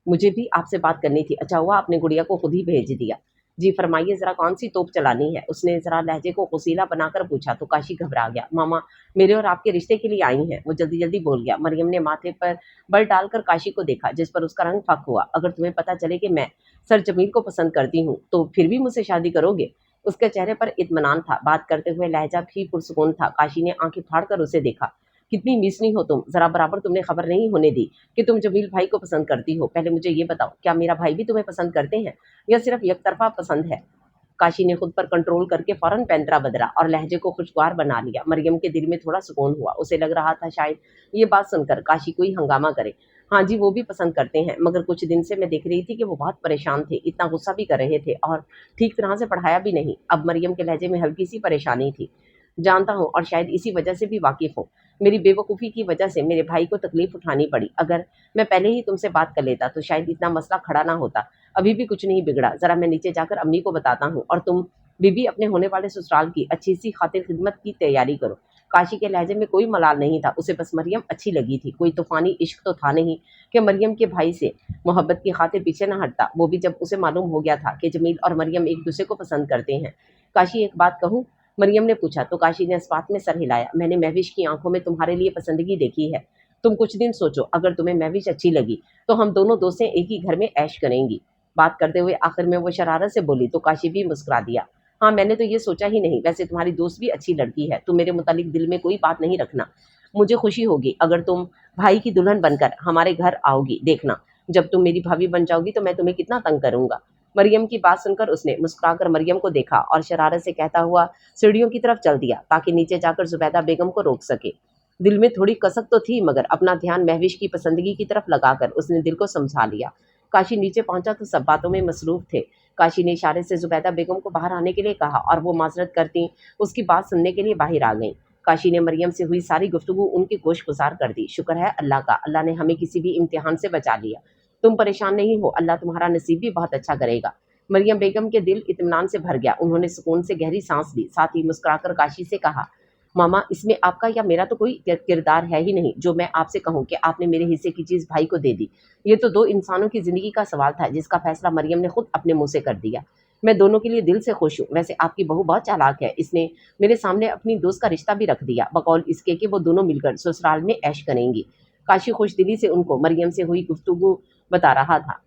A: मुझे भी आपसे बात करनी थी। अच्छा हुआ आपने गुड़िया को खुद ही भेज दिया। जी फरमाइए, जरा कौन सी तोप चलानी है, उसने जरा लहजे को खुशीला बनाकर पूछा तो काशी घबरा गया। मामा मेरे और आपके रिश्ते के लिए आई हैं, वो जल्दी जल्दी बोल गया। मरियम ने माथे पर बल डालकर काशी को देखा जिस पर उसका रंग फक हुआ। अगर तुम्हें पता चले कि मैं सर जमील को पसंद करती हूँ तो फिर भी मुझसे शादी करोगे? उसके चेहरे पर इत्मीनान था, बात करते हुए लहजा भी पुरसुकून था। काशी ने आंखें फाड़ कर उसे देखा। कितनी मीसनी हो तुम, जरा बराबर तुमने खबर नहीं होने दी कि तुम जमील भाई को पसंद करती हो। पहले मुझे ये बताओ, क्या मेरा भाई भी तुम्हें पसंद करते हैं या सिर्फ एक तरफा पसंद है? काशी ने खुद पर कंट्रोल करके फौरन पैंतरा बदला और लहजे को खुशगवार बना लिया। मरियम के दिल में थोड़ा सुकून हुआ। उसे लग रहा था शायद ये बात सुनकर काशी कोई हंगामा करे। हाँ जी, वो भी पसंद करते हैं, मगर कुछ दिन से मैं देख रही थी कि वो बहुत परेशान थे, इतना गुस्सा भी कर रहे थे और ठीक तरह से पढ़ाया भी नहीं। अब मरियम के लहजे में हल्की सी परेशानी थी। जानता हूँ और शायद इसी वजह से भी वाकिफ हूँ। मेरी बेवकूफ़ी की वजह से मेरे भाई को तकलीफ उठानी पड़ी। अगर मैं पहले ही तुमसे बात कर लेता तो शायद इतना मसला खड़ा ना होता। अभी भी कुछ नहीं बिगड़ा। जरा मैं नीचे जाकर अम्मी को बताता हूँ और तुम बीबी अपने होने वाले ससुराल की अच्छी सी खातिर खिदमत की तैयारी करो। काशी के लहजे में कोई मलाल नहीं था। उसे बस मरियम अच्छी लगी थी। कोई तूफानी इश्क तो था नहीं कि मरियम के भाई से मोहब्बत की खातिर पीछे न हटता, वो भी जब उसे मालूम हो गया था कि जमील और मरियम एक दूसरे को पसंद करते हैं। काशी, एक बात कहूँ? मरियम ने पूछा तो काशी ने इस बात में सर हिलाया। मैंने महविश की आंखों में तुम्हारे लिए पसंदगी देखी है। तुम कुछ दिन सोचो, अगर तुम्हें महविश अच्छी लगी तो हम दोनों दोस्तें एक ही घर में ऐश करेंगी। बात करते हुए आखिर में वो शरारत से बोली तो काशी भी मुस्कुरा दिया। हाँ, मैंने तो ये सोचा ही नहीं, वैसे तुम्हारी दोस्त भी अच्छी लड़की है, तुम मेरे मुतालिक दिल में कोई बात नहीं रखना। मुझे खुशी होगी अगर तुम भाई की दुल्हन बनकर हमारे घर आओगी। देखना, जब तुम मेरी भाभी बन जाओगी तो मैं तुम्हें कितना तंग करूंगा। मरियम की बात सुनकर उसने मुस्कुराकर मरियम को देखा और शरारत से कहता हुआ सीढ़ियों की तरफ चल दिया ताकि नीचे जाकर जुबैदा बेगम को रोक सके। दिल में थोड़ी कसक तो थी, मगर अपना ध्यान महविश की पसंदगी की तरफ लगाकर उसने दिल को समझा लिया। काशी नीचे पहुंचा तो सब बातों में मसरूफ थे। काशी ने इशारे से जुबैदा बेगम को बाहर आने के लिए कहा और वो माजरत करती उसकी बात सुनने के लिए बाहर आ गईं। काशी ने मरियम से हुई सारी गुफ्तगू उनकी गोश गुजार कर दी। शुक्र है अल्लाह का, अल्लाह ने हमें किसी भी इम्तिहान से बचा लिया। तुम परेशान नहीं हो, अल्लाह तुम्हारा नसीब भी बहुत अच्छा करेगा। मरियम बेगम के दिल इत्मीनान से भर गया। उन्होंने सुकून से गहरी सांस ली, साथ ही मुस्कुराकर काशी से कहा, मामा, इसमें आपका या मेरा तो कोई किरदार है ही नहीं जो मैं आपसे कहूं कि आपने मेरे हिस्से की चीज भाई को दे दी। ये तो दो इंसानों की जिंदगी का सवाल था जिसका फैसला मरियम ने खुद अपने मुंह से कर दिया। मैं दोनों के लिए दिल से खुश हूँ। वैसे आपकी बहू बहुत चालाक है, इसने मेरे सामने अपनी दोस्त का रिश्ता भी रख दिया बकौल इसके कि वो दोनों मिलकर ससुराल में ऐश करेंगी। काशी खुश दिली से उनको मरियम से हुई गुफ्तगू बता रहा था।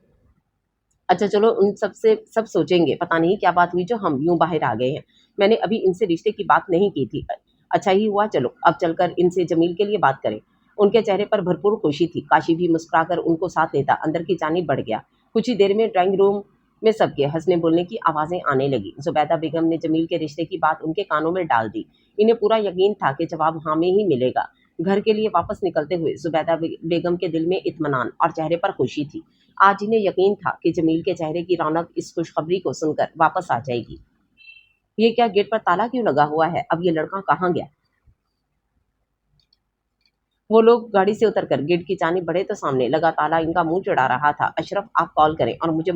A: अच्छा चलो, उन सब से सब सोचेंगे, पता नहीं क्या बात हुई जो हम यूं बाहर आ गए हैं। मैंने अभी इनसे रिश्ते की बात नहीं की थी। अच्छा ही हुआ, चलो अब चलकर इनसे जमील के लिए बात करें। उनके चेहरे पर भरपूर खुशी थी। काशी भी मुस्कुराकर उनको साथ लेता अंदर की जानिब बढ़ गया। कुछ ही देर में ड्राइंग रूम में सबके हंसने बोलने की आवाजें आने लगी। जुबैदा बेगम ने जमील के रिश्ते की बात उनके कानों में डाल दी। इन्हें पूरा यकीन था कि जवाब हाँ में ही मिलेगा। घर के लिए वापस निकलते हुए जुबैदा बेगम के दिल में इत्मीनान और चेहरे पर खुशी थी। आज इन्हें यकीन था कि जमील के चेहरे की रौनक इस खुशखबरी को सुनकर वापस आ जाएगी। ये क्या, गेट पर ताला क्यों लगा हुआ है? अब ये लड़का कहाँ गया? वो लोग गाड़ी से उतरकर गेट की जानिब बढ़े तो सामने लगा ताला इनका मुंह चिढ़ा रहा था। अशरफ, आप कॉल करें और मुझे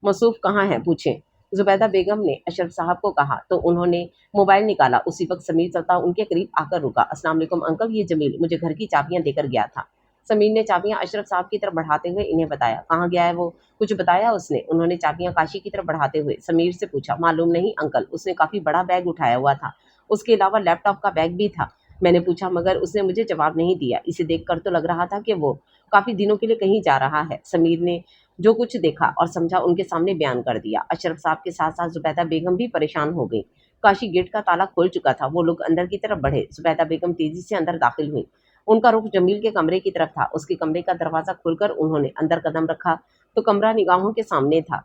A: मसूफ कहाँ है पूछें। जुबैदा बेगम ने अशरफ साहब को कहा तो उन्होंने मोबाइल निकाला। उसी वक्त समीर चलता उनके करीब आकर रुका। अस्सलाम वालेकुम अंकल, ये जमील मुझे घर की चाबियां देकर गया था। समीर ने चाबियां अशरफ साहब की तरफ बढ़ाते हुए इन्हें बताया। कहाँ गया है वो, कुछ बताया उसने? उन्होंने चाबियां काशी की तरफ बढ़ाते हुए समीर से पूछा। मालूम नहीं अंकल, उसने काफी बड़ा बैग उठाया हुआ था, उसके अलावा लैपटॉप का बैग भी था। मैंने पूछा मगर उसने मुझे जवाब नहीं दिया। इसे देखकर तो लग रहा था कि वो काफी दिनों के लिए कहीं जा रहा है। समीर ने जो कुछ देखा और समझा उनके सामने बयान कर दिया। अशरफ साहब के साथ साथ जुबैदा बेगम भी परेशान हो गई। काशी गेट का ताला खोल चुका था। वो लोग अंदर की तरफ बढ़े। जुबैदा बेगम तेजी से अंदर दाखिल हुई। उनका रुख जमील के कमरे की तरफ था। उसके कमरे का दरवाजा खोलकर उन्होंने अंदर कदम रखा तो कमरा निगाहों के सामने था।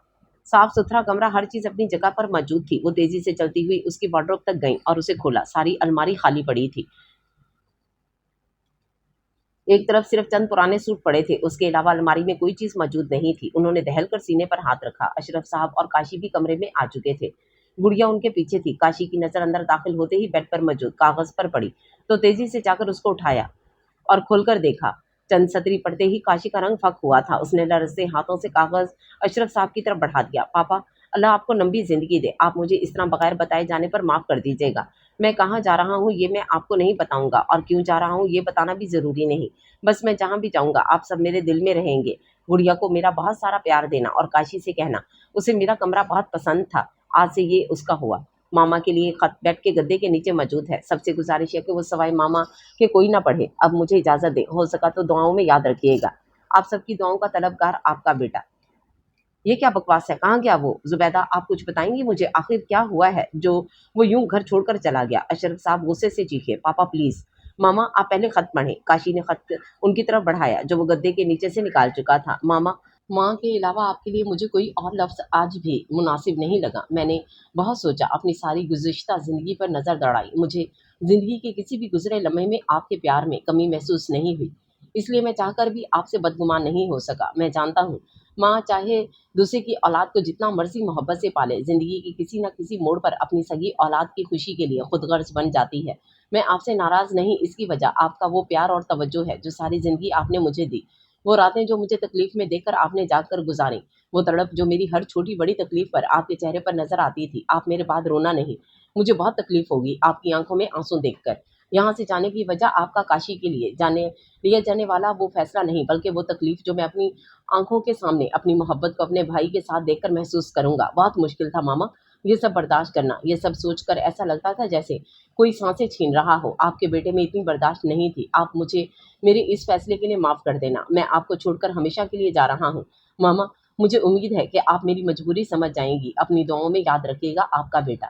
A: साफ सुथरा कमरा, हर चीज अपनी जगह पर मौजूद थी। वो तेजी से चलती हुई उसकी वार्डरोब तक गई और उसे खोला। सारी अलमारी खाली पड़ी थी। एक तरफ सिर्फ चंद पुराने सूट पड़े थे, उसके अलावा अलमारी में कोई चीज मौजूद नहीं थी। उन्होंने दहलकर सीने पर हाथ रखा। अशरफ साहब और काशी भी कमरे में आ चुके थे। गुड़िया उनके पीछे थी। काशी की नजर अंदर दाखिल होते ही बेड पर मौजूद कागज पर पड़ी तो तेजी से जाकर उसको उठाया और खोलकर देखा। चंद सतरी पढ़ते ही काशी का रंग फक हुआ था। उसने लरजते हाथों से कागज अशरफ साहब की तरफ बढ़ा दिया। पापा, अल्लाह आपको लंबी जिंदगी दे। आप मुझे इस तरह बगैर बताए जाने पर माफ कर दीजिएगा। मैं कहाँ जा रहा हूँ ये मैं आपको नहीं बताऊंगा, और क्यों जा रहा हूँ ये बताना भी जरूरी नहीं। बस मैं जहाँ भी जाऊंगा आप सब मेरे दिल में रहेंगे। गुड़िया को मेरा बहुत सारा प्यार देना और काशी से कहना उसे मेरा कमरा बहुत पसंद था। आज से ये उसका हुआ। मामा के लिए खत बेड के गद्दे के नीचे मौजूद है। सबसे गुजारिश है कि वो सवाई मामा के कोई ना पढ़े। अब मुझे इजाजत दे, हो सका तो दुआओं में याद रखिएगा। आप सबकी दुआओं का तलबगार आपका बेटा। ये क्या बकवास है, कहाँ गया वो? जुबैदा, आप कुछ बताएंगी मुझे, आखिर क्या हुआ है जो वो यूं घर छोड़कर चला गया? अशरफ साहब गुस्से से चीखे। पापा प्लीज। मामा, आप पहले खत पढ़ें। काशी ने खत उनकी तरफ बढ़ाया जो वो गद्दे के नीचे से निकाल चुका था। मामा, माँ के अलावा आपके लिए मुझे कोई और लफ्ज़ आज भी मुनासिब नहीं लगा। मैंने बहुत सोचा, अपनी सारी गुज़िश्ता ज़िंदगी पर नज़र दौड़ाई। मुझे ज़िंदगी के किसी भी गुज़रे लम्हे में आपके प्यार में कमी महसूस नहीं हुई। इसलिए मैं चाहकर भी आपसे बदगुमान नहीं हो सका। मैं जानता हूँ माँ चाहे दूसरे की औलाद को जितना मर्जी मोहब्बत से पाले, ज़िंदगी के किसी न किसी मोड़ पर अपनी सगी औलाद की खुशी के लिए खुद गर्ज बन जाती है। मैं आपसे नाराज़ नहीं, इसकी वजह आपका वो प्यार और तवज्जो है जो सारी ज़िंदगी आपने मुझे दी। वो रातें जो मुझे तकलीफ में देखकर आपने जाकर गुजारी, वो तड़प जो मेरी हर छोटी बड़ी तकलीफ पर आपके चेहरे पर नजर आती थी। आप मेरे बाद रोना नहीं। मुझे बहुत तकलीफ होगी आपकी आंखों में आंसू देखकर। यहाँ से जाने की वजह आपका काशी के लिए जाने लिया जाने वाला वो फैसला नहीं, बल्कि वो तकलीफ जो मैं अपनी आंखों के सामने अपनी मोहब्बत को अपने भाई के साथ देखकर महसूस करूंगा। बहुत मुश्किल था मामा, یہ سب برداشت کرنا، یہ سب سوچ کر ایسا لگتا تھا جیسے کوئی سانسیں چھین رہا ہو۔ آپ کے بیٹے میں اتنی برداشت نہیں تھی۔ آپ مجھے میرے اس فیصلے کے لیے معاف کر دینا، میں آپ کو چھوڑ کر ہمیشہ کے لیے جا رہا ہوں۔ ماما، مجھے امید ہے کہ آپ میری مجبوری سمجھ جائیں گی، اپنی دعاؤں میں یاد رکھیے گا، آپ کا بیٹا۔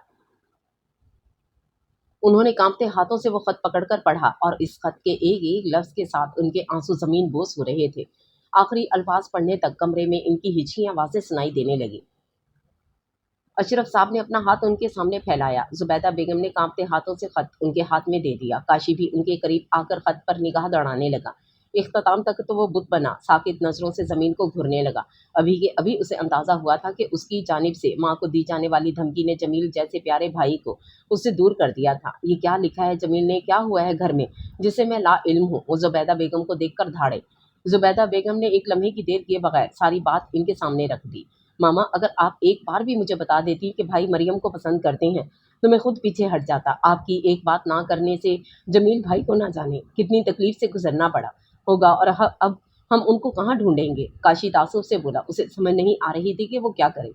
A: انہوں نے کانپتے ہاتھوں سے وہ خط پکڑ کر پڑھا اور اس خط کے ایک ایک لفظ کے ساتھ ان کے آنسو زمین بوس ہو رہے تھے۔ آخری الفاظ پڑھنے تک کمرے میں ان کی ہچکی آوازیں سنائی دینے لگی۔ اشرف صاحب نے اپنا ہاتھ ان کے سامنے پھیلایا۔ زبیدہ بیگم نے کانپتے ہاتھوں سے خط ان کے ہاتھ میں دے دیا۔ کاشی بھی ان کے قریب آ کر خط پر نگاہ دوڑانے لگا۔ اختتام تک تو وہ بت بنا ساکت نظروں سے زمین کو گھورنے لگا۔ ابھی کے ابھی اسے اندازہ ہوا تھا کہ اس کی جانب سے ماں کو دی جانے والی دھمکی نے جمیل جیسے پیارے بھائی کو اس سے دور کر دیا تھا۔ یہ کیا لکھا ہے جمیل نے، کیا ہوا ہے گھر میں جسے میں لا علم ہوں؟ وہ زبیدہ بیگم کو دیکھ کر دھاڑے۔ زبیدہ بیگم نے ایک لمحے کی دیر کیے بغیر ساری بات ان کے سامنے رکھ دی۔ ماما، اگر آپ ایک بار بھی مجھے بتا دیتی کہ بھائی مریم کو پسند کرتے ہیں تو میں خود پیچھے ہٹ جاتا۔ آپ کی ایک بات نہ کرنے سے جمیل بھائی کو نہ جانے کتنی تکلیف سے گزرنا پڑا ہوگا، اور اب ہم ان کو کہاں ڈھونڈیں گے؟ کاشی تعصب سے بولا۔ اسے سمجھ نہیں آ رہی تھی کہ وہ کیا کرے۔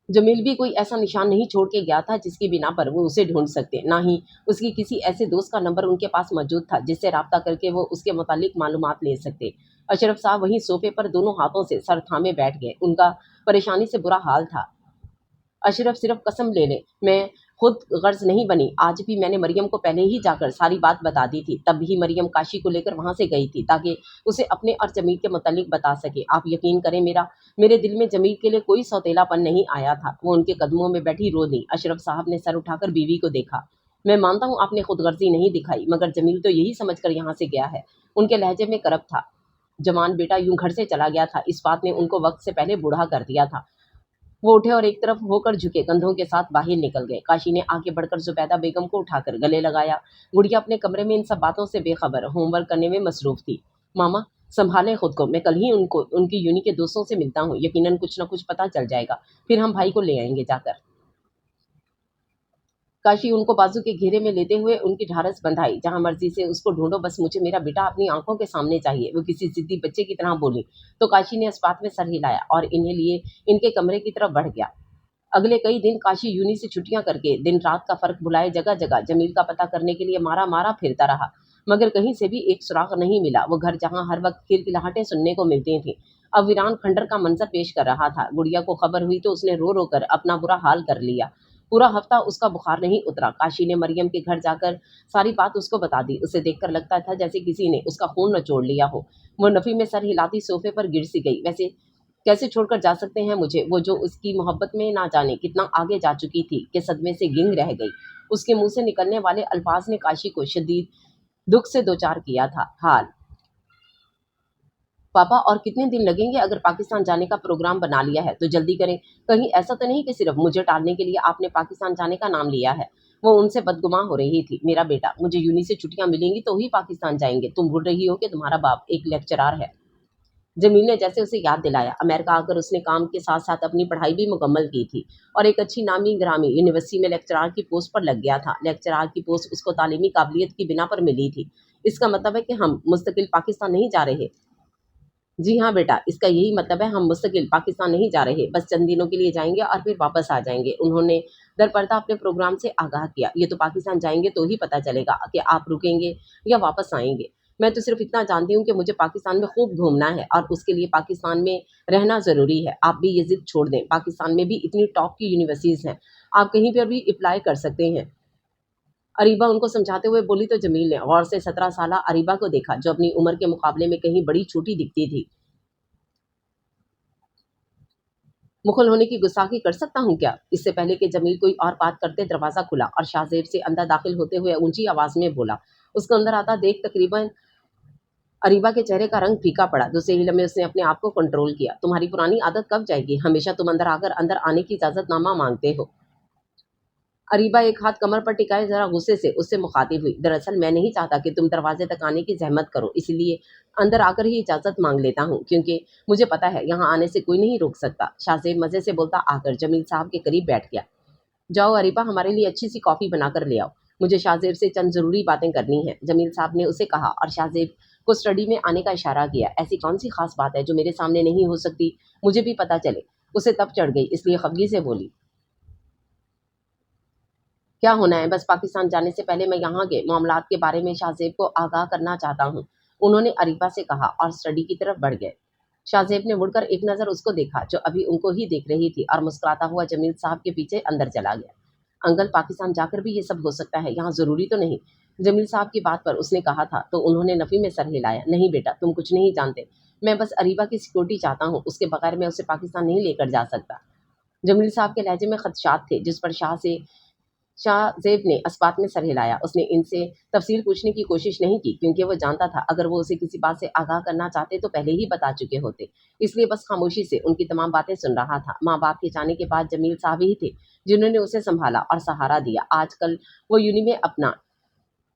A: جمیل بھی کوئی ایسا نشان نہیں چھوڑ کے گیا تھا جس کی بنا پر وہ اسے ڈھونڈ سکتے، نہ ہی اس کی کسی ایسے دوست کا نمبر ان کے پاس موجود تھا جس سے رابطہ کر کے وہ اس کے متعلق معلومات لے سکتے۔ اشرف صاحب وہیں صوفے پر دونوں ہاتھوں سے سر تھامے بیٹھ گئے۔ ان کا پریشانی سے برا حال تھا۔ اشرف، صرف قسم لے لیں، میں خود غرض نہیں بنی۔ آج بھی میں نے مریم کو پہلے ہی جا کر ساری بات بتا دی تھی، تب بھی مریم کاشی کو لے کر وہاں سے گئی تھی تاکہ اسے اپنے اور جمیل کے متعلق بتا سکے۔ آپ یقین کریں، میرے دل میں جمیل کے لیے کوئی سوتیلا پن نہیں آیا تھا۔ وہ ان کے قدموں میں بیٹھی رو دی۔ اشرف صاحب نے سر اٹھا کر بیوی کو دیکھا۔ میں مانتا ہوں آپ نے خود غرضی نہیں دکھائی، مگر جمیل تو یہی سمجھ کر یہاں سے گیا ہے۔ ان کے لہجے میں کرب تھا۔ جوان بیٹا یوں گھر سے چلا گیا تھا، اس بات نے ان کو وقت سے پہلے بوڑھا کر دیا تھا۔ وہ اٹھے اور ایک طرف ہو کر جھکے کندھوں کے ساتھ باہر نکل گئے۔ کاشی نے آگے بڑھ کر زبیدہ بیگم کو اٹھا کر گلے لگایا۔ گڑیا اپنے کمرے میں ان سب باتوں سے بے خبر ہوم ورک کرنے میں مصروف تھی۔ ماما، سنبھالیں خود کو، میں کل ہی ان کی یونی کے دوستوں سے ملتا ہوں، یقیناً کچھ نہ کچھ پتہ چل جائے گا، پھر ہم بھائی کو لے آئیں گے جا کر۔ کاشی ان کو بازو کے گھیرے میں لیتے ہوئے ان کی ڈھارس بندھائی۔ جہاں مرضی سے اس کو ڈھونڈو، بس مجھے میرا بیٹا اپنی آنکھوں کے سامنے چاہیے، وہ کسی ضدی بچے کی طرح بولی تو کاشی نے اس بات میں سر ہلایا اور انہیں لیے ان کے کمرے کی طرف بڑھ گیا۔ اگلے کئی دن کاشی یونی سے چھٹیاں کر کے دن رات کا فرق بلائے جگہ جگہ جمیل کا پتہ کرنے کے لیے مارا مارا پھرتا رہا، مگر کہیں سے بھی ایک سراغ نہیں ملا۔ وہ گھر جہاں ہر وقت کھلکھلاہٹیں سننے کو ملتی تھیں، اب ویران کھنڈر کا منظر پیش کر رہا تھا۔ گڑیا کو خبر ہوئی تو اس نے رو رو کر اپنا برا حال کر لیا۔ پورا ہفتہ اس کا بخار نہیں اترا۔ کاشی نے مریم کے گھر جا کر ساری بات اس کو بتا دی۔ اسے دیکھ کر لگتا تھا جیسے کسی نے اس کا خون نچوڑ لیا ہو۔ وہ نفی میں سر ہلاتی صوفے پر گر سی گئی۔ ویسے کیسے چھوڑ کر جا سکتے ہیں مجھے، وہ جو اس کی محبت میں نہ جانے کتنا آگے جا چکی تھی کہ صدمے سے گنگ رہ گئی۔ اس کے منہ سے نکلنے والے الفاظ نے کاشی کو شدید دکھ سے دوچار کیا تھا۔ حال پاپا، اور کتنے دن لگیں گے؟ اگر پاکستان جانے کا پروگرام بنا لیا ہے تو جلدی کریں، کہیں ایسا تو نہیں کہ صرف مجھے ٹالنے کے لیے آپ نے پاکستان جانے کا نام لیا ہے۔ وہ ان سے بدگماں ہو رہی تھی۔ میرا بیٹا، مجھے یونی سے چھٹیاں ملیں گی تو ہی پاکستان جائیں گے۔ تم بھول رہی ہو کہ تمہارا باپ ایک لیکچرار ہے۔ جمیل نے جیسے اسے یاد دلایا۔ امریکہ آ کر اس نے کام کے ساتھ ساتھ اپنی پڑھائی بھی مکمل کی تھی اور ایک اچھی نامی گرامی یونیورسٹی میں لیکچرار کی پوسٹ پر لگ گیا تھا۔ لیکچرار کی پوسٹ اس کو تعلیمی قابلیت کی بنا پر ملی تھی۔ اس کا مطلب ہے کہ ہم مستقل پاکستان نہیں جا رہے؟ جی ہاں بیٹا، اس کا یہی مطلب ہے، ہم مستقل پاکستان نہیں جا رہے، بس چند دنوں کے لیے جائیں گے اور پھر واپس آ جائیں گے۔ انہوں نے درپردہ اپنے پروگرام سے آگاہ کیا۔ یہ تو پاکستان جائیں گے تو ہی پتہ چلے گا کہ آپ رکیں گے یا واپس آئیں گے۔ میں تو صرف اتنا جانتی ہوں کہ مجھے پاکستان میں خوب گھومنا ہے اور اس کے لیے پاکستان میں رہنا ضروری ہے۔ آپ بھی یہ ضد چھوڑ دیں، پاکستان میں بھی اتنی ٹاپ کی یونیورسٹیز ہیں، آپ کہیں پر بھی اپلائی کر سکتے ہیں۔ اریبہ ان کو سمجھاتے ہوئے بولی تو جمیل نے غور سے 17 سالہ اریبہ کو دیکھا جو اپنی عمر کے مقابلے میں کہیں بڑی چھوٹی دکھتی تھی۔ مخل ہونے کی گستاخی کر سکتا ہوں کیا؟ اس سے پہلے کہ جمیل کوئی اور بات کرتے دروازہ کھلا اور شاہ زیب سے اندر داخل ہوتے ہوئے اونچی آواز میں بولا۔ اس کو اندر آتا دیکھ تقریباً اریبہ کے چہرے کا رنگ پھیکا پڑا۔ دوسرے ہی لمحے اس نے اپنے آپ کو کنٹرول کیا۔ تمہاری پرانی عادت کب جائے گی؟ ہمیشہ تم اندر آ کر اندر آنے کی اجازت نامہ مانگتے ہو۔ اریبہ ایک ہاتھ کمر پر ٹکائے ذرا غصے سے اس سے مخاطب ہوئی۔ دراصل میں نہیں چاہتا کہ تم دروازے تک آنے کی زحمت کرو، اس لیے اندر آ کر ہی اجازت مانگ لیتا ہوں، کیونکہ مجھے پتا ہے یہاں آنے سے کوئی نہیں روک سکتا۔ شاہ زیب مزے سے بولتا آ کر جمیل صاحب کے قریب بیٹھ گیا۔ جاؤ اریبہ، ہمارے لیے اچھی سی کافی بنا کر لے آؤ، مجھے شاہ زیب سے چند ضروری باتیں کرنی ہیں، جمیل صاحب نے اسے کہا اور شاہ زیب کو اسٹڈی میں آنے کا اشارہ کیا۔ ایسی کون سی خاص بات ہے جو میرے سامنے نہیں ہو سکتی؟ مجھے بھی پتہ چلے۔ اسے تب چڑھ گئی، اس لیے خفگی سے بولی، کیا ہونا ہے؟ بس پاکستان جانے سے پہلے میں یہاں کے معاملات کے بارے میں شاہ زیب کو آگاہ کرنا چاہتا ہوں، انہوں نے اریبہ سے کہا اور اسٹڈی کی طرف بڑھ گئے۔ شاہ زیب نے مڑ کر ایک نظر اس کو دیکھا جو ابھی ان کو ہی دیکھ رہی تھی، اور مسکراتا ہوا جمیل صاحب کے پیچھے اندر چلا گیا۔ انکل، پاکستان جا کر بھی یہ سب ہو سکتا ہے، یہاں ضروری تو نہیں؟ جمیل صاحب کی بات پر اس نے کہا تھا تو انہوں نے نفی میں سر ہلایا۔ نہیں بیٹا، تم کچھ نہیں جانتے، میں بس اریبہ کی سیکورٹی چاہتا ہوں، اس کے بغیر میں اسے پاکستان نہیں لے کر جا سکتا۔ جمیل صاحب کے لہجے میں خدشات تھے، جس پر شاہ زیب نے اسبات میں سر ہلایا۔ اس نے ان سے تفصیل پوچھنے کی کوشش نہیں کی، کیونکہ وہ جانتا تھا اگر وہ اسے کسی بات سے آگاہ کرنا چاہتے تو پہلے ہی بتا چکے ہوتے، اس لیے بس خاموشی سے ان کی تمام باتیں سن رہا تھا۔ ماں باپ کے جانے کے بعد جمیل صاحب ہی تھے جنہوں نے اسے سنبھالا اور سہارا دیا۔ آج کل وہ یونی میں اپنا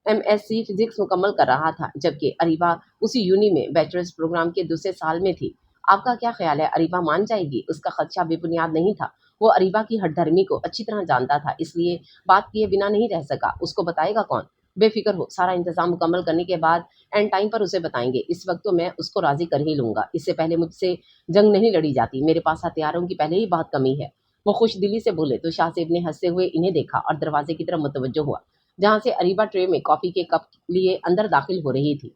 A: MSc فزکس مکمل کر رہا تھا، جبکہ اریبہ اسی یونی میں بیچلرز پروگرام کے دوسرے سال میں تھی۔ آپ کا کیا خیال ہے، اریبہ مان جائے گی؟ اس کا خدشہ بے بنیاد نہیں تھا، وہ اریبہ کی ہٹ دھرمی کو اچھی طرح جانتا تھا، اس لیے بات کیے بنا نہیں رہ سکا۔ اس کو بتائے گا کون؟ بے فکر ہو، سارا انتظام مکمل کرنے کے بعد اینڈ ٹائم پر اسے بتائیں گے، اس وقت تو میں اس کو راضی کر ہی لوں گا، اس سے پہلے مجھ سے جنگ نہیں لڑی جاتی، میرے پاس ہتھیاروں کی پہلے ہی بہت کمی ہے۔ وہ خوش دلی سے بولے تو شاہ زیب نے ہنستے ہوئے انہیں دیکھا اور دروازے کی طرف متوجہ ہوا، جہاں سے اریبہ ٹرے میں کافی کے کپ لیے اندر داخل ہو رہی تھی۔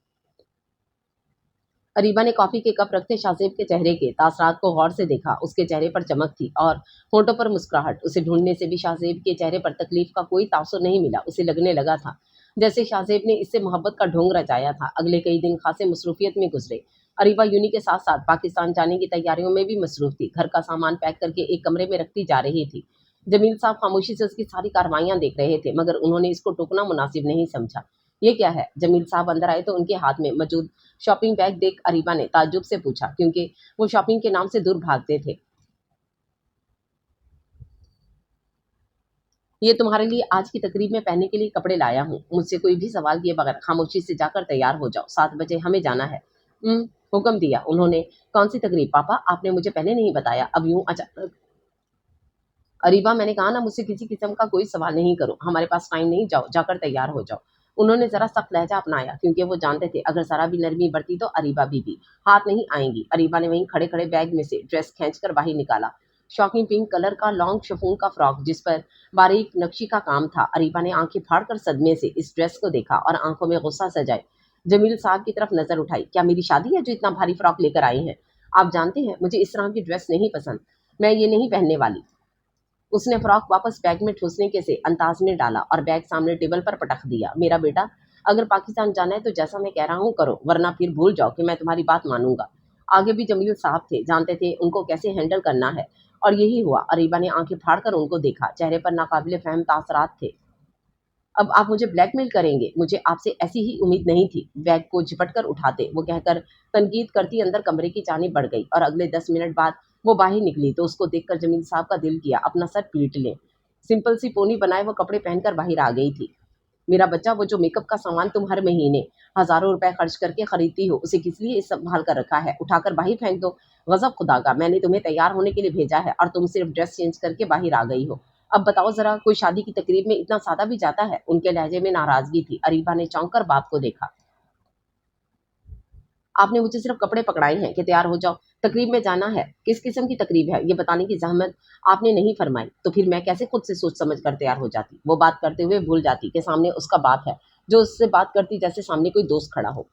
A: اریبہ نے کافی کے کپ رکھتے شاہ زیب کے چہرے کے تاثرات کو غور سے دیکھا، اس کے چہرے پر چمک تھی اور ہونٹوں پر مسکراہٹ۔ اسے ڈھونڈنے سے بھی شاہ زیب کے چہرے پر تکلیف کا کوئی تاثر نہیں ملا، اسے لگنے لگا تھا جیسے شاہ زیب نے اس سے محبت کا ڈھونگ رچایا تھا۔ اگلے کئی دن خاصے مصروفیت میں گزرے۔ اریبہ یونی کے ساتھ ساتھ پاکستان جانے کی تیاریوں میں بھی مصروف تھی، گھر کا سامان پیک کر کے ایک کمرے میں رکھتی جا رہی تھی۔ جمیل صاحب خاموشی سے اس کی ساری کارروائیاں دیکھ رہے تھے، مگر انہوں نے اس کو ٹوکنا مناسب نہیں سمجھا۔ یہ کیا ہے؟ جمیل صاحب اندر آئے تو ان کے ہاتھ میں موجود شاپنگ بیگ دیکھ اریبہ نے تعجب سے پوچھا، کیونکہ وہ شاپنگ کے نام سے دور بھاگتے تھے۔ یہ تمہارے لیے آج کی تقریب میں پہننے کے لیے کپڑے لایا ہوں، مجھ سے کوئی بھی سوال کیے بغیر خاموشی سے جا کر تیار ہو جاؤ، 7 بجے ہمیں جانا ہے۔ حکم دیا انہوں نے۔ کون سی تقریب پاپا؟ آپ نے مجھے پہلے نہیں بتایا، اب یوں اچانک؟ اریبہ، میں نے کہا نا، مجھ سے کسی قسم کا کوئی سوال نہیں کرو، ہمارے پاس ٹائم نہیں، جاؤ جا کر تیار ہو جاؤ۔ انہوں نے ذرا سخت لہجہ اپنایا، کیونکہ وہ جانتے تھے اگر ذرا بھی نرمی برتی تو اریبہ بھی ہاتھ نہیں آئیں گی۔ اریبہ نے وہیں کھڑے کھڑے بیگ میں سے ڈریس کھینچ کر باہر نکالا، شوکنگ پنک کلر کا لانگ شفون کا فراک جس پر باریک نقشی کا کام تھا۔ اریبہ نے آنکھیں پھاڑ کر صدمے سے اس ڈریس کو دیکھا اور آنکھوں میں غصہ سجائے جمیل صاحب کی طرف نظر اٹھائی۔ کیا میری شادی ہے جو اتنا بھاری فراک لے کر آئی ہیں؟ آپ جانتے ہیں مجھے اس طرح کی ڈریس نہیں پسند، میں یہ نہیں پہننے والی۔ اس نے فراک واپس بیگ میں ٹھوسنے کے سے انداز میں ڈالا اور بیگ سامنے ٹیبل پر پٹک دیا۔ میرا بیٹا، اگر پاکستان جانا ہے تو جیسا میں کہہ رہا ہوں کرو، ورنہ پھر بھول جاؤ کہ میں تمہاری بات مانوں گا۔ آگے بھی جمیل صاحب تھے، جانتے تھے ان کو کیسے ہینڈل کرنا ہے، اور یہی ہوا۔ اریبہ نے آنکھیں پھاڑ کر ان کو دیکھا، چہرے پر ناقابل فہم تاثرات تھے۔ اب آپ مجھے بلیک میل کریں گے؟ مجھے آپ سے ایسی ہی امید نہیں تھی۔ بیگ کو جھپٹ کر اٹھاتے وہ کہہ کر تنقید کرتی اندر کمرے کی جانب بڑھ گئی، اور اگلے 10 منٹ بعد وہ باہر نکلی تو اس کو دیکھ کر جمیل صاحب کا دل کیا اپنا سر پیٹ لیں۔ سمپل سی پونی بنائے وہ کپڑے پہن کر باہر آ گئی تھی۔ میرا بچہ، وہ جو میک اپ کا سامان تم ہر مہینے ہزاروں روپے خرچ کر کے خریدتی ہو، اسے کس لیے سنبھال کر رکھا ہے؟ اٹھا کر باہر پھینک دو۔ غضب خدا کا، میں نے تمہیں تیار ہونے کے لیے بھیجا ہے اور تم صرف ڈریس چینج کر کے باہر آ گئی ہو۔ اب بتاؤ ذرا، کوئی شادی کی تقریب میں اتنا سادہ بھی جاتا ہے؟ ان کے لہجے میں ناراضگی تھی۔ اریبہ نے چونک کر باپ کو دیکھا۔ آپ نے مجھے صرف کپڑے پکڑائے ہیں کہ تیار ہو جاؤ، تقریب میں جانا ہے۔ کس قسم کی تقریب ہے یہ بتانے کی زحمت آپ نے نہیں فرمائی، تو پھر میں کیسے خود سے سوچ سمجھ کر تیار ہو جاتی؟ وہ بات کرتے ہوئے بھول جاتی کہ سامنے اس کا باپ ہے جو اس سے بات کرتی جیسے سامنے کوئی دوست کھڑا ہو۔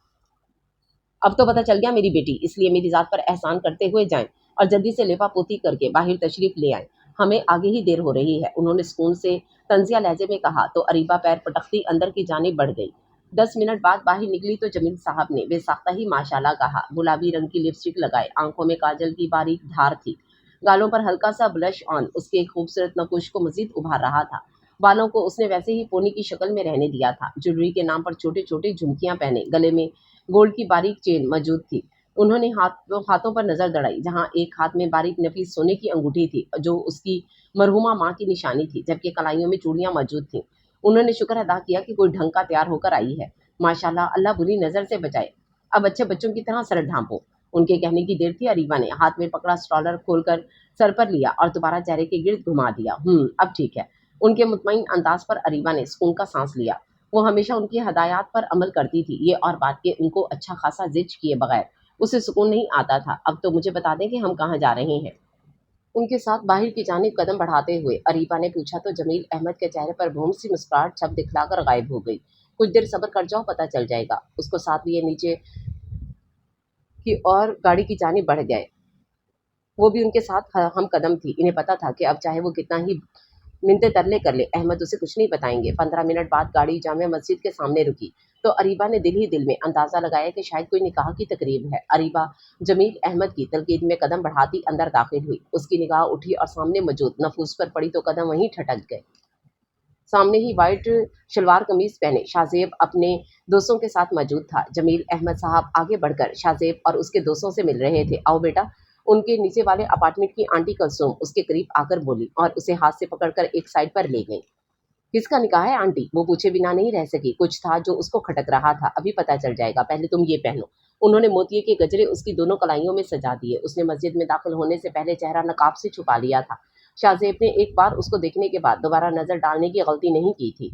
A: اب تو پتہ چل گیا میری بیٹی، اس لیے میری ذات پر احسان کرتے ہوئے جائیں اور جلدی سے لپا پوتی کر کے باہر تشریف لے آئیں، ہمیں آگے ہی دیر ہو رہی ہے، انہوں نے سکون سے طنزیہ لہجے میں کہا تو اریبہ پیر پٹکتی اندر کی جانب بڑھ گئی۔ 10 منٹ بعد باہر نکلی تو جمیل صاحب نے بے ساختہ ہی ماشاءاللہ کہا۔ گلابی رنگ کی لپسٹک لگائے، آنکھوں میں کاجل کی باریک دھار تھی، گالوں پر ہلکا سا بلش آن اس کے خوبصورت نقوش کو مزید ابھار رہا تھا۔ بالوں کو اس نے ویسے ہی پونی کی شکل میں رہنے دیا تھا، جویلری کے نام پر چھوٹے چھوٹے جھمکیاں پہنے، گلے میں گولڈ کی باریک چین موجود تھی۔ انہوں نے ہاتھوں پر نظر دوڑائی، جہاں ایک ہاتھ میں باریک نفیس سونے کی انگوٹھی تھی جو اس کی مرحومہ ماں کی نشانی تھی، جبکہ کلائیوں میں چوڑیاں موجود تھیں۔ انہوں نے شکر ادا کیا کہ کوئی ڈھنگ کا تیار ہو کر آئی ہے۔ ماشاءاللہ، اللہ بری نظر سے بچائے، اب اچھے بچوں کی طرح سر ڈھانپو۔ ان کے کہنے کی دیر تھی، اریبہ نے ہاتھ میں پکڑا اسٹرالر کھول کر سر پر لیا اور دوبارہ چہرے کے گرد گھما دیا۔ اب ٹھیک ہے۔ ان کے مطمئن انداز پر اریبہ نے سکون کا سانس لیا۔ وہ ہمیشہ ان کی ہدایات پر عمل کرتی تھی، یہ اور بات کہ ان کو اچھا خاصا زج کیے بغیر اسے سکون نہیں آتا تھا۔ اب تو مجھے بتا دیں کہ ہم کہاں جا رہے ہیں۔ उनके साथ बाहर की जानिब कदम बढ़ाते हुए अरीबा ने पूछा तो जमील अहमद के चेहरे पर भूम सी मुस्कुराहट छप दिखलाकर गायब हो गई। कुछ देर सब्र कर जाओ, पता चल जाएगा। उसको साथ लिए नीचे की और गाड़ी की जानिब बढ़ गए। वो भी उनके साथ हम कदम थी। इन्हें पता था कि अब चाहे वो कितना ही मिन्नतें तरले कर ले, अहमद उसे कुछ नहीं बताएंगे। 15 मिनट बाद गाड़ी जामिया मस्जिद के सामने रुकी तो अरीबा ने दिल ही दिल में अंदाजा लगाया कि शायद कोई निकाह की तकरीब है। अरीबा जमील अहमद की तलकीद में कदम बढ़ाती अंदर दाखिल हुई। उसकी निगाह उठी और सामने मौजूद नफूस पर पड़ी तो कदम वहीं ठटक गए। सामने ही वाइट शलवार कमीज पहने शाहजेब अपने दोस्तों के साथ मौजूद था। जमील अहमद साहब आगे बढ़कर शाहजेब और उसके दोस्तों से मिल रहे थे। आओ बेटा। उनके नीचे वाले अपार्टमेंट की आंटी कुलसूम उसके करीब आकर बोली और उसे हाथ से पकड़कर एक साइड पर ले गई। किसका निकाह है आंटी? वो पूछे बिना नहीं रह सकी। कुछ था जो उसको खटक रहा था। अभी पता चल जाएगा, पहले तुम ये पहनो। उन्होंने मोतिये के गजरे उसकी दोनों कलाइयों में सजा दिए। उसने मस्जिद में दाखिल होने से पहले चेहरा नकाब से छुपा लिया था। शाहजेब ने एक बार उसको देखने के बाद दोबारा नजर डालने की गलती नहीं की थी।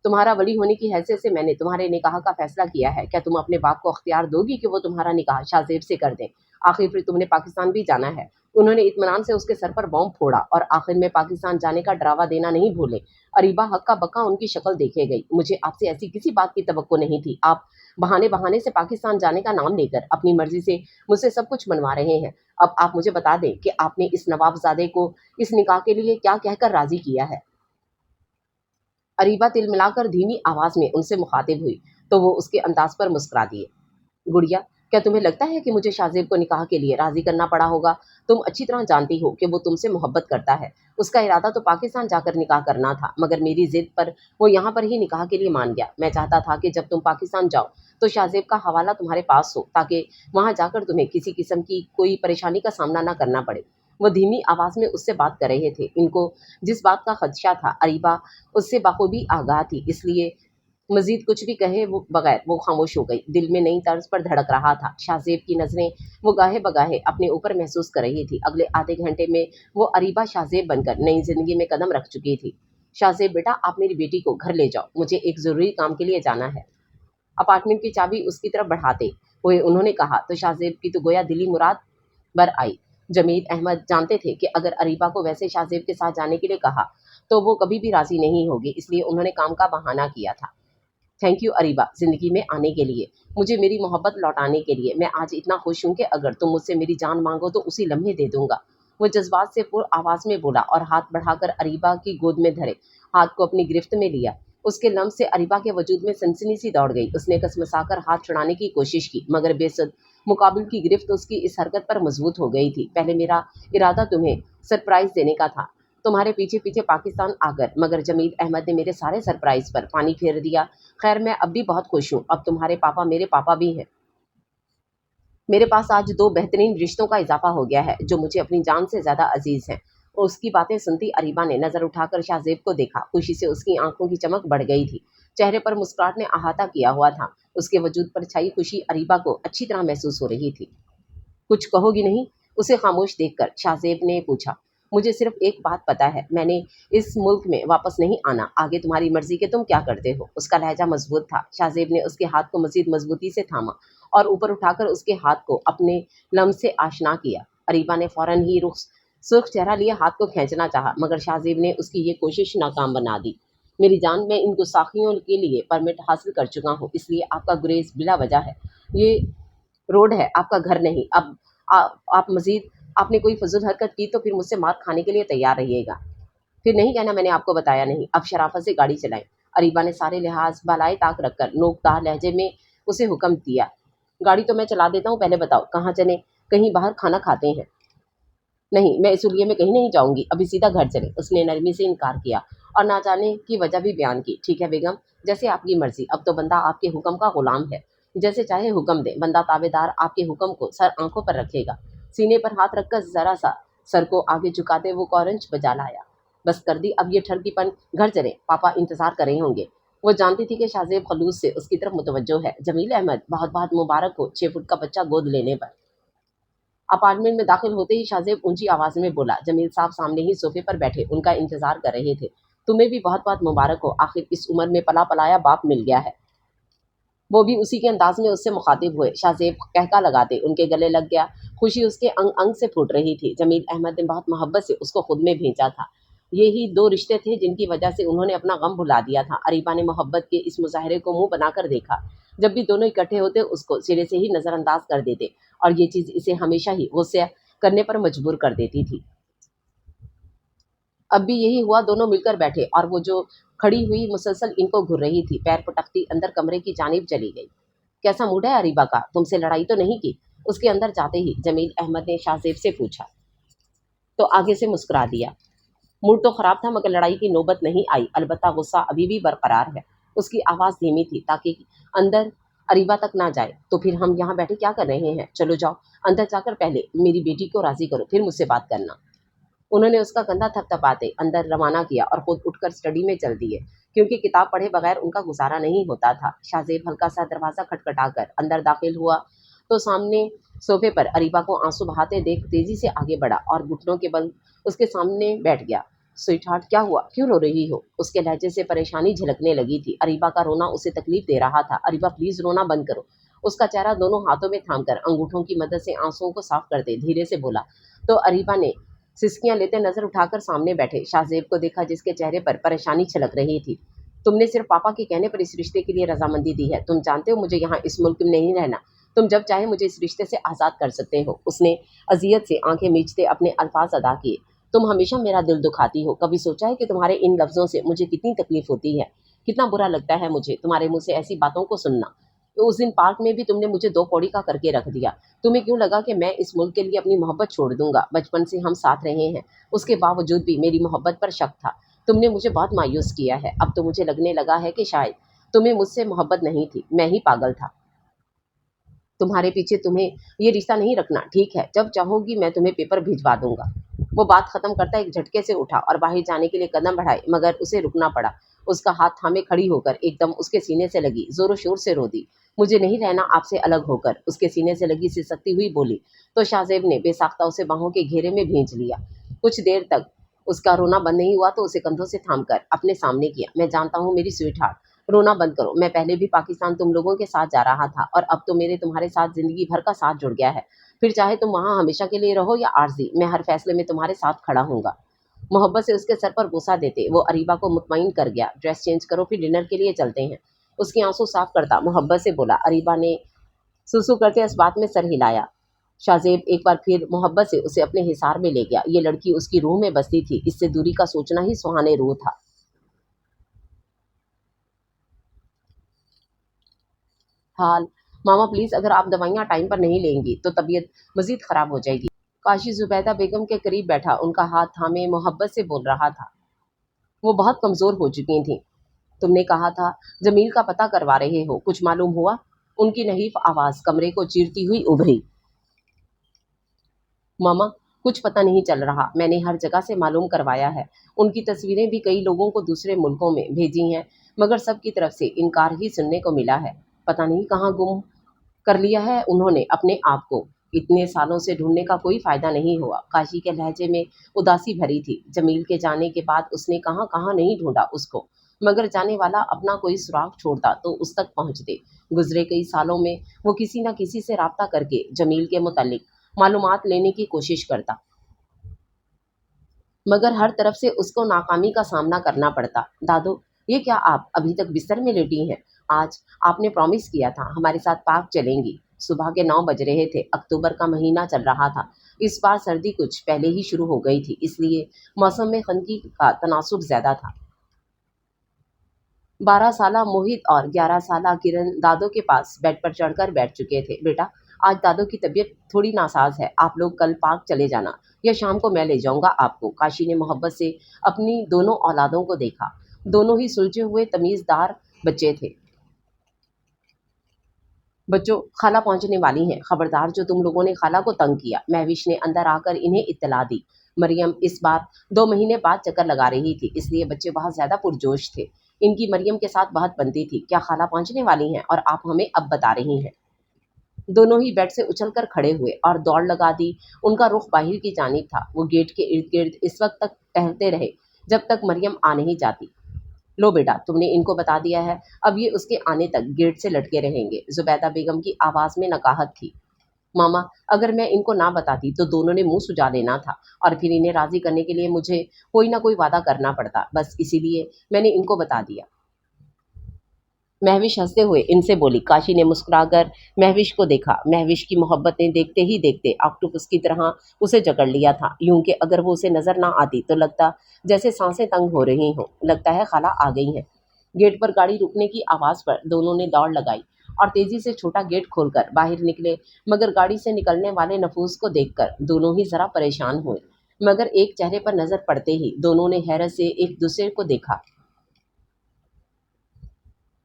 A: तुम्हारा वली होने की हैसियत से मैंने तुम्हारे निकाह का फैसला किया है। क्या तुम अपने बाप को अख्तियार दोगी कि वो तुम्हारा निकाह शाहजेब से कर दें? आखिर फिर तुमने पाकिस्तान भी जाना है। उन्होंने इत्मीनान से उसके सर पर बॉम्ब फोड़ा और आखिर में पाकिस्तान जाने का डरावा देना नहीं भूले। अरीबा हक्का बक्का उनकी शक्ल देखे गई। मुझे आपसे ऐसी किसी बात की तवक्को नहीं थी। आप बहाने बहाने से पाकिस्तान जाने का नाम लेकर अपनी मर्जी से मुझसे सब कुछ मनवा रहे हैं। अब आप मुझे बता दें कि आपने इस नवाबजादे को इस निकाह के लिए क्या कहकर राजी किया है? अरीबा तिल मिलाकर धीमी आवाज में उनसे मुखातिब हुई तो वो उसके अंदाज पर मुस्कुरा दिए। गुड़िया, क्या तुम्हें लगता है कि मुझे शाहजेब को निकाह के लिए राजी करना पड़ा होगा? तुम अच्छी तरह जानती हो कि वो तुमसे मोहब्बत करता है। उसका इरादा तो पाकिस्तान जाकर निकाह करना था, मगर मेरी जिद पर वो यहाँ पर ही निकाह के लिए मान गया। मैं चाहता था कि जब तुम पाकिस्तान जाओ तो शाहजेब का हवाला तुम्हारे पास हो, ताकि वहां जाकर तुम्हें किसी किस्म की कोई परेशानी का सामना ना करना पड़े। वो धीमी आवाज में उससे बात कर रहे थे। इनको जिस बात का खदशा था अरीबा उससे बखूबी आगाह थी, इसलिए मजीद कुछ भी कहे वो बगैर वो खामोश हो गई। दिल में नई तर्ज पर धड़क रहा था। शाहजेब की नजरें वो गाहे बगाहे अपने ऊपर महसूस कर रही थी। अगले आधे घंटे में वो अरीबा शाहजेब बनकर नई जिंदगी में कदम रख चुकी थी। शाहजेब बेटा, आप मेरी बेटी को घर ले जाओ, मुझे एक जरूरी काम के लिए जाना है। अपार्टमेंट की चाबी उसकी तरफ बढ़ाते हुए उन्होंने कहा तो शाहजेब की तो गोया दिली मुराद बर आई। जमील अहमद जानते थे कि अगर अरीबा को वैसे शाहजेब के साथ जाने के लिए कहा तो वो कभी भी राजी नहीं होगी, इसलिए उन्होंने काम का बहाना किया था। थैंक यू अरीबा, जिंदगी में आने के लिए, मुझे मेरी मोहब्बत लौटाने के लिए। मैं आज इतना खुश हूं कि अगर तुम मुझसे मेरी जान मांगो तो उसी लम्हे दे दूंगा। वो जज्बात से पुर आवाज में बोला और हाथ बढ़ाकर अरीबा की गोद में धरे हाथ को अपनी गिरफ्त में लिया। उसके लम्स से अरीबा के वजूद में सनसनी सी दौड़ गई। उसने कसमसाकर हाथ छुड़ाने की कोशिश की, मगर बेसुध मुकाबिल की गिरफ्त उसकी इस हरकत पर मजबूत हो गई थी। पहले मेरा इरादा तुम्हें सरप्राइज देने का था, तुम्हारे पीछे पीछे पाकिस्तान आकर, मगर जमील अहमद ने मेरे सारे सरप्राइज पर पानी फेर दिया। खैर, मैं अब भी बहुत खुश हूँ। अब तुम्हारे पापा मेरे पापा भी हैं। मेरे पास आज दो बेहतरीन रिश्तों का इजाफा हो गया है जो मुझे अपनी जान से ज्यादा अजीज हैं। और उसकी बातें सुनती अरीबा ने नजर उठाकर शाहजेब को देखा। खुशी से उसकी आंखों की चमक बढ़ गई थी। चेहरे पर मुस्कुराहट ने अहाता किया हुआ था। उसके वजूद पर छाई खुशी अरीबा को अच्छी तरह महसूस हो रही थी। कुछ कहोगी नहीं? उसे खामोश देखकर शाहजेब ने पूछा। मुझे सिर्फ एक बात पता है, मैंने इस मुल्क में वापस नहीं आना। आगे तुम्हारी मर्जी के तुम क्या करते हो। उसका लहजा मजबूत था। शाहजेब ने उसके हाथ को मजीद मजबूती से थामा और ऊपर उठाकर उसके हाथ को अपने लम्स से आशना किया। अरीबा ने फौरन ही रुख सुर्ख चेहरा लिए हाथ को खींचना चाहा, मगर शाहजेब ने उसकी ये कोशिश नाकाम बना दी। मेरी जान, मैं इन गुस्ताखियों के लिए परमिट हासिल कर चुका हूँ, इसलिए आपका गुरेज बिला वजह है। ये रोड है, आपका घर नहीं। अब आप मजीद आपने कोई फजूल हरकत की तो फिर मुझसे मार खाने के लिए तैयार रहिएगा। फिर नहीं कहना मैंने आपको बताया नहीं। अब शराफत से गाड़ी चलाएं। अरीबा ने सारे लिहाज बालाए ताक रखकर नोकदार लहजे में उसे हुक्म दिया। गाड़ी तो मैं चला देता हूँ, पहले बताओ कहाँ चले? कहीं बाहर खाना खाते हैं? नहीं, मैं इसीलिए में कहीं नहीं जाऊंगी, अभी सीधा घर चले। उसने नरमी से इनकार किया और ना जाने की वजह भी बयान की। ठीक है बेगम, जैसे आपकी मर्जी। अब तो बंदा आपके हुक्म का गुलाम है, जैसे चाहे हुक्म दे। बंदा ताबेदार आपके हुक्म को सर आंखों पर रखेगा। सीने पर हाथ रखकर जरा सा सर को आगे झुकाते वो कॉरेंज बजा लाया। बस कर दी अब ये ठरकीपन, घर चले, पापा इंतजार कर रहे होंगे। वो जानती थी कि शाहजेब खलूस से उसकी तरफ मुतवज्जो है। जमील अहमद, बहुत बहुत मुबारक हो 6 फुट का बच्चा गोद लेने पर। अपार्टमेंट में दाखिल होते ही शाहजेब ऊंची आवाज में बोला। जमील साहब सामने ही सोफे पर बैठे उनका इंतजार कर रहे थे। तुम्हें भी बहुत बहुत मुबारक हो, आखिर इस उम्र में पला पलाया बाप मिल गया है। وہ بھی اسی کے انداز میں اس سے مخاطب ہوئے۔ شاہ زیب قہقہ لگاتے ان کے گلے لگ گیا۔ خوشی اس کے انگ انگ سے پھوٹ رہی تھی۔ جمیل احمد نے بہت محبت سے اس کو خود میں بھیجا تھا۔ یہی دو رشتے تھے جن کی وجہ سے انہوں نے اپنا غم بھلا دیا تھا۔ اریبہ نے محبت کے اس مظاہرے کو منہ بنا کر دیکھا۔ جب بھی دونوں اکٹھے ہوتے اس کو سرے سے ہی نظر انداز کر دیتے اور یہ چیز اسے ہمیشہ ہی غصہ کرنے پر مجبور کر دیتی تھی۔ اب بھی یہی ہوا، دونوں مل کر بیٹھے اور وہ جو کھڑی ہوئی مسلسل ان کو گھر رہی تھی، پیر پٹکتی اندر کمرے کی جانب چلی گئی۔ کیسا موڈ ہے اریبہ کا؟ تم سے لڑائی تو نہیں کی؟ اس کے اندر جاتے ہی جمیل احمد نے شاہ زیب سے پوچھا تو آگے سے مسکرا دیا۔ موڈ تو خراب تھا مگر لڑائی کی نوبت نہیں آئی، البتہ غصہ ابھی بھی برقرار ہے۔ اس کی آواز دھیمی تھی تاکہ اندر اریبہ تک نہ جائے۔ تو پھر ہم یہاں بیٹھے کیا کر رہے ہیں؟ چلو جاؤ اندر جا کر پہلے میری بیٹی کو راضی کرو، پھر مجھ سے بات کرنا۔ انہوں نے اس کا کندھا تھپ تھپاتے اندر روانہ کیا اور خود اٹھ کر اسٹڈی میں چل دیے، کیونکہ کتاب پڑھے بغیر ان کا گزارا نہیں ہوتا تھا۔ شاہ زیب ہلکا سا دروازہ کھٹکھٹا کر اندر داخل ہوا تو سامنے صوفے پر اریبہ کو آنسو بہاتے دیکھ تیزی سے آگے بڑھا اور گھٹنوں کے بل اس کے سامنے بیٹھ گیا۔ سویٹ ہارٹ، کیا ہوا؟ کیوں رو رہی ہو؟ اس کے لہجے سے پریشانی جھلکنے لگی تھی۔ اریبہ کا رونا اسے تکلیف دے رہا تھا۔ اریبہ پلیز رونا بند کرو۔ اس کا چہرہ دونوں ہاتھوں میں تھام کر انگوٹھوں کی مدد سے آنسوؤں کو صاف کرتے دھیرے سے بولا تو اریبہ نے سسکیاں لیتے نظر اٹھا کر سامنے بیٹھے شاہ زیب کو دیکھا، جس کے چہرے پر پریشانی چھلک رہی تھی۔ تم نے صرف پاپا کے کہنے پر اس رشتے کے لیے رضامندی دی ہے۔ تم جانتے ہو مجھے یہاں اس ملک میں نہیں رہنا۔ تم جب چاہے مجھے اس رشتے سے آزاد کر سکتے ہو۔ اس نے اذیت سے آنکھیں میچتے اپنے الفاظ ادا کیے۔ تم ہمیشہ میرا دل دکھاتی ہو۔ کبھی سوچا ہے کہ تمہارے ان لفظوں سے مجھے کتنی تکلیف ہوتی ہے؟ کتنا برا لگتا ہے مجھے تمہارے منہ سے ایسی باتوں کو سننا۔ تو اس دن پارک میں بھی تم نے مجھے دو کوڑی کا کر کے رکھ دیا۔ تمہیں کیوں لگا کہ میں اس ملک کے لیے اپنی محبت چھوڑ دوں گا؟ بچپن سے ہم ساتھ رہے ہیں، اس کے باوجود بھی میری محبت پر شک تھا۔ تم نے مجھے بہت مایوس کیا ہے۔ اب تو مجھے لگنے لگا ہے کہ شاید تمہیں مجھ سے محبت نہیں تھی، میں ہی پاگل تھا۔ تمہارے پیچھے تمہیں یہ رشتہ نہیں رکھنا، ٹھیک ہے؟ جب چاہو گی میں تمہیں پیپر بھجوا دوں گا۔ وہ بات ختم کرتا ایک جھٹکے سے اٹھا اور باہر جانے کے لیے قدم بڑھائے مگر اسے رکنا پڑا۔ اس کا ہاتھ تھامے کھڑی ہو کر ایک دم اس کے سینے سے لگی، زور و شور سے رو دی۔ مجھے نہیں رہنا آپ سے الگ ہو کر، اس کے سینے سے لگی سسکتی ہوئی بولی تو شاہ زیب نے بے ساختہ اسے باہوں کے گھیرے میں بھینچ لیا۔ کچھ دیر تک اس کا رونا بند نہیں ہوا تو اسے کندھوں سے تھام کر اپنے سامنے کیا۔ میں جانتا ہوں میری سویٹ ہارٹ، رونا بند کرو۔ میں پہلے بھی پاکستان تم لوگوں کے ساتھ جا رہا تھا اور اب تو میرے تمہارے ساتھ زندگی بھر کا ساتھ جڑ گیا ہے۔ پھر چاہے تم وہاں ہمیشہ کے لیے رہو یا عارضی، میں ہر فیصلے میں تمہارے ساتھ کھڑا ہوں گا۔ محبت سے اس کے سر پر بوسہ دیتے وہ اریبہ کو مطمئن کر گیا۔ ڈریس چینج کرو، پھر ڈنر کے لیے چلتے ہیں۔ اس کی آنسو صاف کرتا محبت سے بولا۔ اریبہ نے سوسو کرتے اس بات میں سر ہلایا۔ شاہ زیب ایک بار پھر محبت سے اسے اپنے حصار میں لے گیا۔ یہ لڑکی اس کی روح میں بستی تھی، اس سے دوری کا سوچنا ہی سہانے روح تھا۔ حال ماما پلیز اگر آپ دوائیاں ٹائم پر نہیں لیں گی تو طبیعت مزید خراب ہو جائے گی۔ کاشی زبیدہ بیگم کے قریب بیٹھا ان کا ہاتھ تھامے محبت سے بول رہا تھا۔ وہ بہت کمزور ہو چکی تھیں۔ تم نے کہا تھا جمیل کا پتہ کروا رہے ہو، کچھ معلوم ہوا؟ ان کی نحیف آواز کمرے کو چیرتی ہوئی ابھری۔ ماما کچھ پتہ نہیں چل رہا، میں نے ہر جگہ سے معلوم کروایا ہے۔ ان کی تصویریں بھی کئی لوگوں کو دوسرے ملکوں میں بھیجی ہیں مگر سب کی طرف سے انکار ہی سننے کو ملا ہے۔ پتہ نہیں کہاں گم کر لیا ہے انہوں نے اپنے آپ کو۔ اتنے سالوں سے ڈھونڈنے کا کوئی فائدہ نہیں ہوا۔ کاشی کے لہجے میں اداسی بھری تھی۔ جمیل کے جانے کے بعد اس نے کہاں کہاں نہیں ڈھونڈا اس کو، مگر جانے والا اپنا کوئی سراغ چھوڑتا تو اس تک پہنچتے۔ گزرے کئی سالوں میں وہ کسی نہ کسی سے رابطہ کر کے جمیل کے متعلق معلومات لینے کی کوشش کرتا مگر ہر طرف سے اس کو ناکامی کا سامنا کرنا پڑتا۔ دادو یہ کیا آپ ابھی تک بستر میں لیٹی ہیں؟ آج آپ نے پرومس کیا تھا ہمارے ساتھ پارک چلیں گی۔ صبح کے 9 بج رہے تھے، اکتوبر کا مہینہ چل رہا تھا۔ اس بار سردی کچھ پہلے ہی شروع ہو گئی تھی، اس لیے موسم میں خنکی کا تناسب زیادہ تھا۔ 12 سالہ موہت اور 11 سالہ کرن دادو کے پاس بیڈ پر چڑھ کر بیٹھ چکے تھے۔ بیٹا آج دادو کی طبیعت تھوڑی ناساز ہے، آپ لوگ کل پارک چلے جانا یا شام کو میں لے جاؤں گا آپ کو۔ کاشی نے محبت سے اپنی دونوں اولادوں کو دیکھا۔ دونوں ہی سلجھے ہوئے تمیزدار بچے تھے۔ بچوں خالہ پہنچنے والی ہیں، خبردار جو تم لوگوں نے خالہ کو تنگ کیا۔ مہوش نے اندر آ کر انہیں اطلاع دی۔ مریم اس بار 2 مہینے بعد چکر لگا رہی تھی، اس لیے بچے بہت زیادہ پرجوش تھے۔ ان کی مریم کے ساتھ بہت بنتی تھی۔ کیا خالہ پہنچنے والی ہیں اور آپ ہمیں اب بتا رہی ہیں؟ دونوں ہی بیڈ سے اچھل کر کھڑے ہوئے اور دوڑ لگا دی۔ ان کا رخ باہر کی جانب تھا۔ وہ گیٹ کے ارد گرد اس وقت تک ٹہلتے رہے جب تک مریم آ نہیں جاتی۔ लो बेटा, तुमने इनको बता दिया है, अब ये उसके आने तक गेट से लटके रहेंगे। जुबैदा बेगम की आवाज़ में नकाहत थी। मामा, अगर मैं इनको ना बताती तो दोनों ने मुंह सुजा लेना था, और फिर इन्हें राजी करने के लिए मुझे कोई ना कोई वादा करना पड़ता। बस इसीलिए मैंने इनको बता दिया। महविश हंसते हुए इनसे बोली। काशी ने मुस्कुराकर महविश को देखा। महविश की मोहब्बत ने देखते ही देखते ऑक्टोपस की तरह उसे जकड़ लिया था, यूं कि अगर वो उसे नजर ना आती तो लगता जैसे सांसें तंग हो रही हों। लगता है खाला आ गई हैं। गेट पर गाड़ी रुकने की आवाज़ पर दोनों ने दौड़ लगाई और तेजी से छोटा गेट खोलकर बाहर निकले, मगर गाड़ी से निकलने वाले नफूस को देखकर दोनों ही जरा परेशान हुए। मगर एक चेहरे पर नजर पड़ते ही दोनों ने हैरत से एक दूसरे को देखा।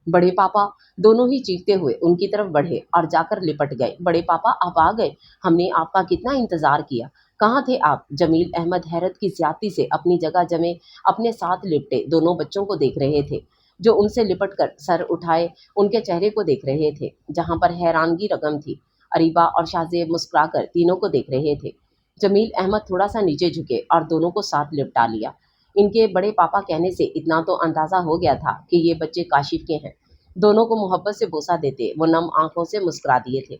A: बड़े पापा, दोनों ही चीखते हुए उनकी तरफ बढ़े और जाकर लिपट गए। बड़े पापा, आप आ गए। हमने आपका कितना इंतजार किया। कहाँ थे आप? जमील अहमद हैरत की ज्यादती से अपनी जगह जमे अपने साथ लिपटे दोनों बच्चों को देख रहे थे, जो उनसे लिपट कर सर उठाए उनके चेहरे को देख रहे थे, जहां पर हैरानगी रकम थी। अरीबा और शाहजेब मुस्कुराकर तीनों को देख रहे थे। जमील अहमद थोड़ा सा नीचे झुके और दोनों को साथ लिपटा लिया। इनके बड़े पापा कहने से इतना तो अंदाजा हो गया था कि ये बच्चे काशिफ के हैं। दोनों को मोहब्बत से बोसा देते वो नम आंखों से मुस्कुरा दिए थे।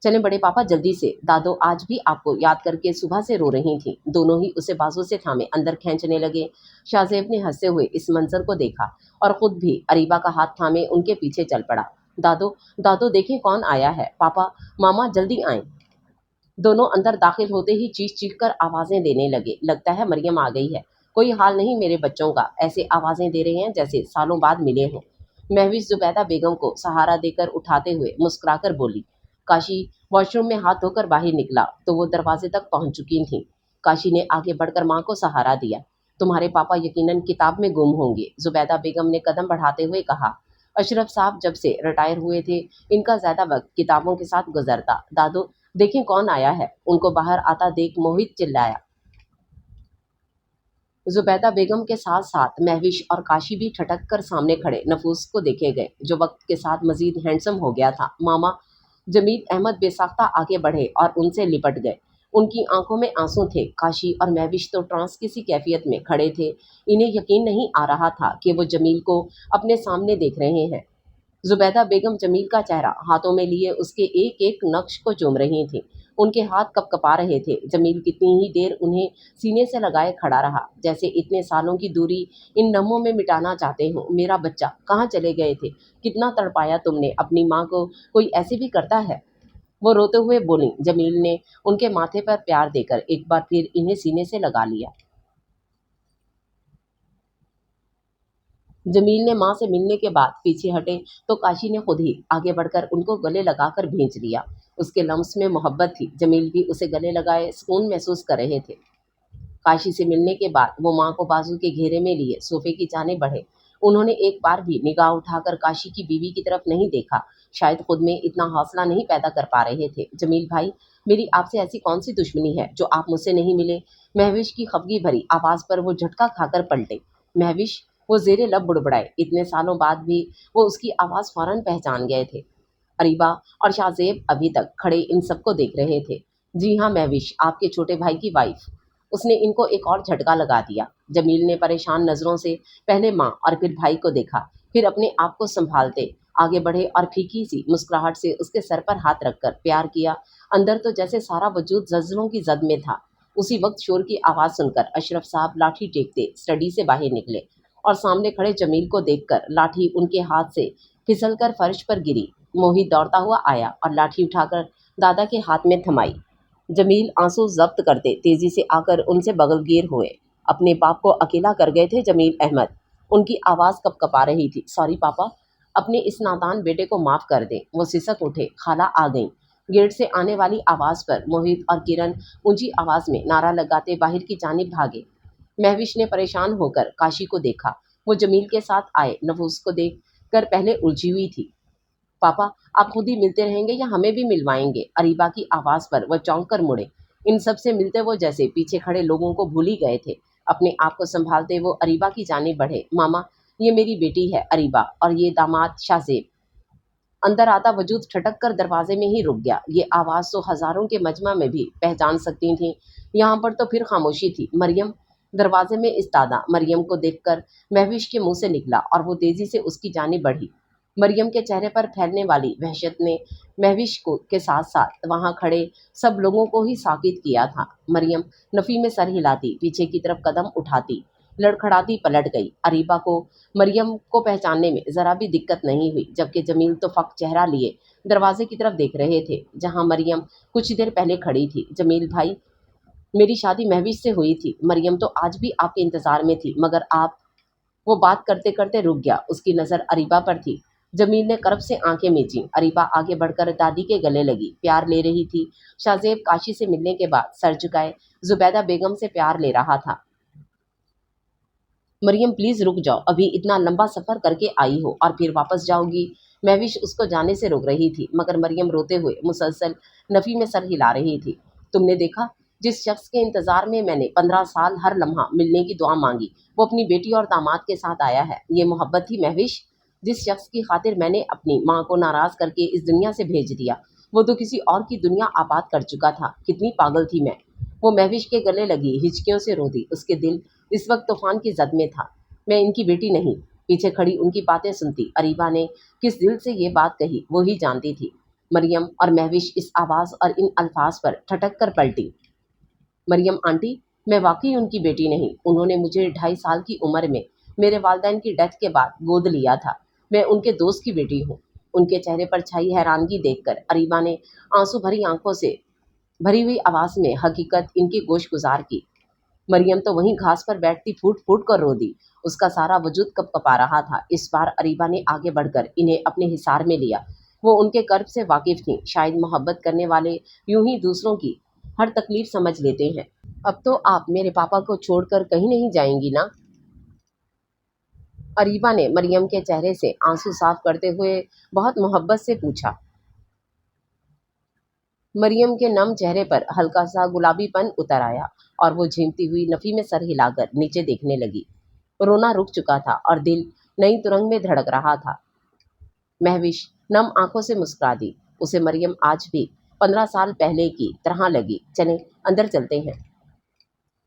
A: चलें बड़े पापा, जल्दी से। दादो आज भी आपको याद करके सुबह से रो रही थी। दोनों ही उसे बाजू से थामे अंदर खींचने लगे। शाहजेब ने हंसते हुए इस मंजर को देखा और खुद भी अरीबा का हाथ थामे उनके पीछे चल पड़ा। दादो, दादो देखें कौन आया है। पापा, मामा जल्दी आए। दोनों अंदर दाखिल होते ही चीख चीख कर आवाजें देने लगे। लगता है मरियम आ गई है। कोई हाल नहीं मेरे बच्चों का, ऐसे आवाजें दे रहे हैं जैसे सालों बाद मिले हों। महविश जुबैदा बेगम को सहारा देकर उठाते हुए मुस्कुराकर बोली। काशी वॉशरूम में हाथ धोकर बाहर निकला तो वो दरवाजे तक पहुंच चुकी थी। काशी ने आगे बढ़कर माँ को सहारा दिया। तुम्हारे पापा यकीनन किताब में गुम होंगे, जुबैदा बेगम ने कदम बढ़ाते हुए कहा। अशरफ साहब जब से रिटायर हुए थे, इनका ज्यादा वक्त किताबों के साथ गुजरता। दादो देखें कौन आया है। उनको बाहर आता देख मोहित चिल्लाया। जुबैदा बेगम के साथ साथ महविश और काशी भी ठटक कर सामने खड़े नफूस को देखे गए, जो वक्त के साथ मजीद हैंडसम हो गया था। मामा, जमील अहमद बेसाख्ता आगे बढ़े और उनसे लिपट गए। उनकी आंखों में आंसू थे। काशी और महविश तो ट्रांस किसी कैफियत में खड़े थे। इन्हें यकीन नहीं आ रहा था कि वो जमील को अपने सामने देख रहे हैं। जुबैदा बेगम जमील का चेहरा हाथों में लिए उसके एक एक नक्श को चूम रही थी। उनके हाथ कपकपा रहे थे। जमील कितनी ही देर उन्हें सीने से लगाए खड़ा रहा, जैसे इतने सालों की दूरी इन लम्हों में मिटाना चाहते हो। मेरा बच्चा, कहाँ चले गए थे? कितना तड़पाया तुमने अपनी माँ को, कोई ऐसे भी करता है? वो रोते हुए बोली। जमील ने उनके माथे पर प्यार देकर एक बार फिर इन्हें सीने से लगा लिया। जमील ने माँ से मिलने के बाद पीछे हटे तो काशी ने खुद ही आगे बढ़कर उनको गले लगाकर भींच लिया। उसके लम्स में मोहब्बत थी। जमील भी उसे गले लगाए सुकून महसूस कर रहे थे। काशी से मिलने के बाद वो माँ को बाजू के घेरे में लिए सोफे की जाने बढ़े। उन्होंने एक बार भी निगाह उठाकर काशी की बीवी की तरफ नहीं देखा। शायद खुद में इतना हौसला नहीं पैदा कर पा रहे थे। जमील भाई, मेरी आपसे ऐसी कौन सी दुश्मनी है जो आप मुझसे नहीं मिले? महविश की खफगी भरी आवाज़ पर वो झटका खाकर पलटे। महविश, वो जेरे लब बुड़बड़ाए। इतने सालों बाद भी वो उसकी आवाज़ फौरन पहचान गए थे। अरीबा और शाहजेब अभी तक खड़े इन सबको देख रहे थे। जी हाँ महविश, आपके छोटे भाई की वाइफ। उसने इनको एक और झटका लगा दिया। जमील ने परेशान नजरों से पहले माँ और फिर भाई को देखा, फिर अपने आप को संभालते आगे बढ़े और फीकी सी मुस्कुराहट से उसके सर पर हाथ रखकर प्यार किया। अंदर तो जैसे सारा वजूद जज्बों की जद में था। उसी वक्त शोर की आवाज़ सुनकर अशरफ साहब लाठी टेकते स्टडी से बाहर निकले और सामने खड़े जमील को देखकर लाठी उनके हाथ से फिसलकर फर्श पर गिरी। मोहित दौड़ता हुआ आया और लाठी उठाकर दादा के हाथ में थमाई। जमील आंसू जब्त करते तेजी से आकर उनसे बगलगीर हुए। अपने बाप को अकेला कर गए थे जमील अहमद। उनकी आवाज़ कपकपा रही थी। सॉरी पापा, अपने इस नादान बेटे को माफ़ कर दें। वो सिसक उठे। खाला आ गईं। गेट से आने वाली आवाज़ पर मोहित और किरण ऊंची आवाज़ में नारा लगाते बाहर की जानिब भागे। महविश ने परेशान होकर काशी को देखा। वो जमील के साथ आए नफूस को देख कर पहले उलझी हुई थी। पापा, आप खुद ही मिलते रहेंगे या हमें भी मिलवाएंगे? अरीबा की आवाज़ पर वह चौंक कर मुड़े। इन सब से मिलते वो जैसे पीछे खड़े लोगों को भूल ही गए थे। अपने आप को संभालते वो अरीबा की जानिब बढ़े। मामा, ये मेरी बेटी है अरीबा, और ये दामाद शाहजेब। अंदर आता वजूद ठटक कर दरवाजे में ही रुक गया। ये आवाज़ तो हज़ारों के मजमा में भी पहचान सकती थी, यहाँ पर तो फिर खामोशी थी। मरियम, दरवाजे में इस्तादा मरियम को देखकर महविश के मुंह से निकला और वो तेजी से उसकी जानिब बढ़ी। मरियम के चेहरे पर फैलने वाली वहशत ने महविश को के साथ साथ वहां खड़े सब लोगों को ही साकित किया था। मरियम नफ़ी में सर हिलाती, पीछे की तरफ कदम उठाती, लड़खड़ाती पलट गई। अरीबा को मरियम को पहचानने में ज़रा भी दिक्कत नहीं हुई, जबकि जमील तो फक चेहरा लिए दरवाजे की तरफ देख रहे थे जहां मरियम कुछ देर पहले खड़ी थी। जमील भाई, मेरी शादी महविश से हुई थी। मरियम तो आज भी आपके इंतज़ार में थी, मगर आप। वो बात करते करते रुक गया। उसकी नज़र अरीबा पर थी। जमील ने करब से आंखें मींची। अरीबा आगे बढ़कर दादी के गले लगी, प्यार ले रही थी। शाहजेब काशी से मिलने के बाद सर झुकाए जुबैदा बेगम से प्यार ले रहा था। मरियम प्लीज रुक जाओ, अभी इतना लंबा सफर करके आई हो और फिर वापस जाओगी। महविश उसको जाने से रोक रही थी, मगर मरियम रोते हुए मुसलसल नफ़ी में सर हिला रही थी। तुमने देखा, जिस शख्स के इंतजार में मैंने 15 साल हर लम्हा मिलने की दुआ मांगी, वो अपनी बेटी और दामाद के साथ आया है। ये मोहब्बत थी महविश? जिस शख्स की खातिर मैंने अपनी माँ को नाराज करके इस दुनिया से भेज दिया, वो तो किसी और की दुनिया आबाद कर चुका था। कितनी पागल थी मैं। वो महविश के गले लगी, हिचकियों से रो दी। उसके दिल इस वक्त तूफान की जद में था। मैं इनकी बेटी नहीं। पीछे खड़ी उनकी बातें सुनती अरीबा ने किस दिल से ये बात कही वो ही जानती थी। मरियम और महविश इस आवाज़ और इन अल्फाज पर ठटक कर पलटी। मरियम आंटी, मैं वाकई उनकी बेटी नहीं। उन्होंने मुझे 2.5 साल की उम्र में मेरे वालिदैन की डेथ के बाद गोद लिया था। मैं उनके दोस्त की बेटी हूँ। उनके चेहरे पर छाई हैरानगी देखकर अरीबा ने आंसू भरी आंखों से भरी हुई आवाज़ में हकीकत इनकी गोश गुजार की। मरियम तो वहीं घास पर बैठती फूट फूट कर रो दी। उसका सारा वजूद कपकपा रहा था। इस बार अरीबा ने आगे बढ़कर इन्हें अपने हिसार में लिया। वो उनके कर्ब से वाकिफ थी। शायद मोहब्बत करने वाले यूं ही दूसरों की हर तकलीफ समझ लेते हैं। अब तो आप मेरे पापा को छोड़कर कहीं नहीं जाएंगी ना? अरीबा ने मरियम के चेहरे से आंसू साफ करते हुए बहुत मोहब्बत से पूछा। मरियम के नम चेहरे पर हल्का सा गुलाबीपन उतर आया और वो झीमती हुई नफ़ी में सर हिलाकर नीचे देखने लगी। रोना रुक चुका था और दिल नई तुरंग में धड़क रहा था। महविश नम आंखों से मुस्कुरा दी। उसे मरियम आज भी 15 साल पहले की तरह लगी। चलें, अंदर चलते हैं,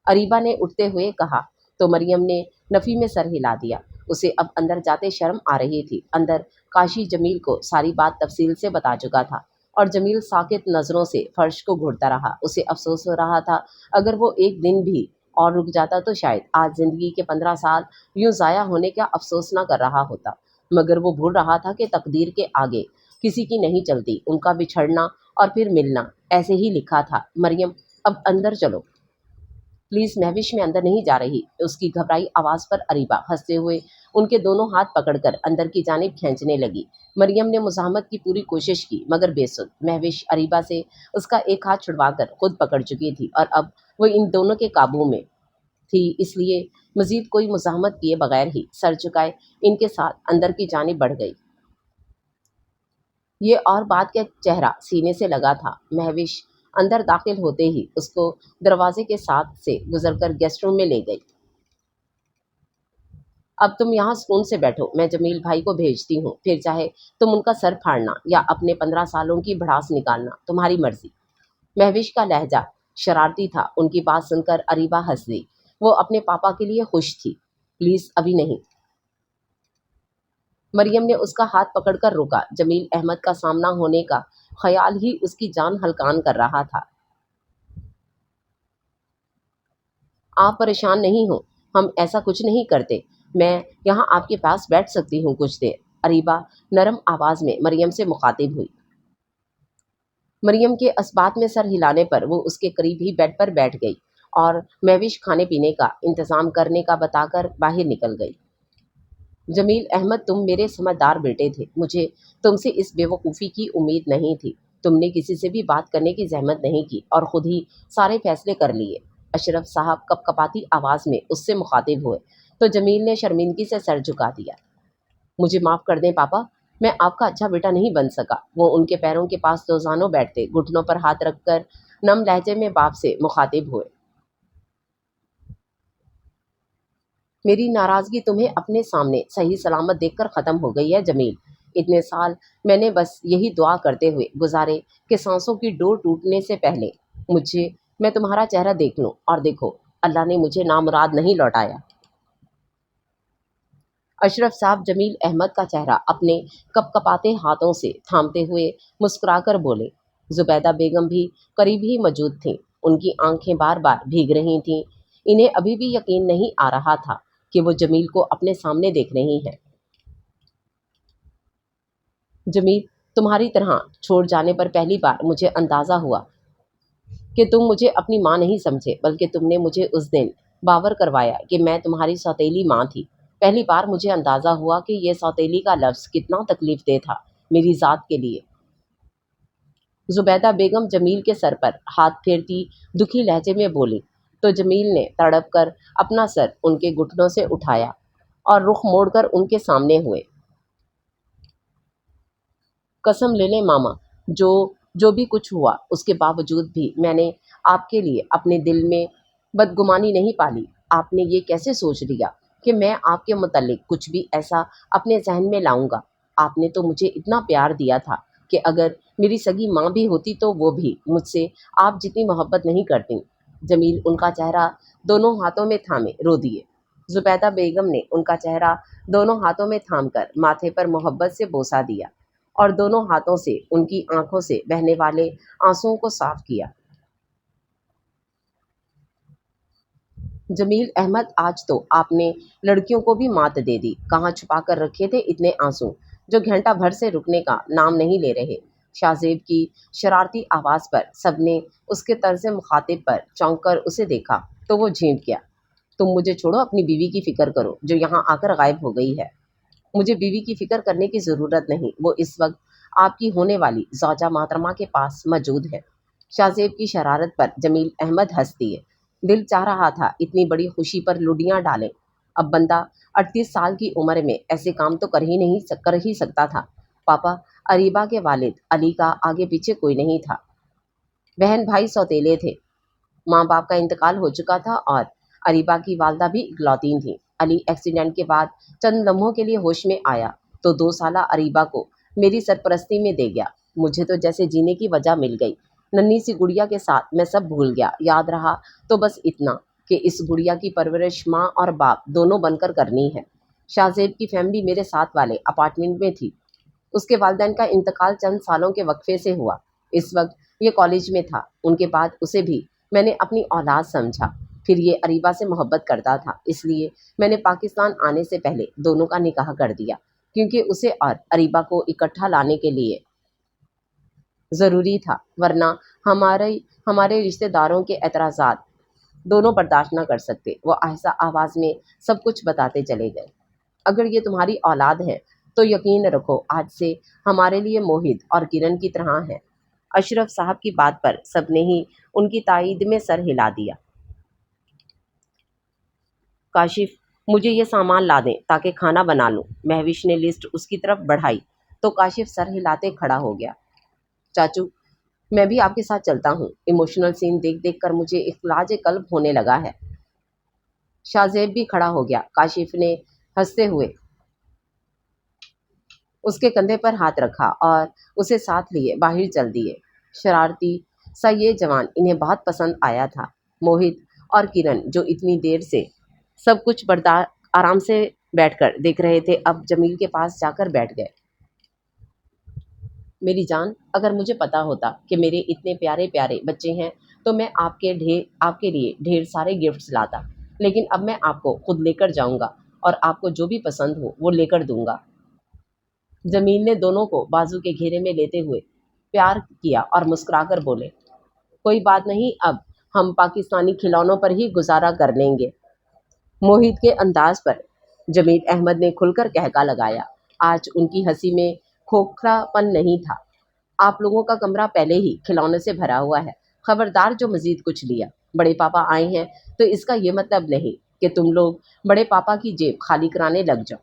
A: अरीबा ने उठते हुए कहा। तो मरियम ने नफ़ी में सर हिला दिया। उसे अब अंदर जाते शर्म आ रही थी। अंदर काशी जमील को सारी बात तफसील से बता चुका था और जमील साकित नज़रों से फर्श को घूरता रहा। उसे अफसोस हो रहा था, अगर वो एक दिन भी और रुक जाता तो शायद आज ज़िंदगी के 15 साल यूं ज़ाया होने का अफसोस ना कर रहा होता। मगर वो भूल रहा था कि तकदीर के आगे किसी की नहीं चलती। उनका बिछड़ना और फिर मिलना ऐसे ही लिखा था। मरियम, अब अंदर चलो प्लीज़। महविश में अंदर नहीं जा रही। उसकी घबराई आवाज़ पर अरीबा हंसते हुए उनके दोनों हाथ पकड़कर अंदर की जानिब खींचने लगी। मरियम ने मुज़ाहमत की पूरी कोशिश की, मगर बेसुध। महविश अरीबा से उसका एक हाथ छुड़वाकर खुद पकड़ चुकी थी और अब वो इन दोनों के काबू में थी, इसलिए मज़ीद कोई मुज़ाहमत किए बगैर ही सर झुकाए इनके साथ अंदर की जानिब बढ़ गई। ये और बात के चेहरा सीने से लगा था। महविश अंदर दाखिल होते ही उसको दरवाजे के साथ से गुजरकर गेस्ट रूम में ले गई। अब तुम यहाँ सुकून से बैठो, मैं जमील भाई को भेजती हूँ। फिर चाहे तुम उनका सर फाड़ना या अपने 15 सालों की भड़ास निकालना, तुम्हारी मर्जी। महविश का लहजा शरारती था। उनकी बात सुनकर अरीबा हंस दी। वो अपने पापा के लिए खुश थी। प्लीज अभी नहीं। मरियम ने उसका हाथ पकड़कर रोका। जमील अहमद का सामना होने का ख्याल ही उसकी जान हलकान कर रहा था। आप परेशान नहीं हो, हम ऐसा कुछ नहीं करते। मैं यहाँ आपके पास बैठ सकती हूँ कुछ देर। अरीबा नरम आवाज में मरियम से मुखातिब हुई। मरियम के असबात में सर हिलाने पर वो उसके करीब ही बेड पर बैठ गई और महविश खाने पीने का इंतज़ाम करने का बताकर बाहर निकल गई। जमील अहमद, तुम मेरे समझदार बेटे थे। मुझे तुमसे इस बेवकूफ़ी की उम्मीद नहीं थी। तुमने किसी से भी बात करने की जहमत नहीं की और ख़ुद ही सारे फैसले कर लिए। अशरफ साहब कपकपाती आवाज़ में उससे मुखातिब हुए तो जमील ने शर्मिंदगी से सर झुका दिया। मुझे माफ़ कर दें पापा, मैं आपका अच्छा बेटा नहीं बन सका। वो उनके पैरों के पास दोजानों बैठते घुटनों पर हाथ रखकर नम लहजे में बाप से मुखातिब हुए। मेरी नाराज़गी तुम्हें अपने सामने सही सलामत देखकर ख़त्म हो गई है जमील। इतने साल मैंने बस यही दुआ करते हुए गुजारे कि सांसों की डोर टूटने से पहले मुझे मैं तुम्हारा चेहरा देख लूं। और देखो, اللہ نے مجھے نامراد نہیں لوٹایا۔ اشرف صاحب جمیل احمد کا چہرہ اپنے کپ کپاتے ہاتھوں سے تھامتے ہوئے مسکرا کر بولے۔ زبیدہ بیگم بھی قریب ہی موجود تھیں۔ ان کی آنکھیں بار بار بھیگ رہی تھیں۔ انہیں ابھی بھی یقین نہیں آ رہا تھا کہ وہ جمیل کو اپنے سامنے دیکھ رہی ہیں۔ جمیل، تمہاری طرح چھوڑ جانے پر پہلی بار مجھے اندازہ ہوا کہ تم مجھے اپنی ماں نہیں سمجھے، بلکہ تم نے مجھے اس دن باور کروایا کہ میں تمہاری سوتیلی ماں تھی۔ پہلی بار مجھے اندازہ ہوا کہ یہ سوتیلی کا لفظ کتنا تکلیف دہ تھا میری ذات کے لیے۔ زبیدہ بیگم جمیل کے سر پر ہاتھ پھیرتی دکھی لہجے میں بولی تو جمیل نے تڑپ کر اپنا سر ان کے گھٹنوں سے اٹھایا اور رخ موڑ کر ان کے سامنے ہوئے۔ قسم لے لیں ماما، جو بھی کچھ ہوا اس کے باوجود بھی میں نے آپ کے لیے اپنے دل میں بدگمانی نہیں پالی۔ آپ نے یہ کیسے سوچ لیا کہ میں آپ کے متعلق کچھ بھی ایسا اپنے ذہن میں لاؤں گا؟ آپ نے تو مجھے اتنا پیار دیا تھا کہ اگر میری سگی ماں بھی ہوتی تو وہ بھی مجھ سے آپ جتنی محبت نہیں کرتی۔ جمیل ان کا چہرہ دونوں ہاتھوں میں تھامے رو دیے۔ زبیدہ بیگم نے ان کا چہرہ دونوں ہاتھوں میں تھام کر ماتھے پر محبت سے بوسہ دیا اور دونوں ہاتھوں سے ان کی آنکھوں سے بہنے والے آنسوؤں کو صاف کیا۔ جمیل احمد، آج تو آپ نے لڑکیوں کو بھی مات دے دی۔ کہاں چھپا کر رکھے تھے اتنے آنسو جو گھنٹہ بھر سے رکنے کا نام نہیں لے رہے؟ شاہ زیب کی شرارتی آواز پر سب نے اس کے طرز مخاطب پر چونک کر اسے دیکھا تو وہ جھینک گیا۔ تم مجھے چھوڑو، اپنی بیوی کی فکر کرو جو یہاں آ کر غائب ہو گئی ہے۔ مجھے بیوی کی فکر کرنے کی ضرورت نہیں، وہ اس وقت آپ کی ہونے والی زوجہ محترمہ کے پاس موجود ہے۔ شاہ زیب کی شرارت پر جمیل احمد ہنس دیے۔ دل چاہ رہا تھا اتنی بڑی خوشی پر لڈیاں ڈالیں۔ اب بندہ 38 سال کی عمر میں ایسے کام تو کر ہی سکتا تھا۔ پاپا، اریبہ کے والد علی کا آگے پیچھے کوئی نہیں تھا۔ بہن بھائی سوتیلے تھے۔ ماں باپ کا انتقال ہو چکا تھا اور اریبہ کی والدہ بھی اکلوتی تھیں۔ علی ایکسیڈنٹ کے بعد چند لمحوں کے لیے ہوش میں آیا تو 2 سالہ اریبہ کو میری سرپرستی میں دے گیا۔ مجھے تو جیسے جینے کی وجہ مل گئی۔ ننھی سی گڑیا کے ساتھ میں سب بھول گیا۔ یاد رہا تو بس اتنا کہ اس گڑیا کی پرورش ماں اور باپ دونوں بن کر کرنی ہے۔ شاہ زیب کی فیملی میرے ساتھ والے اپارٹمنٹ میں تھی۔ اس کے والدین کا انتقال چند سالوں کے وقفے سے ہوا۔ اس وقت یہ کالج میں تھا۔ ان کے بعد اسے بھی میں نے اپنی اولاد سمجھا۔ پھر یہ اریبہ سے محبت کرتا تھا، اس لیے میں نے پاکستان آنے سے پہلے دونوں کا نکاح کر دیا، کیونکہ اسے اور اریبہ کو اکٹھا لانے کے لیے ضروری تھا، ورنہ ہمارے رشتہ داروں کے اعتراضات دونوں برداشت نہ کر سکتے۔ وہ آہستہ آواز میں سب کچھ بتاتے چلے گئے۔ اگر یہ تمہاری اولاد ہے تو یقین رکھو آج سے ہمارے لیے موہد اور کرن کی طرح ہے۔ اشرف صاحب کی بات پر سب نے ہی ان کی تائید میں سر ہلا دیا۔ کاشف، مجھے یہ سامان لا دیں تاکہ کھانا بنا لوں۔ مہوش نے لسٹ اس کی طرف بڑھائی تو کاشف سر ہلاتے کھڑا ہو گیا۔ چاچو، میں بھی آپ کے ساتھ چلتا ہوں۔ ایموشنل سین دیکھ دیکھ کر مجھے اخلاج قلب ہونے لگا ہے۔ شاہ زیب بھی کھڑا ہو گیا۔ کاشف نے ہنستے ہوئے اس کے کندھے پر ہاتھ رکھا اور اسے ساتھ لیے باہر چل دیے۔ شرارتی سا یہ جوان انہیں بہت پسند آیا تھا۔ موہد اور کرن جو اتنی دیر سے سب کچھ آرام سے بیٹھ کر دیکھ رہے تھے، اب جمیل کے پاس جا کر بیٹھ گئے۔ میری جان، اگر مجھے پتا ہوتا کہ میرے اتنے پیارے پیارے بچے ہیں تو میں آپ کے لیے ڈھیر سارے گفٹس لاتا، لیکن اب میں آپ کو خود لے کر جاؤں گا اور آپ کو جو بھی پسند ہو وہ لے کر دوں گا۔ جمیل نے دونوں کو بازو کے گھیرے میں لیتے ہوئے پیار کیا اور مسکرا کر بولے، کوئی بات نہیں، اب ہم پاکستانی کھلونوں پر ہی گزارا کر لیں گے۔ موہد کے انداز پر جمیل احمد نے کھل کر کہکا لگایا۔ آج ان کی ہنسی میں کھوکھلا پن نہیں تھا۔ آپ لوگوں کا کمرہ پہلے ہی کھلونے سے بھرا ہوا ہے، خبردار جو مزید کچھ لیا۔ بڑے پاپا آئے ہیں تو اس کا یہ مطلب نہیں کہ تم لوگ بڑے پاپا کی جیب خالی کرانے لگ جاؤ۔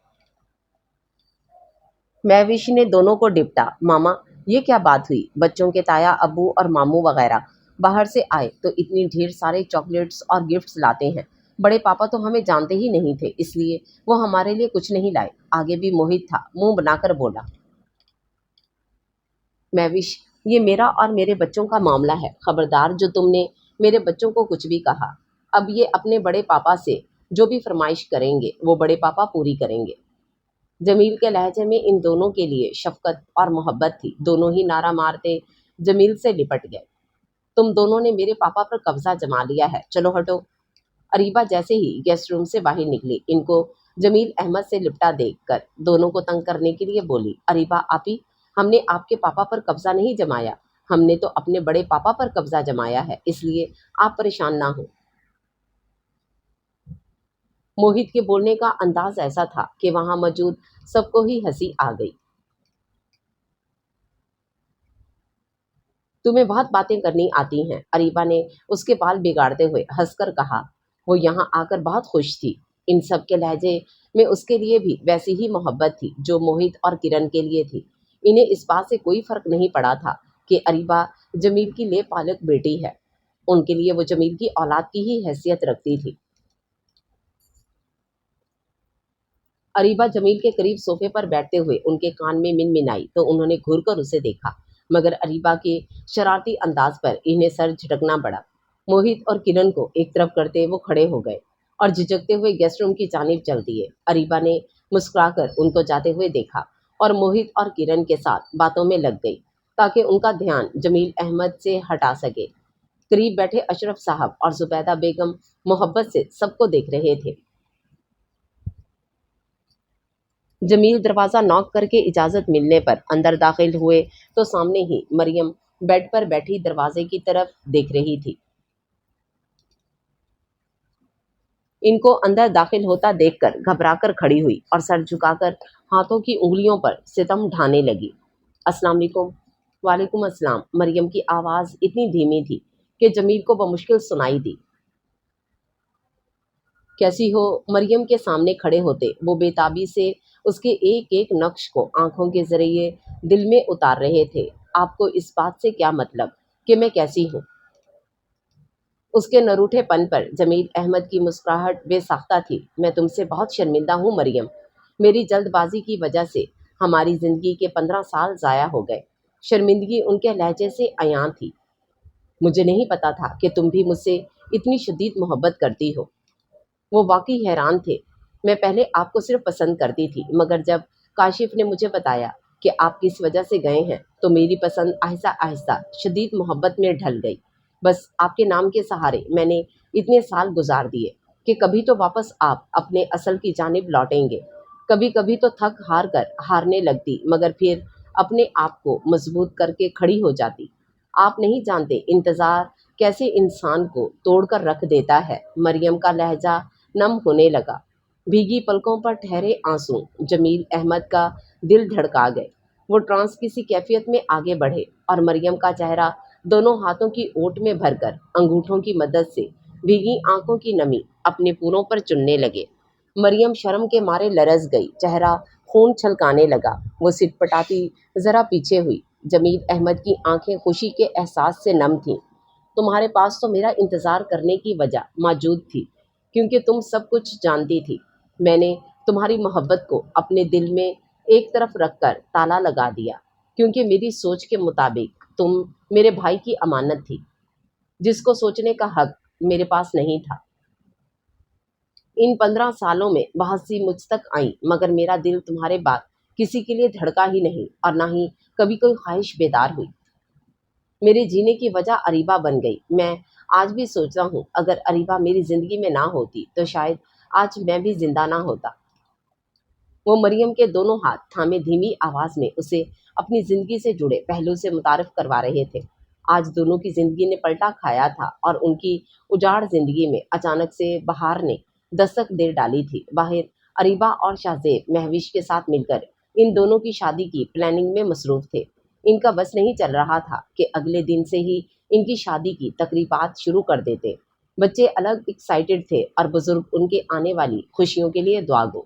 A: مہوش نے دونوں کو ڈپٹا۔ ماما، یہ کیا بات ہوئی؟ بچوں کے تایا ابو اور ماموں وغیرہ باہر سے آئے تو اتنی ڈھیر سارے چاکلیٹس اور گفٹس لاتے ہیں۔ بڑے پاپا تو ہمیں جانتے ہی نہیں تھے، اس لیے وہ ہمارے لیے کچھ نہیں لائے۔ آگے بھی موہد تھا، منہ بنا کر بولا۔ مہوش، یہ میرا اور میرے بچوں کا معاملہ ہے، خبردار جو تم نے میرے بچوں کو کچھ بھی کہا۔ अब ये अपने बड़े पापा से जो भी फरमाइश करेंगे वो बड़े पापा पूरी करेंगे। जमील के लहजे में इन दोनों के लिए शफकत और मोहब्बत थी। दोनों ही नारा मारते जमील से लिपट गए। तुम दोनों ने मेरे पापा पर कब्जा जमा लिया है, चलो हटो। अरीबा जैसे ही गेस्ट रूम से बाहर निकली, इनको जमील अहमद से लिपटा देखकर दोनों को तंग करने के लिए बोली, अरीबा आपी, हमने आपके पापा पर कब्जा नहीं जमाया, हमने तो अपने बड़े पापा पर कब्जा जमाया है, इसलिए आप परेशान ना हो। मोहित के बोलने का अंदाज ऐसा था कि वहां मौजूद सबको ही हंसी आ गई। तुम्हें बहुत बातें करनी आती हैं, अरीबा ने उसके बाल बिगाड़ते हुए हंसकर कहा। वो यहाँ आकर बहुत खुश थी। इन सब के लहजे में उसके लिए भी वैसी ही मोहब्बत थी जो मोहित और किरण के लिए थी। इन्हें इस बात से कोई फर्क नहीं पड़ा था कि अरीबा जमील की ले पालक बेटी है। उनके लिए वो जमील की औलाद की ही हैसियत रखती थी। अरीबा जमील के करीब सोफे पर बैठते हुए उनके कान में मिनमिनाई तो उन्होंने घूर कर उसे देखा, मगर अरीबा के शरारती अंदाज पर इन्हें सर झटकना पड़ा। मोहित और किरण को एक तरफ करते वो खड़े हो गए और झिझकते हुए गेस्ट रूम की जानिब चल दिए। अरीबा ने मुस्कुराकर उनको जाते हुए देखा और मोहित और किरण के साथ बातों में लग गई ताकि उनका ध्यान जमील अहमद से हटा सके। करीब बैठे अशरफ साहब और जुबैदा बेगम मोहब्बत से सबको देख रहे थे। जमील दरवाज़ा नॉक करके इजाज़त मिलने पर अंदर दाखिल हुए तो सामने ही मरियम बेड पर बैठी दरवाजे की तरफ देख रही थी। इनको अंदर दाखिल होता देखकर घबराकर खड़ी हुई और सर झुकाकर हाथों की उंगलियों पर सितम ढाने लगी। अस्सलाम वालेकुम। वालेकुम अस्सलाम। मरियम की आवाज़ इतनी धीमी थी कि जमील को बमुश्किल सुनाई दी। कैसी हो? मरियम के सामने खड़े होते वो बेताबी से उसके एक एक नक्श को आंखों के जरिए दिल में उतार रहे थे। आपको इस बात से क्या मतलब कि मैं कैसी हूँ? उसके नरूठेपन पर जमील अहमद की मुस्कुराहट बेसाख्ता थी। मैं तुमसे बहुत शर्मिंदा हूँ मरियम। मेरी जल्दबाजी की वजह से हमारी ज़िंदगी के 15 साल ज़ाया हो गए। शर्मिंदगी उनके लहजे से अयां थी। मुझे नहीं पता था कि तुम भी मुझसे इतनी शदीद मोहब्बत करती हो। वो वाकई हैरान थे। मैं पहले आपको सिर्फ पसंद करती थी, मगर जब काशिफ ने मुझे बताया कि आप किस वजह से गए हैं तो मेरी पसंद आहिस्ता आहिस्ता शदीद मोहब्बत में ढल गई। बस आपके नाम के सहारे मैंने इतने साल गुजार दिए कि कभी तो वापस आप अपने असल की जानिब लौटेंगे। कभी कभी तो थक हार कर हारने लगती, मगर फिर अपने आप को मजबूत करके खड़ी हो जाती। आप नहीं जानते इंतज़ार कैसे इंसान को तोड़कर रख देता है। मरियम का लहजा नम होने लगा। भीगी पलकों पर ठहरे आंसू जमील अहमद का दिल धड़का गए। वो ट्रांस किसी कैफियत में आगे बढ़े और मरियम का चेहरा दोनों हाथों की ओट में भरकर अंगूठों की मदद से भीगी आंखों की नमी अपने पूरों पर चुनने लगे। मरियम शर्म के मारे लरस गई, चेहरा खून छलकाने लगा। वो सिटपटाती जरा पीछे हुई। जमील अहमद की आंखें खुशी के एहसास से नम थीं। तुम्हारे पास तो मेरा इंतज़ार करने की वजह मौजूद थी, क्योंकि तुम सब कुछ जानती थी। मैंने तुम्हारी मोहब्बत को अपने दिल में एक तरफ रखकर ताला लगा दिया, क्योंकि मेरी सोच के मुताबिक तुम मेरे भाई की अमानत थी, जिसको सोचने का हक मेरे पास नहीं था। इन 15 सालों में बहुत सी मुझ तक आई, मगर मेरा दिल तुम्हारे बाद किसी के लिए धड़का ही नहीं और ना ही कभी कोई ख्वाहिश बेदार हुई। मेरे जीने की वजह अरीबा बन गई। मैं आज भी सोचता हूँ, अगर अरीबा मेरी ज़िंदगी में ना होती तो शायद आज मैं भी ज़िंदा ना होता। वो मरियम के दोनों हाथ थामे धीमी आवाज़ में उसे अपनी ज़िंदगी से जुड़े पहलू से मुतारिफ करवा रहे थे। आज दोनों की ज़िंदगी ने पलटा खाया था और उनकी उजाड़ ज़िंदगी में अचानक से बहार ने दस्तक दे डाली थी। बाहर अरीबा और शाहजेब महविश के साथ मिलकर इन दोनों की शादी की प्लानिंग में मसरूफ़ थे। इनका बस नहीं चल रहा था कि अगले दिन से ही इनकी शादी की तकरीबात शुरू कर देते। बच्चे अलग एक्साइटेड थे और बुजुर्ग उनके आने वाली खुशियों के लिए दुआ गो।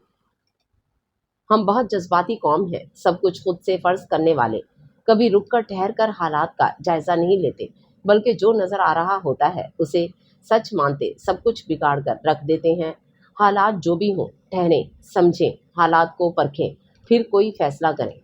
A: हम बहुत जज्बाती कौम हैं, सब कुछ खुद से फ़र्ज़ करने वाले। कभी रुक कर ठहर कर हालात का जायज़ा नहीं लेते, बल्कि जो नज़र आ रहा होता है उसे सच मानते सब कुछ बिगाड़ कर रख देते हैं। हालात जो भी हों, ठहरें, समझें, हालात को परखें, फिर कोई फ़ैसला करें।